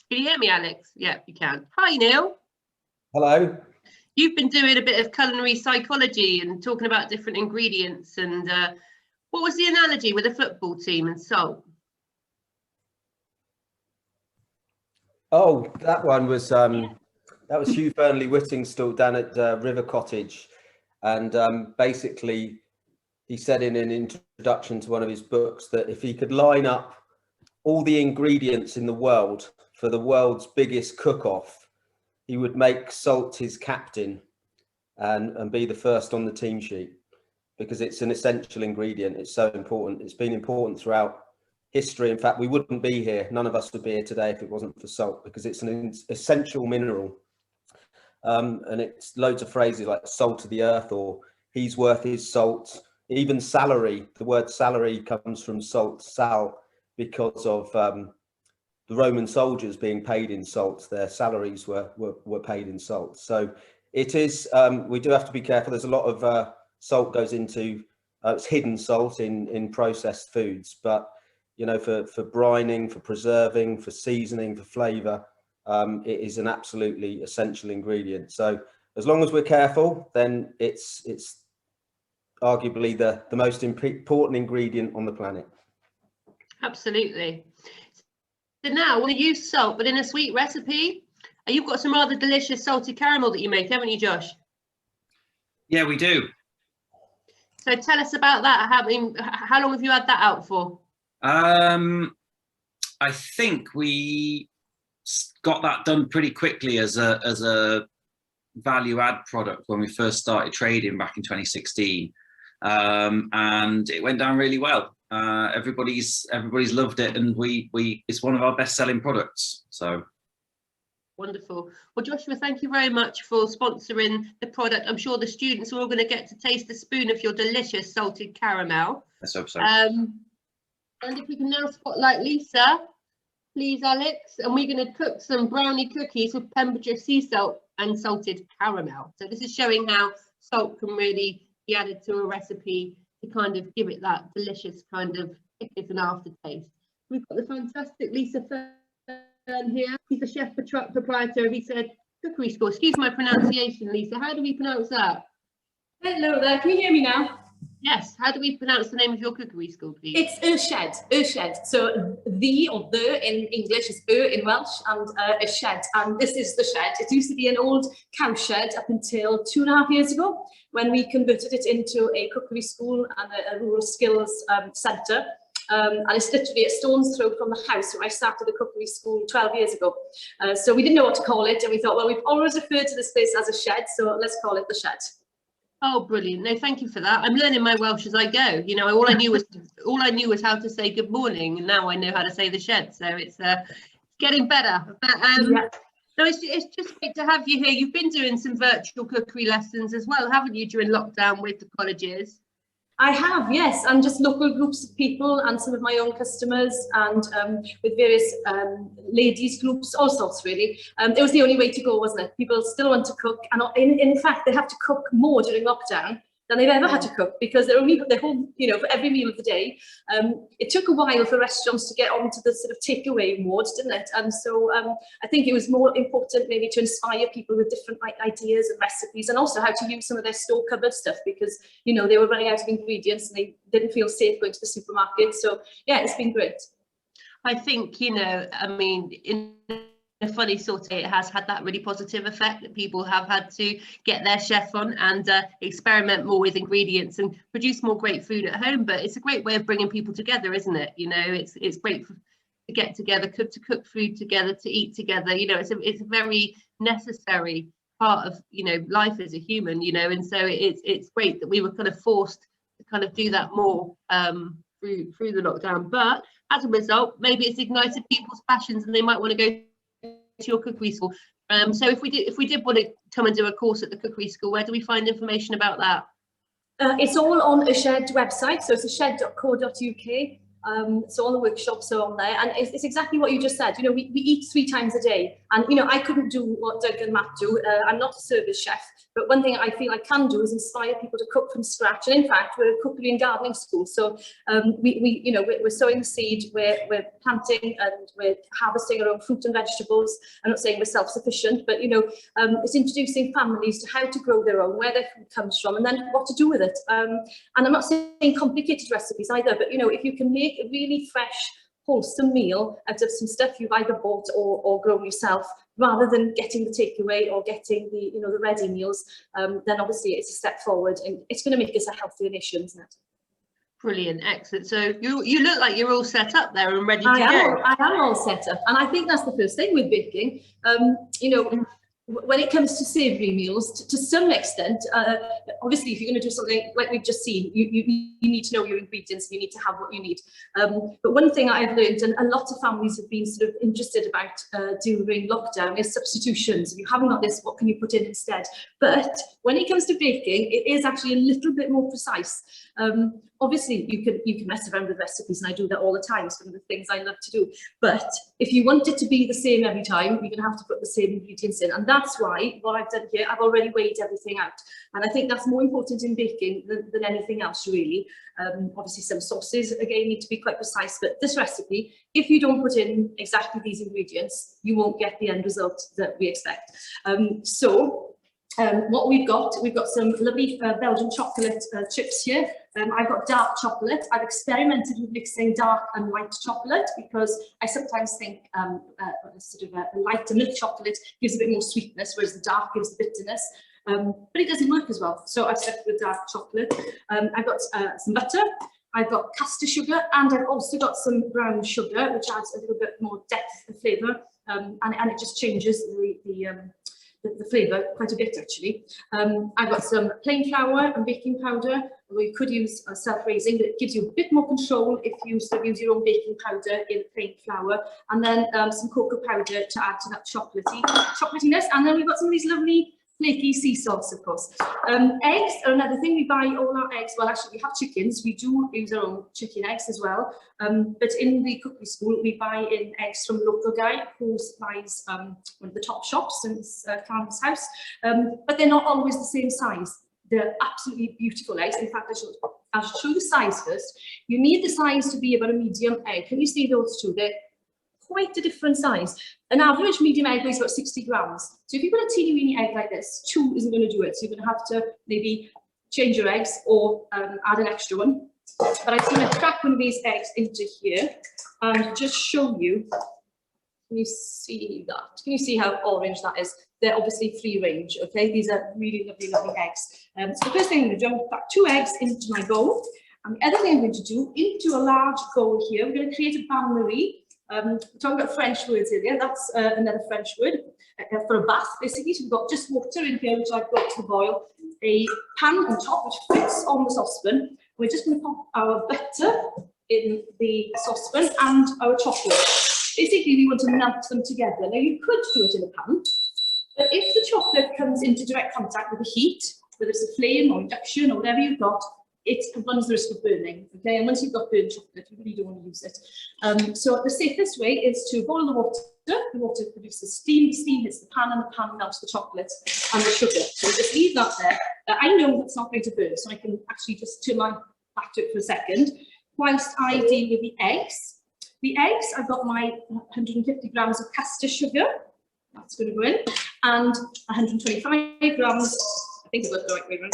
you hear me, Alex? Yeah, you can. Hi, Neil. Hello. You've been doing a bit of culinary psychology and talking about different ingredients. And what was the analogy with the football team and salt? Oh, that one was Hugh Fernley Whittingstall down at River Cottage, and basically he said in an introduction to one of his books that if he could line up all the ingredients in the world for the world's biggest cook-off, he would make salt his captain and be the first on the team sheet, because it's an essential ingredient. It's so important. It's been important throughout history. In fact, we wouldn't be here. None of us would be here today if it wasn't for salt, because it's an essential mineral. And it's loads of phrases like salt of the earth, or he's worth his salt. Even salary, the word salary comes from salt, sal, because of the Roman soldiers being paid in salt. Their salaries were paid in salt. So it is, we do have to be careful. There's a lot of salt goes into, it's hidden salt in processed foods, but for brining, for preserving, for seasoning, for flavour, it is an absolutely essential ingredient. So as long as we're careful, then it's arguably the most important ingredient on the planet. Absolutely. So now we'll use salt, but in a sweet recipe. You've got some rather delicious salted caramel that you make, haven't you, Josh? Yeah, we do. So tell us about that. How long have you had that out for? I think we got that done pretty quickly as a value add product when we first started trading back in 2016, and it went down really well. Everybody's loved it, and we it's one of our best selling products. So Wonderful. Well, Joshua, thank you very much for sponsoring the product. I'm sure the students are all going to get to taste a spoon of your delicious salted caramel. Let's hope so. And if we can now spotlight Lisa, please, Alex. And we're going to cook some brownie cookies with Pembrokeshire sea salt and salted caramel. So this is showing how salt can really be added to a recipe to kind of give it that delicious kind of kick and aftertaste. We've got the fantastic Lisa here. He's a chef proprietor of He Said Cookery School. Excuse my pronunciation, Lisa. How do we pronounce that? Hello there. Can you hear me now? Yes. How do we pronounce the name of your cookery school, please? It's Shed. So the or the in English is in Welsh, and a shed. And this is the shed. It used to be an old cow shed up until 2.5 years ago, when we converted it into a cookery school and a rural skills centre. And it's literally a stone's throw from the house where I started the cookery school 12 years ago. So we didn't know what to call it, and we thought, well, we've always referred to this place as a shed, so let's call it the Shed. Oh, brilliant! No, thank you for that. I'm learning my Welsh as I go. You know, all I knew was how to say good morning, and now I know how to say the shed. So it's getting better. But yeah. No, it's just great to have you here. You've been doing some virtual cookery lessons as well, haven't you, during lockdown with the colleges? I have, yes, and just local groups of people and some of my own customers, and with various ladies groups, all sorts really. It was the only way to go, wasn't it? People still want to cook, and in fact, they have to cook more during lockdown than they've ever had to cook, because they're home, you know, for every meal of the day. It took a while for restaurants to get onto the sort of takeaway mode, didn't it? And so I think it was more important maybe to inspire people with different ideas and recipes, and also how to use some of their store cupboard stuff, because, you know, they were running out of ingredients and they didn't feel safe going to the supermarket. So yeah, it's been great. I think, you know, I mean, in a funny sort of way, it has had that really positive effect that people have had to get their chef on and experiment more with ingredients and produce more great food at home. But it's a great way of bringing people together, isn't it? You know, it's great to get together, to cook food together, to eat together. You know, it's a very necessary part of, you know, life as a human, you know, and so it's great that we were kind of forced to kind of do that more through the lockdown. But as a result, maybe it's ignited people's passions and they might want to go to your cookery school. So if we did want to come and do a course at the cookery school, where do we find information about that? It's all on a Shed website, so it's ashed.co.uk. So all the workshops are on there, and it's exactly what you just said. You know, we eat 3 times a day, and you know, I couldn't do what Doug and Matt do. I'm not a service chef, but one thing I feel I can do is inspire people to cook from scratch. And in fact, we're a cookery and gardening school, so we're sowing the seed, we're planting, and we're harvesting our own fruit and vegetables. I'm not saying we're self-sufficient, but you know, it's introducing families to how to grow their own, where their food comes from, and then what to do with it. And I'm not saying complicated recipes either, but you know, if you can make a really fresh, wholesome meal out of some stuff you've either bought or grown yourself, rather than getting the takeaway or getting the, you know, the ready meals, then obviously it's a step forward, and it's going to make us a healthier nation, isn't it? Brilliant, excellent. So you look like you're all set up there and ready to go. I am all set up, and I think that's the first thing with baking. You know, when it comes to savoury meals, to some extent, obviously, if you're going to do something like we've just seen, you need to know your ingredients, you need to have what you need. But one thing I've learned, and a lot of families have been sort of interested about during lockdown, is substitutions. If you haven't got this, what can you put in instead? But when it comes to baking, it is actually a little bit more precise. Obviously, you can mess around with recipes, and I do that all the time. It's one of the things I love to do. But if you want it to be the same every time, you're going to have to put the same ingredients in. And that's why what I've done here, I've already weighed everything out. And I think that's more important in baking than anything else, really. Obviously, some sauces, again, need to be quite precise. But this recipe, if you don't put in exactly these ingredients, you won't get the end result that we expect. What we've got some lovely Belgian chocolate chips here. I've got dark chocolate. I've experimented with mixing dark and light chocolate because I sometimes think sort of a lighter milk chocolate gives a bit more sweetness, whereas the dark gives the bitterness. But it doesn't work as well. So I've stuck with dark chocolate. I've got some butter. I've got caster sugar, and I've also got some brown sugar, which adds a little bit more depth and flavour, and it just changes the flavour quite a bit actually. I've got some plain flour and baking powder, or you could use self-raising, but it gives you a bit more control if you sort of use your own baking powder in the plain flour, and then some cocoa powder to add to that chocolatiness, and then we've got some of these lovely flaky sea salts, of course. Eggs are another thing. We buy all our eggs. Well, actually, we have chickens. We do use our own chicken eggs as well. But in the cookery school, we buy in eggs from a local guy who supplies one of the top shops in Clarence House. But they're not always the same size. They're absolutely beautiful eggs. In fact, I'll show you the size first. You need the size to be about a medium egg. Can you see those two? They're quite a different size. An average medium egg weighs about 60 grams. So if you've got a teeny weeny egg like this, 2 isn't going to do it. So you're going to have to maybe change your eggs or add an extra one. But I'm going to crack one of these eggs into here and just show you. Can you see that? Can you see how orange that is? They're obviously free range, okay? These are really lovely, lovely eggs. So the first thing I'm going to do, I'm going to pack 2 eggs into my bowl. And the other thing I'm going to do, into a large bowl here, we're going to create a bain-marie. We're talking about French words earlier. That's another French word for a bath, basically. So we've got just water in here, which I've got to boil, a pan on top, which fits on the saucepan. We're just going to pop our butter in the saucepan and our chocolate. Basically, we want to melt them together. Now, you could do it in a pan, but if the chocolate comes into direct contact with the heat, whether it's a flame or induction or whatever you've got, it runs the risk of burning, okay? And once you've got burnt chocolate, you really don't want to use it. So the safest way is to boil the water. The water produces steam. The steam hits the pan, and the pan melts the chocolate and the sugar. So just leave that there. I know it's not going to burn, so I can actually just turn my back to it for a second, whilst I deal with the eggs. The eggs, I've got my 150 grams of caster sugar. That's going to go in, and 125 grams. I think I've got it the right way around.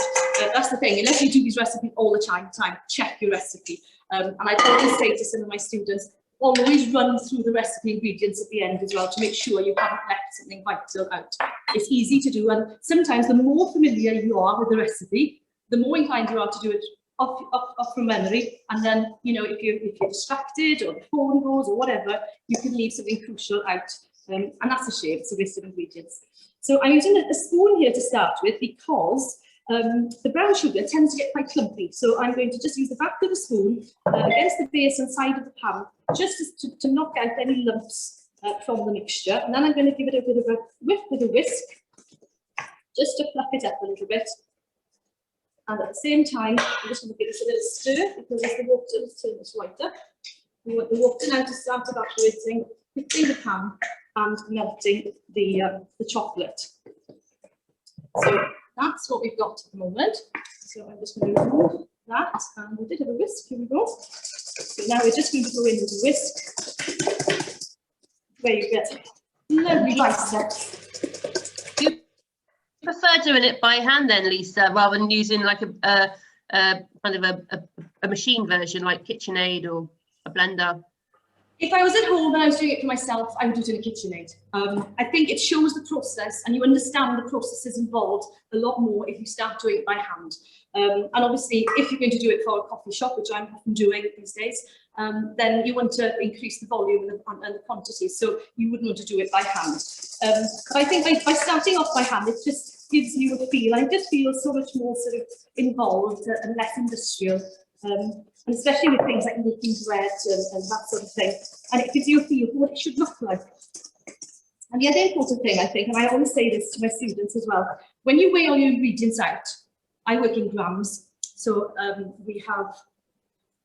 That's the thing, unless you do these recipes all the time, check your recipe. And I always say to some of my students, always run through the recipe ingredients at the end as well to make sure you haven't left something vital out. It's easy to do, and sometimes the more familiar you are with the recipe, the more inclined you are to do it off from memory. And then, you know, if you're distracted or the phone goes or whatever, you can leave something crucial out. And that's a shame. It's a waste of ingredients. So I'm using a spoon here to start with because the brown sugar tends to get quite clumpy. So I'm going to just use the back of the spoon against the base and side of the pan, just to knock out any lumps from the mixture. And then I'm going to give it a bit of a whip with a whisk, just to fluff it up a little bit. And at the same time, I'm just going to give this a little stir because as the water, let's turn this lighter. We want the water now to start evaporating, hitting the pan and melting the chocolate. So that's what we've got at the moment. So I'm just going to remove that, and we did have a whisk. Here we go. So now we're just going to go in with a whisk, where you get lovely biceps. Do you prefer doing it by hand then, Lisa, rather than using like a kind of a machine version like KitchenAid or a blender? If I was at home and I was doing it for myself, I would do it in a KitchenAid. I think it shows the process, and you understand the processes involved a lot more if you start doing it by hand. And obviously, if you're going to do it for a coffee shop, which I'm often doing these days, then you want to increase the volume and the quantity, so you wouldn't want to do it by hand. But I think by starting off by hand, it just gives you a feel, and it just feels so much more sort of involved and less industrial. And especially with things like making bread and that sort of thing. And it gives you a feel for what it should look like. And the other important thing, I think, and I always say this to my students as well, when you weigh all your ingredients out, I work in grams. So we have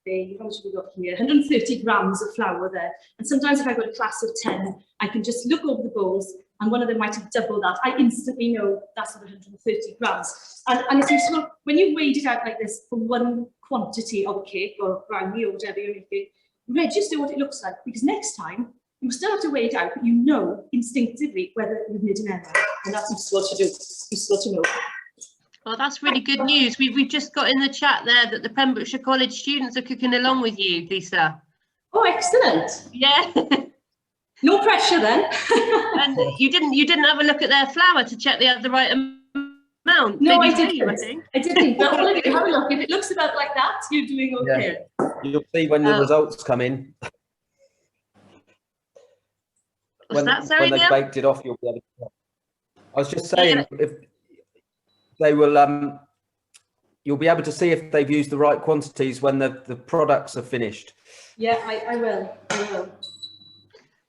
how much have we got here? 130 grams of flour there. And sometimes if I've got a class of 10, I can just look over the bowls and one of them might have doubled that. I instantly know that's 130 grams. And it's useful when you weighed it out like this for one quantity of a cake or brownie or whatever you're making, register what it looks like, because next time you still have to weigh it out, but you know instinctively whether you've made an error, and that's useful to do, useful to know. Well, that's really good news. We've just got in the chat there that the Pembrokeshire College students are cooking along with you, Lisa. Oh, excellent. Yeah. No pressure then. And you didn't have a look at their flour to check they had the right amount? No, Maybe I didn't. I didn't. But all of you, have a look. If it looks about like that, you're doing okay. Yeah. You'll see when the results come in. What's that, sorry, when they've Neil? baked it off, you'll be able to. I was just saying, if they will, you'll be able to see if they've used the right quantities when the products are finished. Yeah, I will.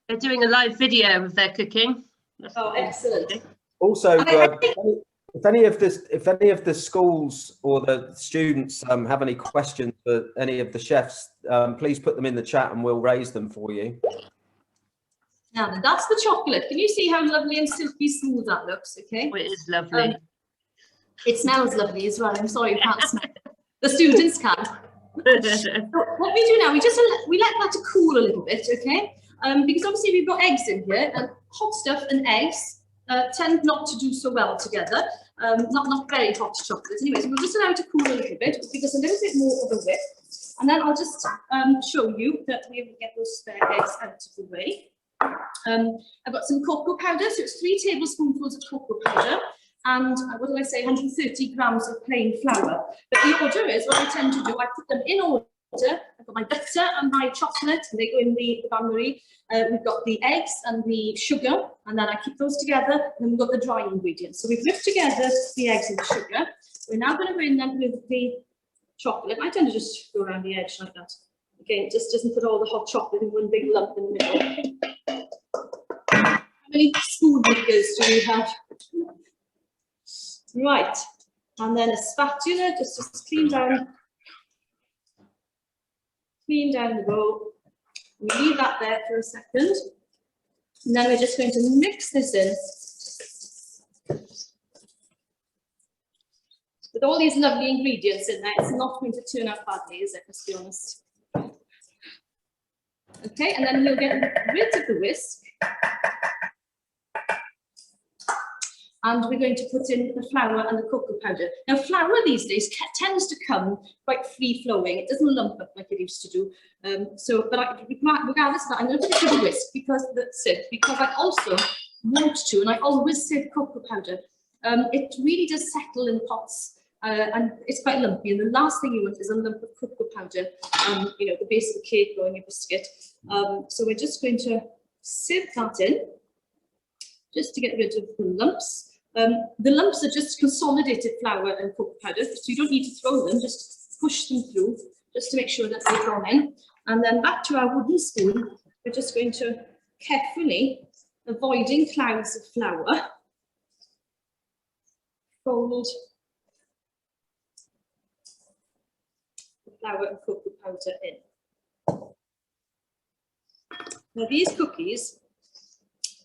They're doing a live video of their cooking. Oh, excellent. Also, if any of the schools or the students have any questions for any of the chefs, please put them in the chat and we'll raise them for you. Now then, that's the chocolate. Can you see how lovely and silky smooth that looks? Okay. Oh, it is lovely. It smells lovely as well. I'm sorry you can't smell it. The students can. So what we do now, we let that to cool a little bit, okay? Because obviously we've got eggs in here, and hot stuff and eggs tend not to do so well together. Not very hot chocolate. Anyways, we'll just allow it to cool a little bit, give us a little bit more of a whip, and then I'll just show you that we will get those spare eggs out of the way. I've got some cocoa powder, so it's 3 tablespoonfuls of cocoa powder, and what did I say, 130 grams of plain flour. But the order is, what I tend to do, I put them in order. I've got my butter and my chocolate, and they go in the bain-marie. We've got the eggs and the sugar, and then I keep those together, and then we've got the dry ingredients. So we've whipped together the eggs and the sugar. We're now going to go in then with the chocolate. I tend to just go around the edge like that. Again, it just doesn't put all the hot chocolate in one big lump in the middle. How many spoon makers do we have? Right, and then a spatula, just clean down the bowl. We leave that there for a second, and then we're just going to mix this in with all these lovely ingredients in there. It's not going to turn out badly, is it? Let's be honest. Okay, and then we'll get rid of the whisk. And we're going to put in the flour and the cocoa powder. Now, flour these days tends to come quite free-flowing. It doesn't lump up like it used to do. Regardless of that, I'm going to put it in the whisk because I also want to, and I always say cocoa powder. It really does settle in pots, and it's quite lumpy. And the last thing you want is a lump of cocoa powder, you know, the base of the cake or in your biscuit. So we're just going to sieve that in, just to get rid of the lumps. The lumps are just consolidated flour and cocoa powder, so you don't need to throw them, just push them through, just to make sure that they've gone in. And then back to our wooden spoon, we're just going to carefully, avoiding clouds of flour, fold the flour and cocoa powder in. Now these cookies,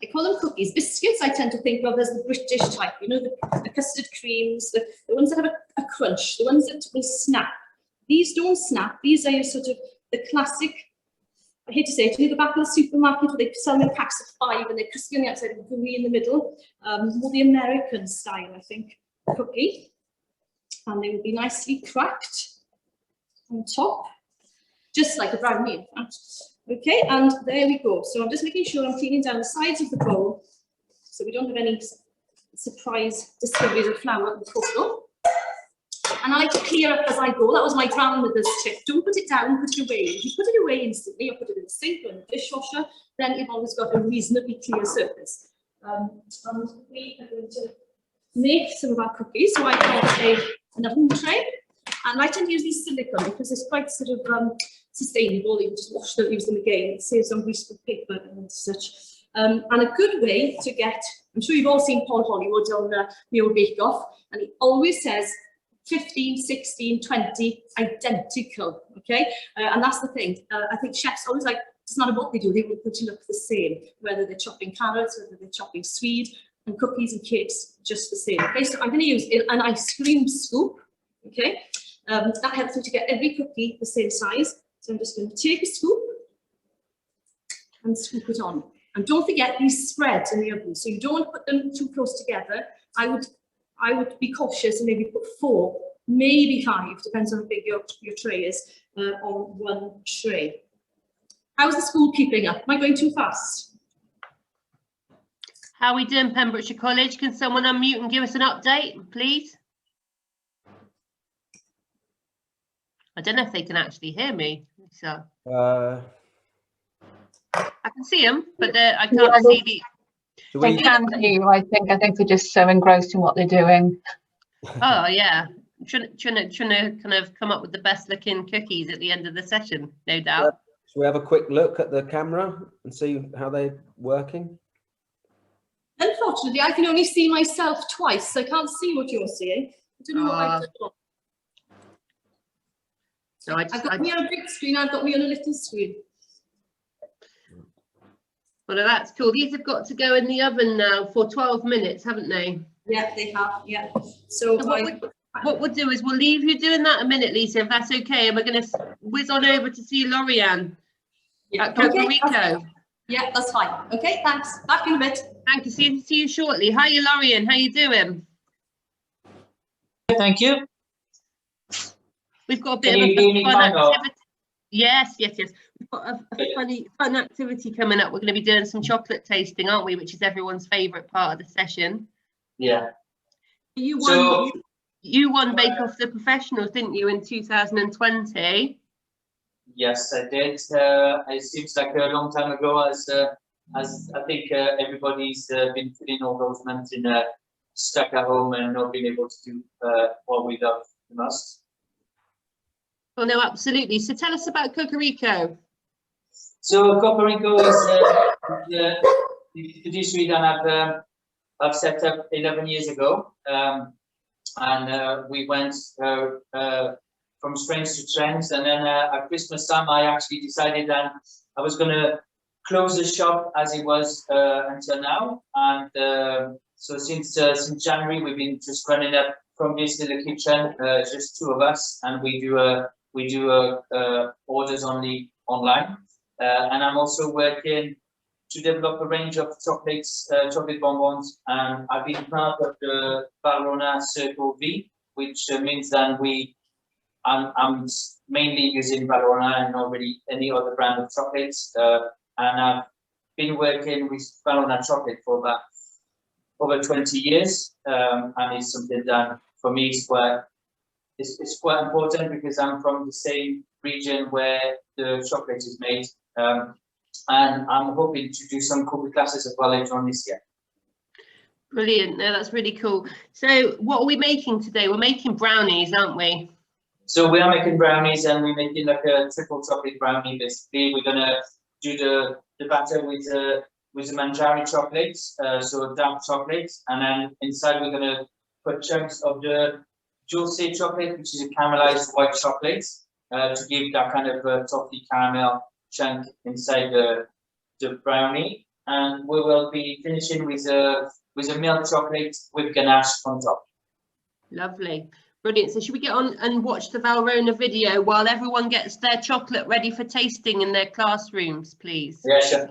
I call them cookies. Biscuits, I tend to think of as the British type, you know, the custard creams, the ones that have a crunch, the ones that will snap. These don't snap. These are your sort of the classic, I hate to say it, you know, the back of the supermarket where they sell them in packs of 5 and they're crispy on the outside and gooey in the middle. More the American style, I think, cookie. And they will be nicely cracked on top, just like a brownie, in fact. Okay, and there we go. So I'm just making sure I'm cleaning down the sides of the bowl so we don't have any surprise discoveries of flour and cocoa. And I like to clear up as I go. That was my grandmother's tip. Don't put it down, put it away. If you put it away instantly or put it in the sink or in the dishwasher, then you've always got a reasonably clear surface. And we are going to make some of our cookies. So I've got an oven tray, and I tend to use these silicone because it's quite sort of sustainable. You can just wash them, use them again. It saves on greaseproof paper and such. And a good way to get, I'm sure you've all seen Paul Hollywood on the old Bake Off, and he always says 15, 16, 20, identical, okay? And that's the thing. I think chefs always like, it's not about what they do, they want them to look the same, whether they're chopping carrots, whether they're chopping swede, and cookies and cakes, just the same. Okay, so I'm going to use an ice cream scoop, okay? That helps me to get every cookie the same size. So I'm just going to take a scoop and scoop it on. And don't forget these spreads in the oven, so you don't put them too close together. I would be cautious and maybe put 4, maybe 5, depends on how big your tray is, on one tray. How's the school keeping up? Am I going too fast? How are we doing, Pembrokeshire College? Can someone unmute and give us an update, please? I don't know if they can actually hear me. So I can see them, but I can't see the. They can hear, I think. I think they're just so engrossed in what they're doing. Oh yeah, trying to kind of come up with the best looking cookies at the end of the session, no doubt. Shall we have a quick look at the camera and see how they're working? Unfortunately, I can only see myself twice. So I can't see what you're seeing. I don't know what I've done. So I've got me on a big screen, I've got me on a little screen. Well, that's cool. These have got to go in the oven now for 12 minutes, haven't they? Yeah, they have, yeah. So what we'll do is we'll leave you doing that a minute, Lisa, if that's okay. And we're going to whiz on over to see Lorianne at Cocorico. Yeah, that's fine. Okay, thanks. Back in a bit. Thank you. See you shortly. Hi, Lorianne. How you doing? Thank you. We've got a bit of a fun activity. Yes. We've got a fun activity coming up. We're going to be doing some chocolate tasting, aren't we? Which is everyone's favourite part of the session. Yeah. You won Bake Off the Professionals, didn't you, in 2020? Yes, I did. It seems like a long time ago, as I think everybody's been putting all those months in stuck at home and not being able to do what we love the most. Well, no, absolutely. So tell us about Cocorico. So Cocorico is the fiduciary that I've set up 11 years ago, and we went from strengths to strengths, and then at Christmas time I actually decided that I was going to close the shop as it was until now, and so since January we've been just running up from this little kitchen, just two of us, and we do orders only online, and I'm also working to develop a range of chocolates, chocolate bonbons, and I've been part of the Valrhona Circle V, which means that I'm mainly using Valrhona and not really any other brand of chocolates, and I've been working with Valrhona chocolate for about over 20 years, and it's something that for me is quite important because I'm from the same region where the chocolate is made, and I'm hoping to do some cookie classes as well later on this year. Brilliant. No, that's really cool. So what are we making today? We're making brownies, aren't we? So we are making brownies, and we're making like a triple chocolate brownie. Basically, we're gonna do the batter with the Manjari chocolates, so dark chocolates, and then inside we're gonna put chunks of the Dulce chocolate, which is a caramelized white chocolate, to give that kind of toffee caramel chunk inside the brownie, and we will be finishing with a milk chocolate with ganache on top. Lovely. Brilliant. So should we get on and watch the Valrhona video while everyone gets their chocolate ready for tasting in their classrooms, please? Yeah, sure.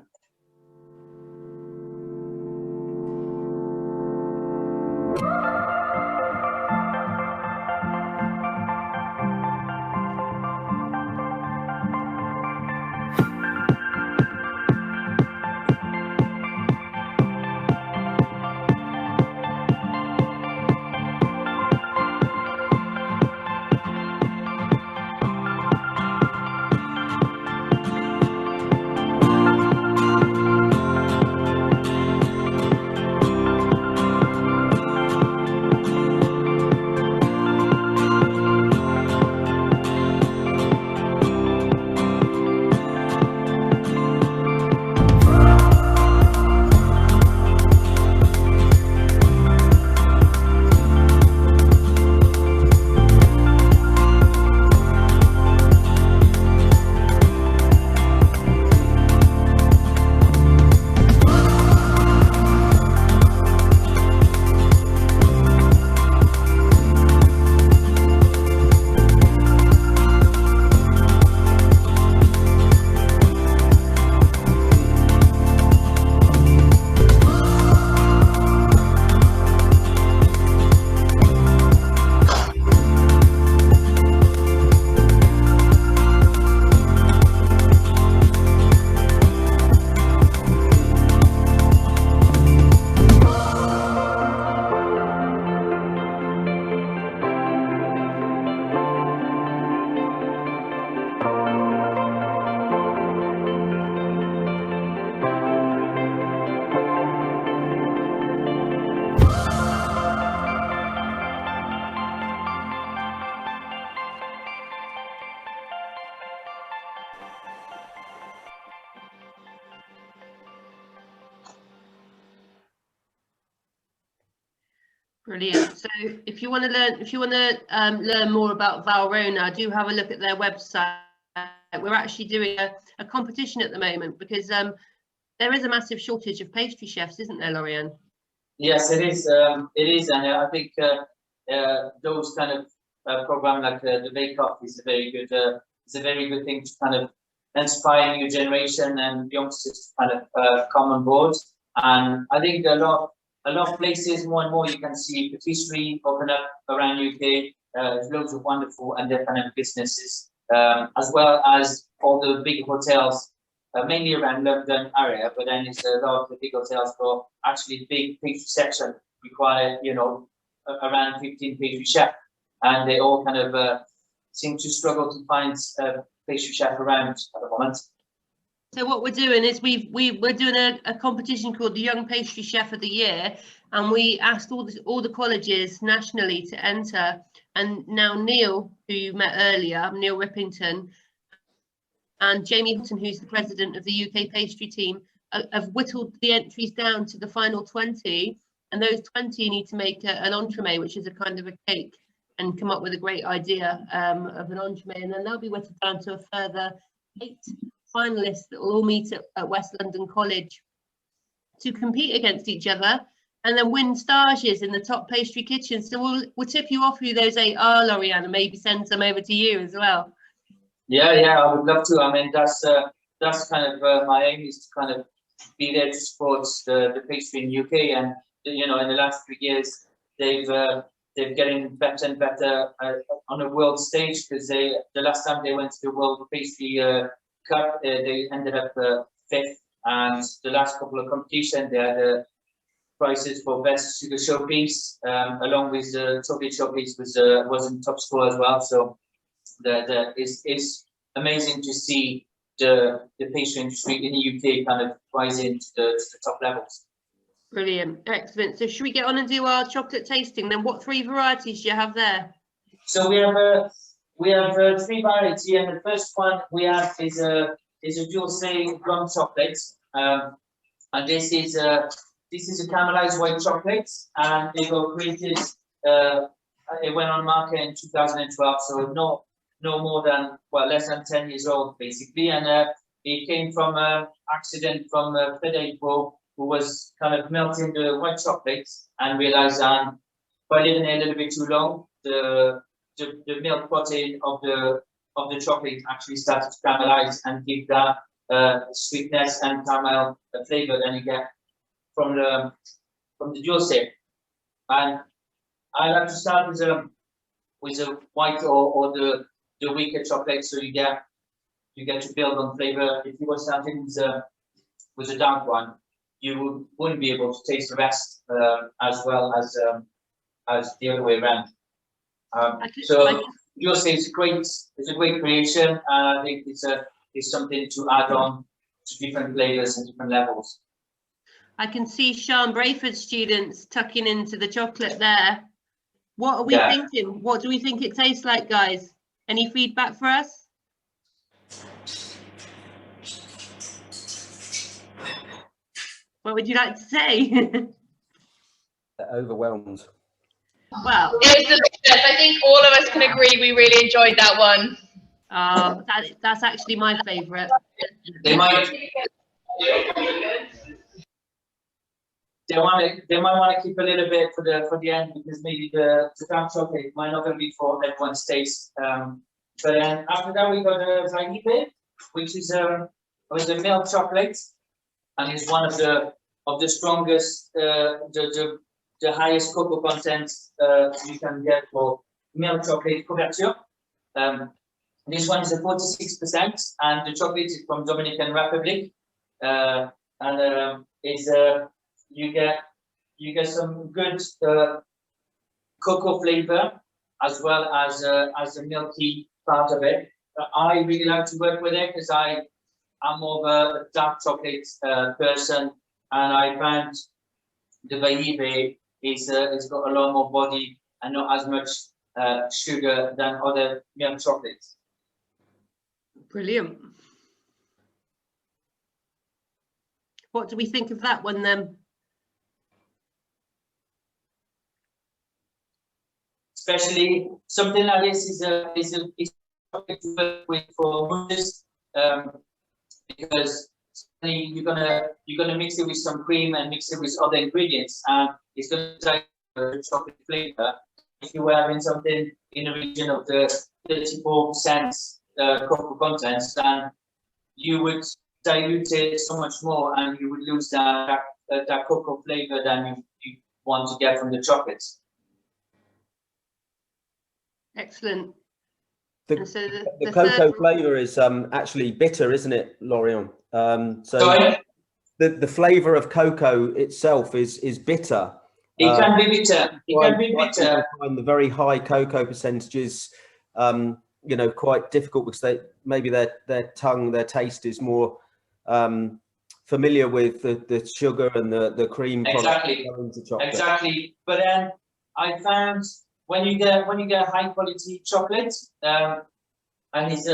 Brilliant. So if you want to learn more about Valrhona, do have a look at their website. We're actually doing a competition at the moment because there is a massive shortage of pastry chefs, isn't there, Lorianne? Yes, it is. It is, and I think those kind of program like the Bake Off is a very good. It's a very good thing to kind of inspire new generation and youngsters to kind of come on board. And I think a lot of places, more and more, you can see patisserie open up around UK. There's loads of wonderful independent businesses, as well as all the big hotels, mainly around London area. But then it's a lot of the big hotels for actually big pastry section require, you know, around 15 pastry chef, and they all kind of seem to struggle to find pastry chef around at the moment. So what we're doing is we're doing a competition called the Young Pastry Chef of the Year, and we asked all the colleges nationally to enter. And now Neil, who you met earlier, Neil Rippington, and Jamie Hutton, who's the president of the UK pastry team, have whittled the entries down to the final 20, and those 20 need to make an entremet, which is a kind of a cake, and come up with a great idea of an entremet, and then they'll be whittled down to a further 8 finalists that will all meet at West London College to compete against each other and then win stages in the top pastry kitchen. So we'll tip you off who those 8 are, Lorianne, and maybe send some over to you as well. Yeah, I would love to. I mean, that's kind of my aim, is to kind of be there to support the pastry in UK. And you know, in the last 3 years, they're getting better and better on a world stage, because the last time they went to the World Pastry Cup, they ended up 5th, and the last couple of competitions they had prizes for best sugar showpiece, along with the chocolate showpiece was in top score as well. So it's amazing to see the pastry industry in the UK kind of rising to the top levels. Brilliant, excellent. So should we get on and do our chocolate tasting then? What 3 varieties do you have there? So we have 3 varieties, and the first one we have is a dulce rum chocolate, and this is a caramelized white chocolate, and they were created. It went on market in 2012, so no more than less than 10 years old basically, and it came from an accident from Federico, who was kind of melting the white chocolate and realized that by leaving it a little bit too long, the milk protein of the chocolate actually started to caramelize and give that sweetness and caramel flavor that you get from the dulce. And I like to start with a white or the weaker chocolate, so you get to build on flavor. If you were starting with a dark one, you wouldn't be able to taste the rest as well as the other way around. So dulce is it's a great creation, and I think it's something to add on to different flavors and different levels. I can see Sean Brayford's students tucking into the chocolate there. What are we thinking? What do we think it tastes like, guys? Any feedback for us? What would you like to say? They're overwhelmed. Well, it was delicious. I think all of us can agree we really enjoyed that one. That's actually my favourite. They might want to keep a little bit for the end, because maybe the dark chocolate might not be for everyone's taste. But then after that we got the Vaihibe, which is a milk chocolate, and it's one of the strongest, the highest cocoa content you can get for milk chocolate couverture. This one is a 46%, and the chocolate is from Dominican Republic, and you get some good cocoa flavor as well as a milky part of it. I really like to work with it because I'm more of a dark chocolate person, and I found the Vaihibe it's got a lot more body and not as much sugar than other milk chocolates. Brilliant. What do we think of that one then? especially something like this is a topic to work with for mothers, because you're gonna mix it with some cream and mix it with other ingredients, and it's gonna take a chocolate flavor. If you were having something in the region of the 34% cocoa content, then you would dilute it so much more, and you would lose that cocoa flavor than you want to get from the chocolates. Excellent. The, So the cocoa flavour is actually bitter, isn't it, Lorion? So Sorry? the flavour of cocoa itself is bitter. It can be bitter. It can be bitter. Find the very high cocoa percentages, you know, quite difficult because maybe their tongue, their taste is more familiar with the sugar and the cream. Exactly. Exactly. But then I found when you get high quality chocolate, and it's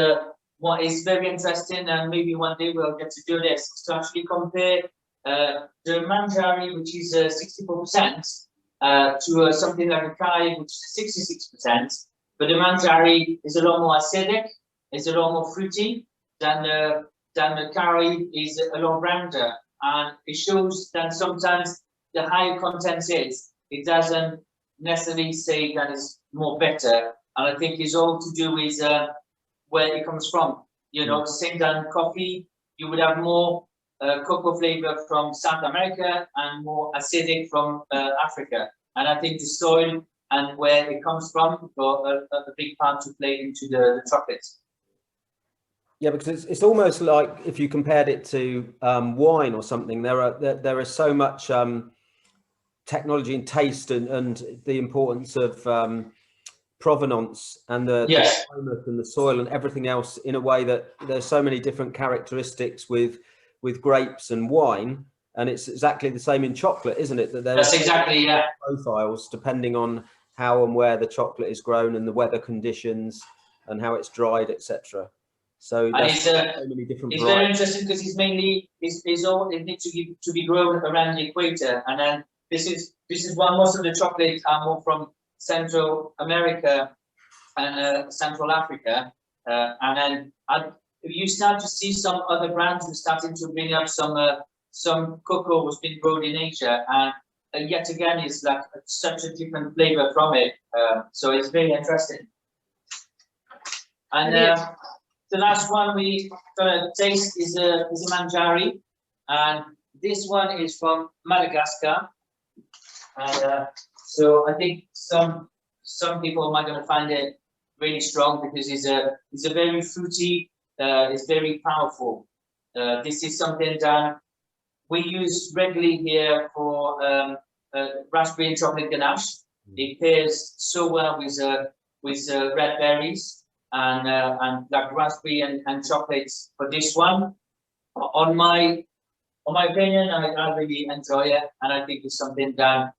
what is very interesting, and maybe one day we'll get to do this, to actually compare the Manjari, which is 64%, to something like a Kai, which is 66%. But the Manjari is a lot more acidic, it's a lot more fruity than the Kai is a lot rounder, and it shows that sometimes the higher content it doesn't necessarily say that it's more better, and I think it's all to do with where it comes from. You know, same than coffee, you would have more cocoa flavor from South America and more acidic from Africa. And I think the soil and where it comes from got a big part to play into the chocolates. Yeah, because it's almost like if you compared it to wine or something, there is so much technology and taste and the importance of provenance and the climate and the soil and everything else, in a way that there's so many different characteristics with grapes and wine, and it's exactly the same in chocolate, isn't it? That that's exactly profiles depending on how and where the chocolate is grown and the weather conditions and how it's dried, etc. So there's so many different. It's very interesting because it's mainly it needs to be grown around the equator, and then this is why most of the chocolates are more from Central America and Central Africa, and then you start to see some other brands who starting to bring up some cocoa was being grown in Asia, and yet again it's like such a different flavor from it. So it's very interesting. And the last one we gonna taste is a Manjari, and this one is from Madagascar. And so I think some people might gonna find it really strong because it's a very fruity, it's very powerful. This is something that we use regularly here for raspberry and chocolate ganache. It pairs so well with red berries and like raspberry and chocolates for this one. On my opinion, I really enjoy it, and I think it's something that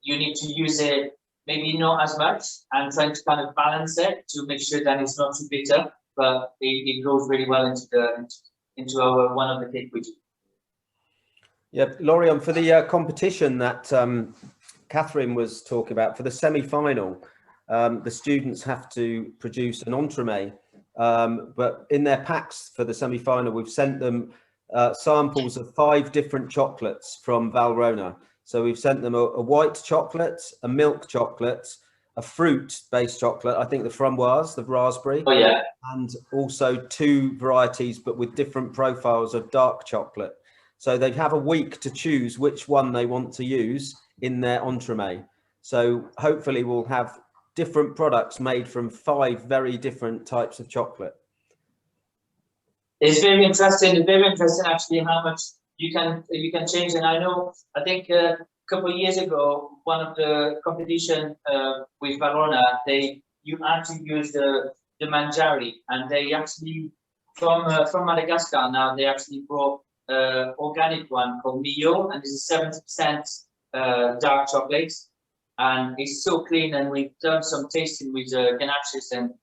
you need to use it maybe not as much and trying to kind of balance it to make sure that it's not too bitter, but it goes really well into our one of the cake we do. Yeah, Lorion, for the competition that Catherine was talking about, for the semi-final, the students have to produce an entremet, but in their packs for the semi-final, we've sent them samples of 5 different chocolates from Valrhona. So we've sent them a white chocolate, a milk chocolate, a fruit-based chocolate, I think the framboise, the raspberry, and also 2 varieties, but with different profiles of dark chocolate. So they have a week to choose which one they want to use in their entremet. So hopefully we'll have different products made from 5 very different types of chocolate. It's very interesting actually how much you can change. And I think a couple of years ago, one of the competition with Valrhona, you actually use the Manjari, and they actually from Madagascar now they actually brought organic one called Mio, and this is 70% dark chocolate, and it's so clean. And we've done some tasting with ganaches and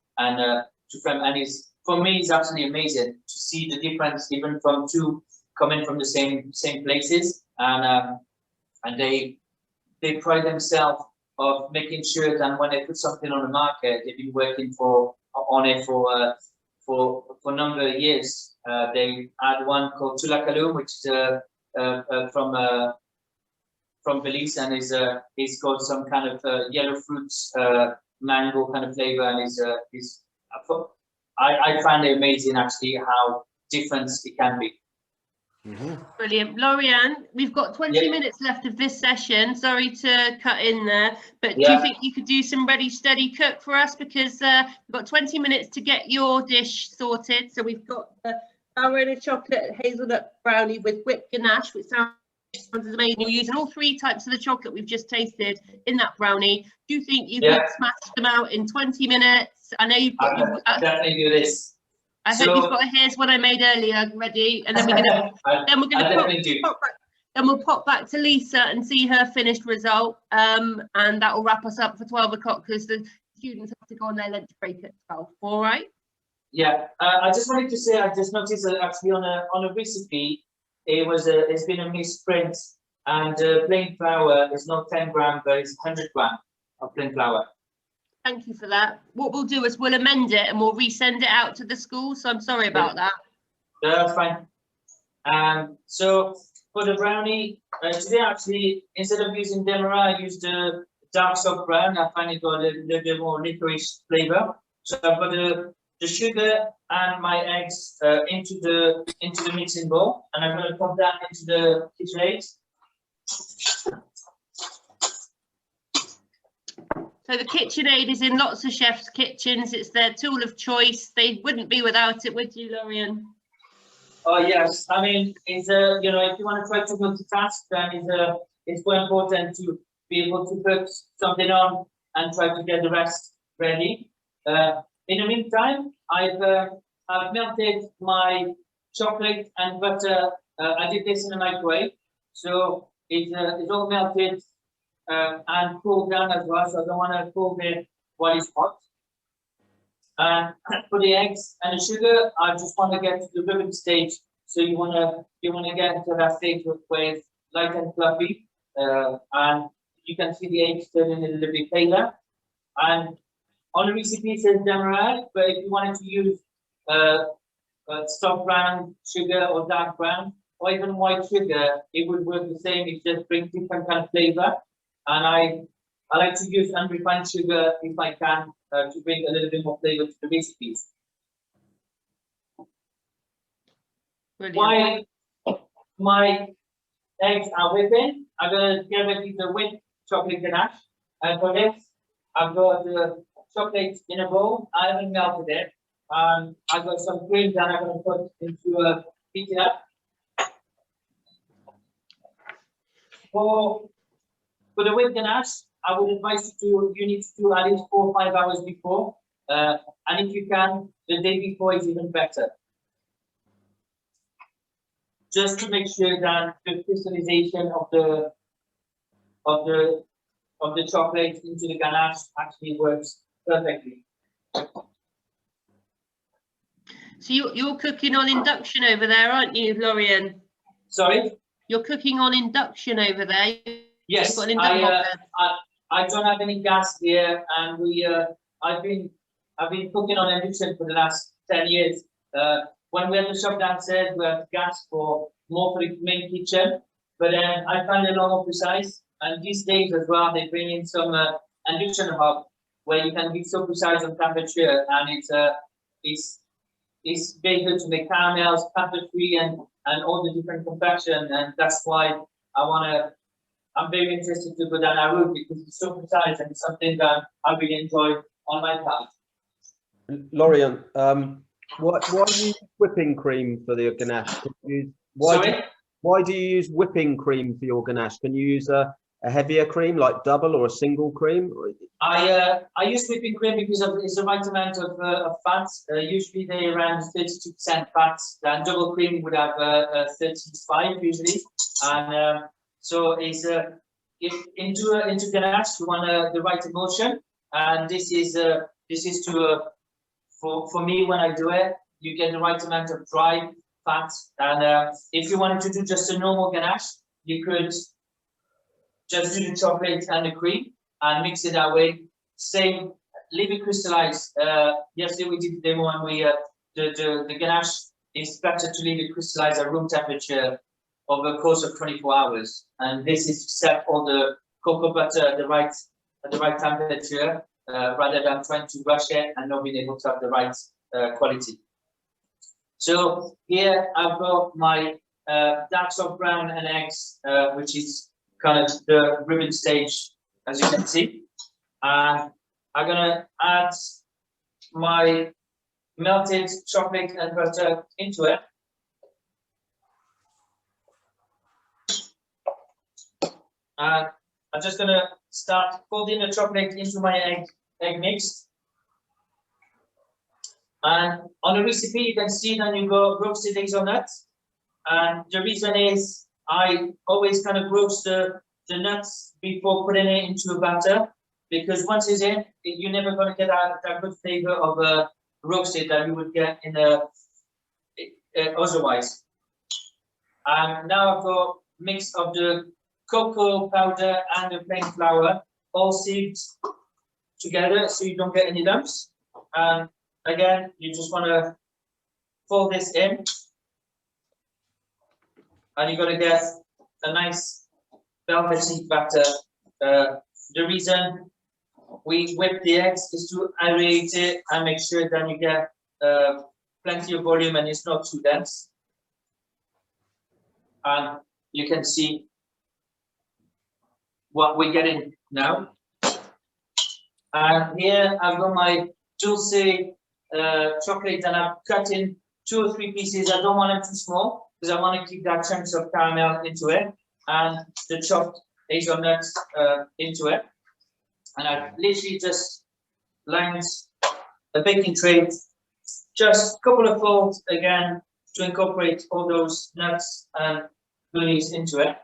it's, for me, it's absolutely amazing to see the difference, even from 2 coming from the same places, and they pride themselves making sure that when they put something on the market, they've been working on it for a number of years. They had one called Tulakaloom, which is from Belize, and is got some kind of yellow fruits, mango kind of flavor, and I find it amazing actually how different it can be. Brilliant. Lorianne, we've got 20 minutes left of this session. Sorry to cut in there, but do you think you could do some ready, steady cook for us? Because we've got 20 minutes to get your dish sorted. So we've got the ballerina chocolate hazelnut brownie with whipped ganache, which sounds amazing. You're using all 3 types of the chocolate we've just tasted in that brownie. Do you think you could smash them out in 20 minutes? I know you've got. Definitely do this. I hope you've got a here's what I made earlier ready, and then we're gonna pop back to Lisa and see her finished result, and that will wrap us up for 12 o'clock because the students have to go on their lunch break at 12. All right. Yeah, I just wanted to say I just noticed that actually on a recipe it's been a misprint, and plain flour is not 10 grams, but it's 100 grams of plain flour. Thank you for that. What we'll do is we'll amend it and we'll resend it out to the school. So I'm sorry about that. That's fine. So for the brownie, today actually, instead of using demerara, I used a dark soft brown. I find it got a little bit more licorice flavor. So I've got the sugar and my eggs into the mixing bowl, and I'm going to pop that into the KitchenAid. So the KitchenAid is in lots of chefs' kitchens. It's their tool of choice. They wouldn't be without it, would you, Lorianne? Oh yes, I mean it's if you want to try to multitask, then it's quite important to be able to put something on and try to get the rest ready. In the meantime, I've melted my chocolate and butter. I did this in the microwave, so it's all melted. And cool down as well, so I don't want to cool it while it's hot. And for the eggs and the sugar, I just want to get to the whipping stage. So you want to get to that stage where it's light and fluffy, and you can see the eggs turning a little bit paler. And on the recipe it says demerara, but if you wanted to use soft brown sugar or dark brown or even white sugar, it would work the same. It just brings different kind of flavor. And I like to use unrefined sugar if I can to bring a little bit more flavor to the recipes. While my eggs are whipping, I'm going to get ready the whipped chocolate ganache. And for this, I've got the chocolate in a bowl. I haven't melted it. I've got some cream that I'm going to put into a heater. For the whipped ganache, I would advise you need to do at least 4 or 5 hours before, and if you can, the day before is even better. Just to make sure that the crystallization of the chocolate into the ganache actually works perfectly. So you're cooking on induction over there, aren't you, Lorianne? Sorry? You're cooking on induction over there. Yes, I don't have any gas here, and I've been cooking on induction for the last 10 years. When we had the shop downstairs, we had gas more for the main kitchen, but then I find it a lot more precise. And these days as well, they bring in some induction hob where you can be so precise on temperature, and it's very good to make caramels, pepper-free, and all the different confection, and that's why I'm very interested to go down that route because it's so precise and it's something that I really enjoy on my part. Lorianne, why do you use whipping cream for the ganache? Why do you use whipping cream for your ganache? Can you use a heavier cream like double or a single cream? I use whipping cream because it's the right amount of fats. Usually they're around 32% fats, and double cream would have 35 usually. And so it's into ganache you want the right emulsion, and this is for me when I do it, you get the right amount of dry fat. And if you wanted to do just a normal ganache, you could just do the chocolate and the cream, and mix it that way. Same, leave it crystallize. Yesterday we did the demo and we the ganache is better to leave it crystallize at room temperature over the course of 24 hours. And this is to set all the cocoa butter at the right temperature, rather than trying to rush it and not being able to have the right quality. So here I've got my dark soft brown and eggs, which is kind of the ribbon stage, as you can see. And I'm gonna add my melted chocolate and butter into it. And I'm just gonna start folding the chocolate into my egg mix. And on the recipe, you can see that you got roasted hazelnuts. And the reason is I always kind of roast the nuts before putting it into a batter, because once it's in, you're never going to get that good flavor of roasted that you would get in otherwise. And now I've got a mix of the cocoa powder and the plain flour all sieved together so you don't get any lumps. And again, you just want to fold this in, and you're going to get a nice velvety batter. The reason we whip the eggs is to aerate it and make sure that you get plenty of volume and it's not too dense. And you can see what we're getting now. And here I've got my dulce chocolate, and I've cut in 2 or 3 pieces. I don't want them too small because I want to keep that chunks of caramel into it and the chopped hazelnuts into it. And I've literally just lined a baking tray, just a couple of folds again to incorporate all those nuts and goodies into it.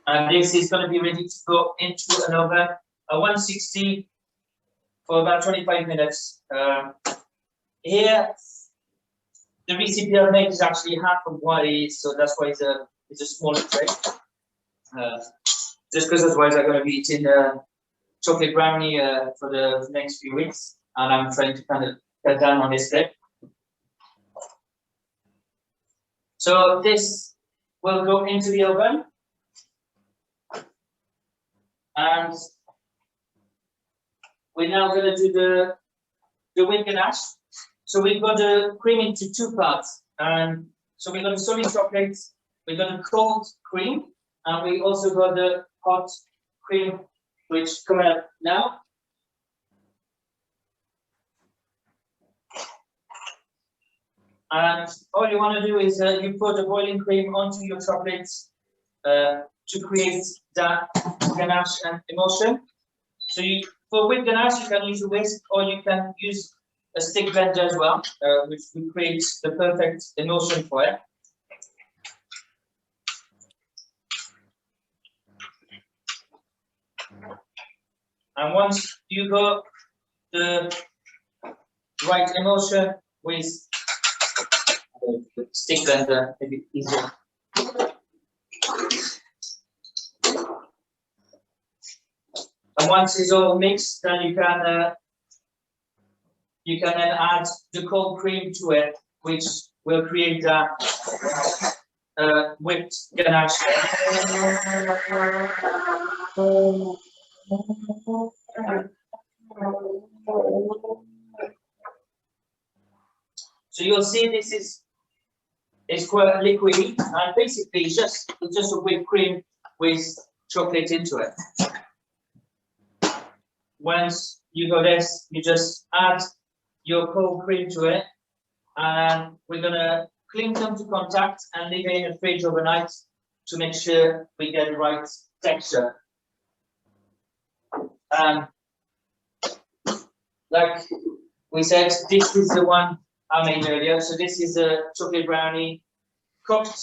And this is going to be ready to go into an oven at 160 for about 25 minutes. Here, the recipe I make is actually half of what it is, so that's why it's a smaller tray. Just because otherwise I'm going to be eating chocolate brownie for the next few weeks, and I'm trying to kind of cut down on this bit. So this will go into the oven. And we're now going to do the whipped ganache. So we've got the cream into 2 parts. And so we've got the solid chocolate, we've got the cold cream, and we also got the hot cream, which coming up now. And all you want to do is you put the boiling cream onto your chocolates to create that ganache and emulsion. So for whipped ganache, you can use a whisk, or you can use a stick blender as well, which will create the perfect emulsion for it. And once you got the right emulsion with the stick blender, maybe easier. And once it's all mixed, then you can then add the cold cream to it, which will create that whipped ganache. So you'll see this is quite liquidy, and basically it's just a whipped cream with chocolate into it. Once you got this, you just add your cold cream to it, and we're gonna cling them to contact and leave it in the fridge overnight to make sure we get the right texture. Like we said, this is the one I made earlier. So this is a chocolate brownie cooked.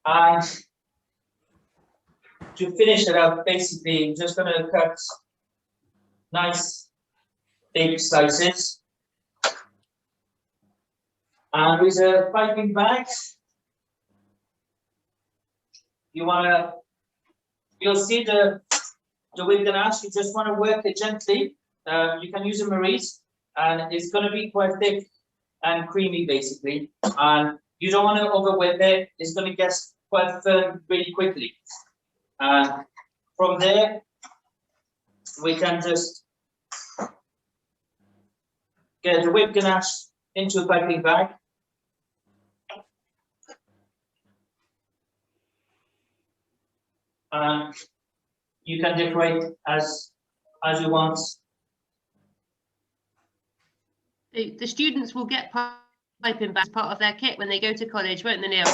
And to finish it up, basically, I'm just going to cut nice big slices. And with a piping bag, you'll see the whip ganache. You just want to work it gently. You can use a maurice, and it's going to be quite thick and creamy, basically. And you don't want to over whip it. It's going to get quite firm really quickly. And from there, we can just get the whip ganache into a piping bag. You can decorate as you want. The students will get piping bags part of their kit when they go to college, won't they, Neil?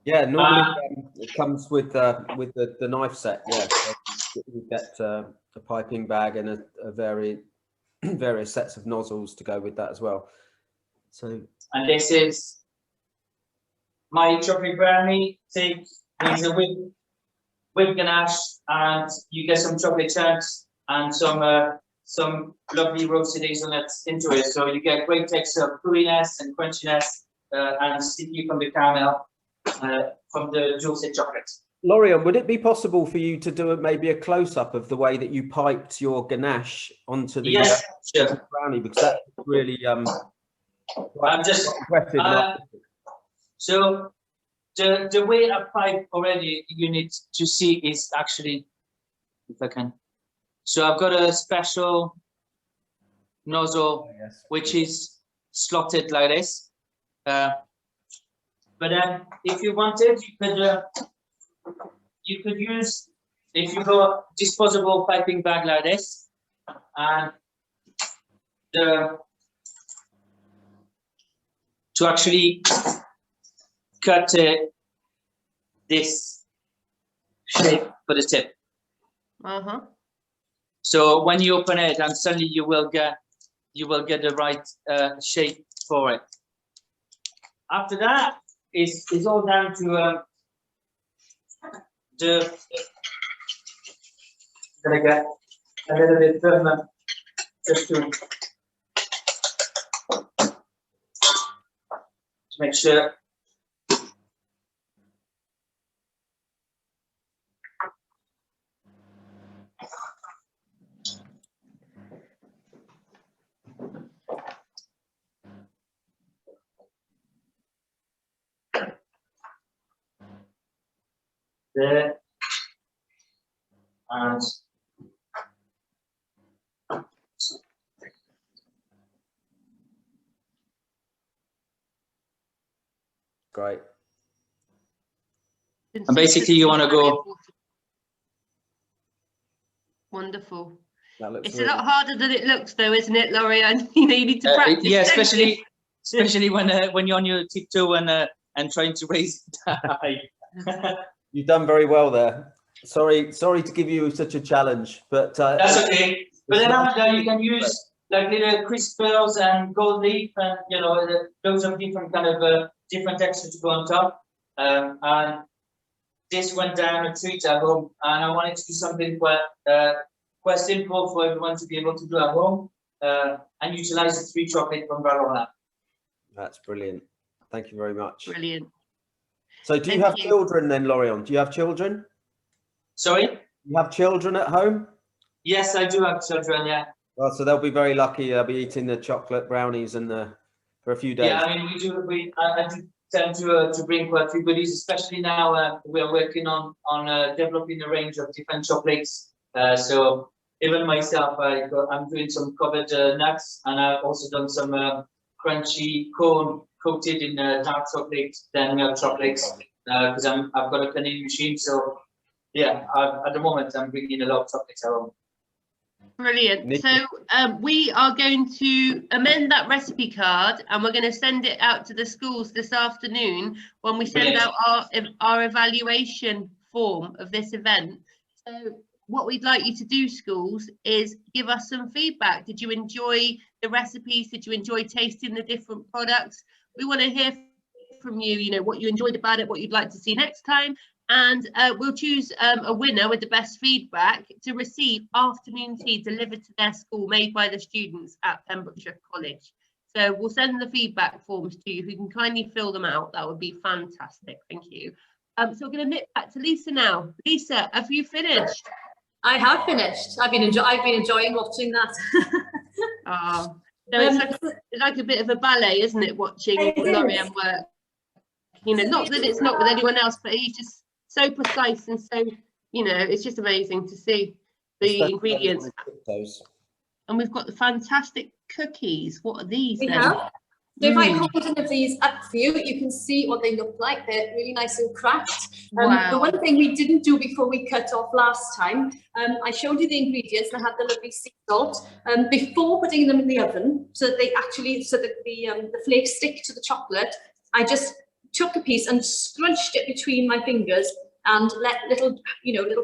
Yeah, normally it comes with the knife set. Yeah, so you get a piping bag and a various sets of nozzles to go with that as well. So, and this is my chocolate brownie. Take these a whip ganache, and you get some chocolate chunks and some lovely roasted hazelnuts into it. So you get great texture of gooiness and crunchiness and sticky from the caramel from the jewel-set chocolate. Lorian, would it be possible for you to do maybe a close-up of the way that you piped your ganache onto the sure. brownie? Because that's really I'm just impressive. So the way I pipe already, you need to see is actually, if I can. So I've got a special nozzle which is slotted like this. But then, if you wanted, you could use, if you got disposable piping bag like this, and to actually cut this shape for the tip. So when you open it, and suddenly you will get the right shape for it. After that, it's all down to gonna get a little bit firmer, just to make sure. There and great. And basically you want to go. Wonderful. It's really a lot harder than it looks, though, isn't it, Lorian? You know, you need to practice. Yeah, especially when you're on your tiptoe and trying to raise it high. You've done very well there. Sorry to give you such a challenge, but that's okay. But then you can use like little crisp pearls and gold leaf, and loads of different kind of different textures to go on top. And this went down a treat at home, and I wanted to do something quite simple for everyone to be able to do at home, and utilize the 3 chocolate from Valrhona. That's brilliant. Thank you very much. Brilliant. So do you have children then, Lorian? Do you have children? Sorry? You have children at home? Yes, I do have children, yeah. Well, so they'll be very lucky. They'll be eating the chocolate brownies and for a few days. Yeah, I mean, I do tend to bring quite a few goodies, especially now we are working on developing a range of different chocolates. So even myself, I'm doing some covered nuts, and I've also done some crunchy cone coated in dark chocolate, then milk chocolates, because I've got a canning machine. So yeah, at the moment I'm bringing a lot of chocolates at home. Brilliant. So we are going to amend that recipe card, and we're going to send it out to the schools this afternoon when we send out our evaluation form of this event. So what we'd like you to do, schools, is give us some feedback. Did you enjoy the recipes? Did you enjoy tasting the different products? We want to hear from you, what you enjoyed about it, what you'd like to see next time. And we'll choose a winner with the best feedback to receive afternoon tea delivered to their school, made by the students at Pembrokeshire College. So we'll send the feedback forms to you. If you can kindly fill them out, that would be fantastic. Thank you. So we're going to nip back to Lisa now. Lisa, have you finished? I have finished. I've been enjoying watching that. So it's like a bit of a ballet, isn't it, watching Lorian work? You know, not that it's not with anyone else, but he's just so precise and so, you know, it's just amazing to see the ingredients. And we've got the fantastic cookies. What are these then? So if I hold one of these up for you, you can see what they look like. They're really nice and cracked. Wow. The one thing we didn't do before we cut off last time, I showed you the ingredients and I had the lovely sea salt before putting them in the oven, so that the flakes stick to the chocolate. I just took a piece and scrunched it between my fingers and let little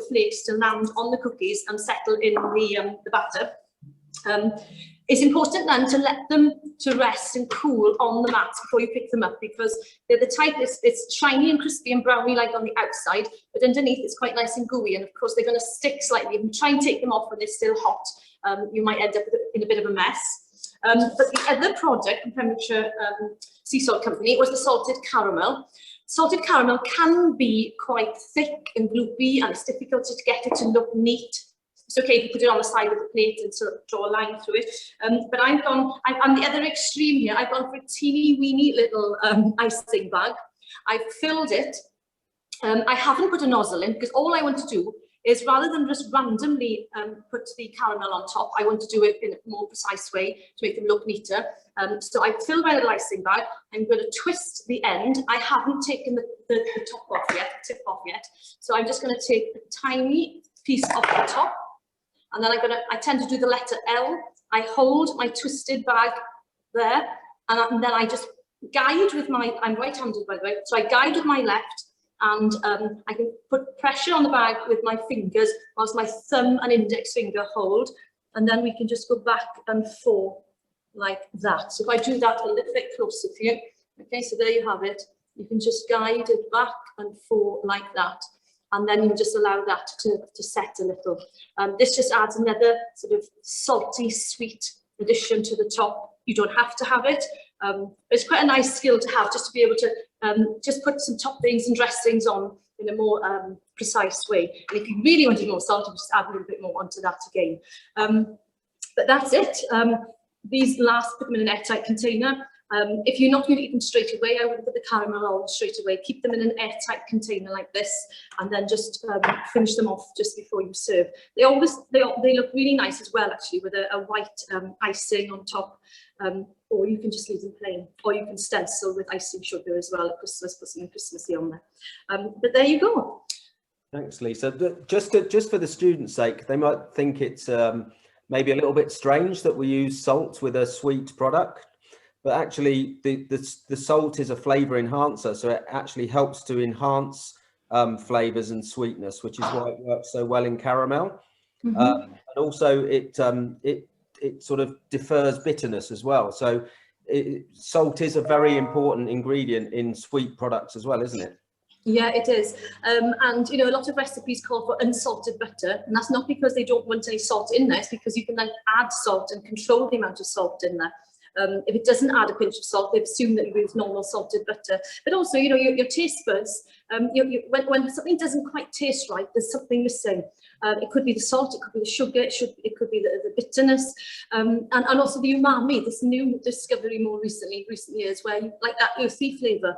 flakes to land on the cookies and settle in the batter. It's important then to let them to rest and cool on the mat before you pick them up, because they're the type it's shiny and crispy and browny like on the outside, but underneath it's quite nice and gooey, and of course they're going to stick slightly. If you try and take them off when they're still hot, you might end up in a bit of a mess. But the other product from Pembrokeshire Sea Salt Company was the salted caramel. Salted caramel can be quite thick and gloopy, and it's difficult to get it to look neat. It's okay if you put it on the side of the plate and sort of draw a line through it. But I'm the other extreme here. I've gone for a teeny weeny little icing bag. I've filled it. I haven't put a nozzle in because all I want to do is, rather than just randomly put the caramel on top, I want to do it in a more precise way to make them look neater. So I've filled my little icing bag. I'm going to twist the end. I haven't taken the top off yet, tip off yet. So I'm just going to take a tiny piece off the top. And then I tend to do the letter L. I hold my twisted bag there, and then I just guide with I'm right-handed by the way, so I guide with my left, and I can put pressure on the bag with my fingers whilst my thumb and index finger hold, and then we can just go back and forth like that. So if I do that a little bit closer for you, okay, so there you have it. You can just guide it back and forth like that. And then you just allow that to set a little. This just adds another sort of salty, sweet addition to the top. You don't have to have it. It's quite a nice skill to have, just to be able to just put some toppings and dressings on in a more precise way. And if you really want to be more salty, just add a little bit more onto that again. But that's it. These put them in an airtight container. If you're not going to eat them straight away, I wouldn't put the caramel on straight away. Keep them in an airtight container like this, and then just finish them off just before you serve. They look really nice as well, actually, with a white icing on top. Or you can just leave them plain, or you can stencil with icing sugar as well at Christmas, put something Christmassy on there. But there you go. Thanks, Lisa. Just for the students' sake, they might think it's maybe a little bit strange that we use salt with a sweet product. But actually, the salt is a flavour enhancer, so it actually helps to enhance flavours and sweetness, which is why it works so well in caramel. And also, it sort of defers bitterness as well. So salt is a very important ingredient in sweet products as well, isn't it? Yeah, it is. And you know, a lot of recipes call for unsalted butter, and that's not because they don't want any salt in there. It's because you can then add salt and control the amount of salt in there. If it doesn't add a pinch of salt, they assume that you use normal salted butter. But also, you know, your taste buds, when something doesn't quite taste right, there's something missing. It could be the salt, it could be the sugar, it could be the bitterness, and also the umami, this new discovery more recent years, where you like that earthy flavour.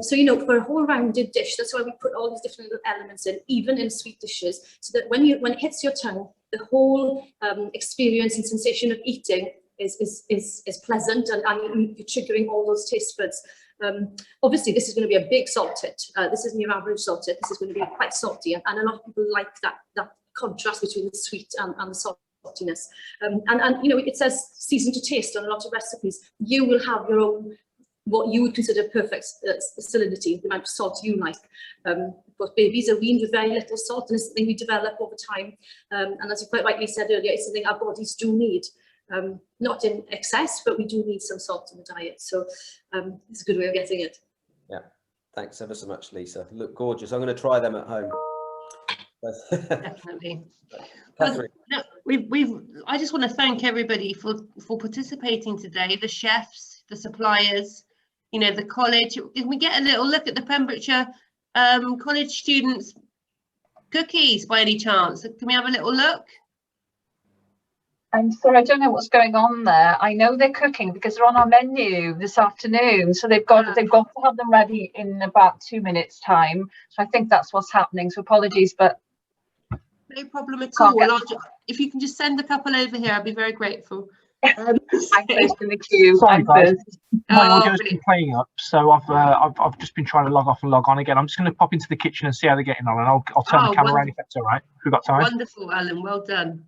So, you know, for a whole rounded dish, that's why we put all these different little elements in, even in sweet dishes, so that when it hits your tongue, the whole experience and sensation of eating is pleasant, and you're triggering all those taste buds. Obviously, this is going to be a big salt hit. This isn't your average salt hit. This is going to be quite salty, and a lot of people like that contrast between the sweet and the saltiness. And you know, it says season to taste on a lot of recipes. You will have your own, what you would consider perfect salinity, the amount of salt you like. But babies are weaned with very little salt, and it's something we develop over time. And as you quite rightly said earlier, it's something our bodies do need. Not in excess, but we do need some salt in the diet. So it's a good way of getting it. Yeah, thanks ever so much, Lisa. Look gorgeous. I'm going to try them at home. Definitely. Well, look, I just want to thank everybody for participating today. The chefs, the suppliers, you know, the college. Can we get a little look at the Pembrokeshire college students' cookies by any chance? Can we have a little look? I'm sorry, I don't know what's going on there. I know they're cooking because they're on our menu this afternoon, so they've got to have them ready in about 2 minutes time. So I think that's what's happening. So apologies, but no problem at all. If you can just send a couple over here, I'd be very grateful. I'm first in the queue. Sorry, guys. My Oh, audio's been playing up, so I've just been trying to log off and log on again. I'm just going to pop into the kitchen and see how they're getting on, and I'll turn the camera around if that's all right. If we've got time. Wonderful, Alan. Well done.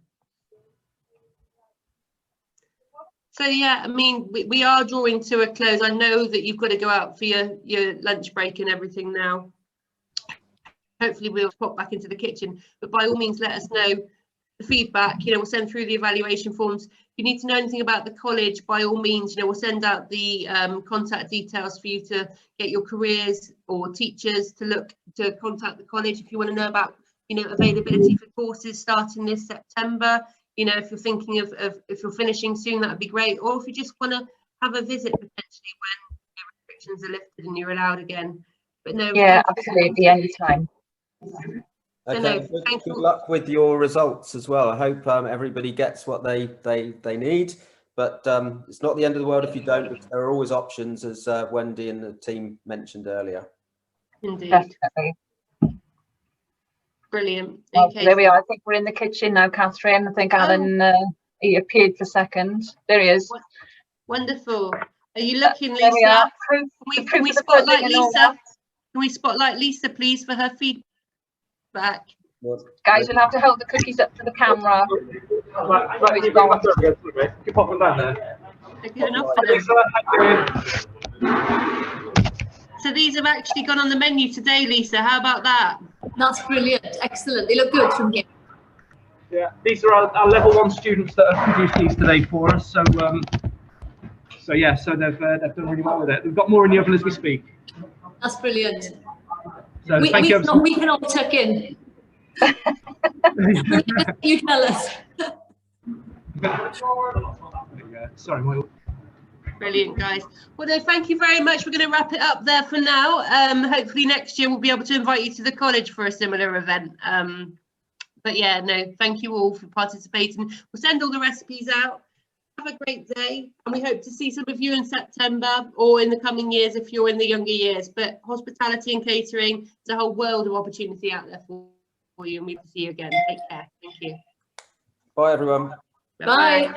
So yeah, I mean, we are drawing to a close. I know that you've got to go out for your lunch break and everything now. Hopefully we'll pop back into the kitchen, but by all means let us know the feedback. You know, we'll send through the evaluation forms. If you need to know anything about the college, by all means, you know, we'll send out the contact details for you to get your careers or teachers to contact the college if you want to know about, you know, availability for courses starting this September. You know, if you're thinking of if you're finishing soon, that would be great. Or if you just want to have a visit potentially when the restrictions are lifted and you're allowed again. But no, yeah, absolutely, anytime. Okay, good luck with your results as well. I hope everybody gets what they need, but it's not the end of the world if you don't, because there are always options, as Wendy and the team mentioned earlier. Indeed. Definitely. Brilliant. Okay. There we are. I think we're in the kitchen now, Catherine. I think Alan he appeared for a second. There he is. Wonderful. Are you looking, Lisa? There we are. Can we spotlight Lisa? Can we spotlight Lisa, please, for her feedback? Guys, you'll have to hold the cookies up to the camera. You pop them down there. They're good enough for them. So these have actually gone on the menu today, Lisa. How about that? That's brilliant. Excellent. They look good from here. Yeah, these are our level 1 students that have produced these today for us. So, so they've done really well with it. We've got more in the oven as we speak. That's brilliant. So we can all tuck in. You tell us. Sorry, Moyle. Brilliant, guys. Well, no, thank you very much. We're going to wrap it up there for now. Hopefully next year we'll be able to invite you to the college for a similar event. But yeah, no, thank you all for participating. We'll send all the recipes out. Have a great day, and we hope to see some of you in September or in the coming years if you're in the younger years. But hospitality and catering, there's a whole world of opportunity out there for you, and we will see you again. Take care. Thank you. Bye, everyone. Bye.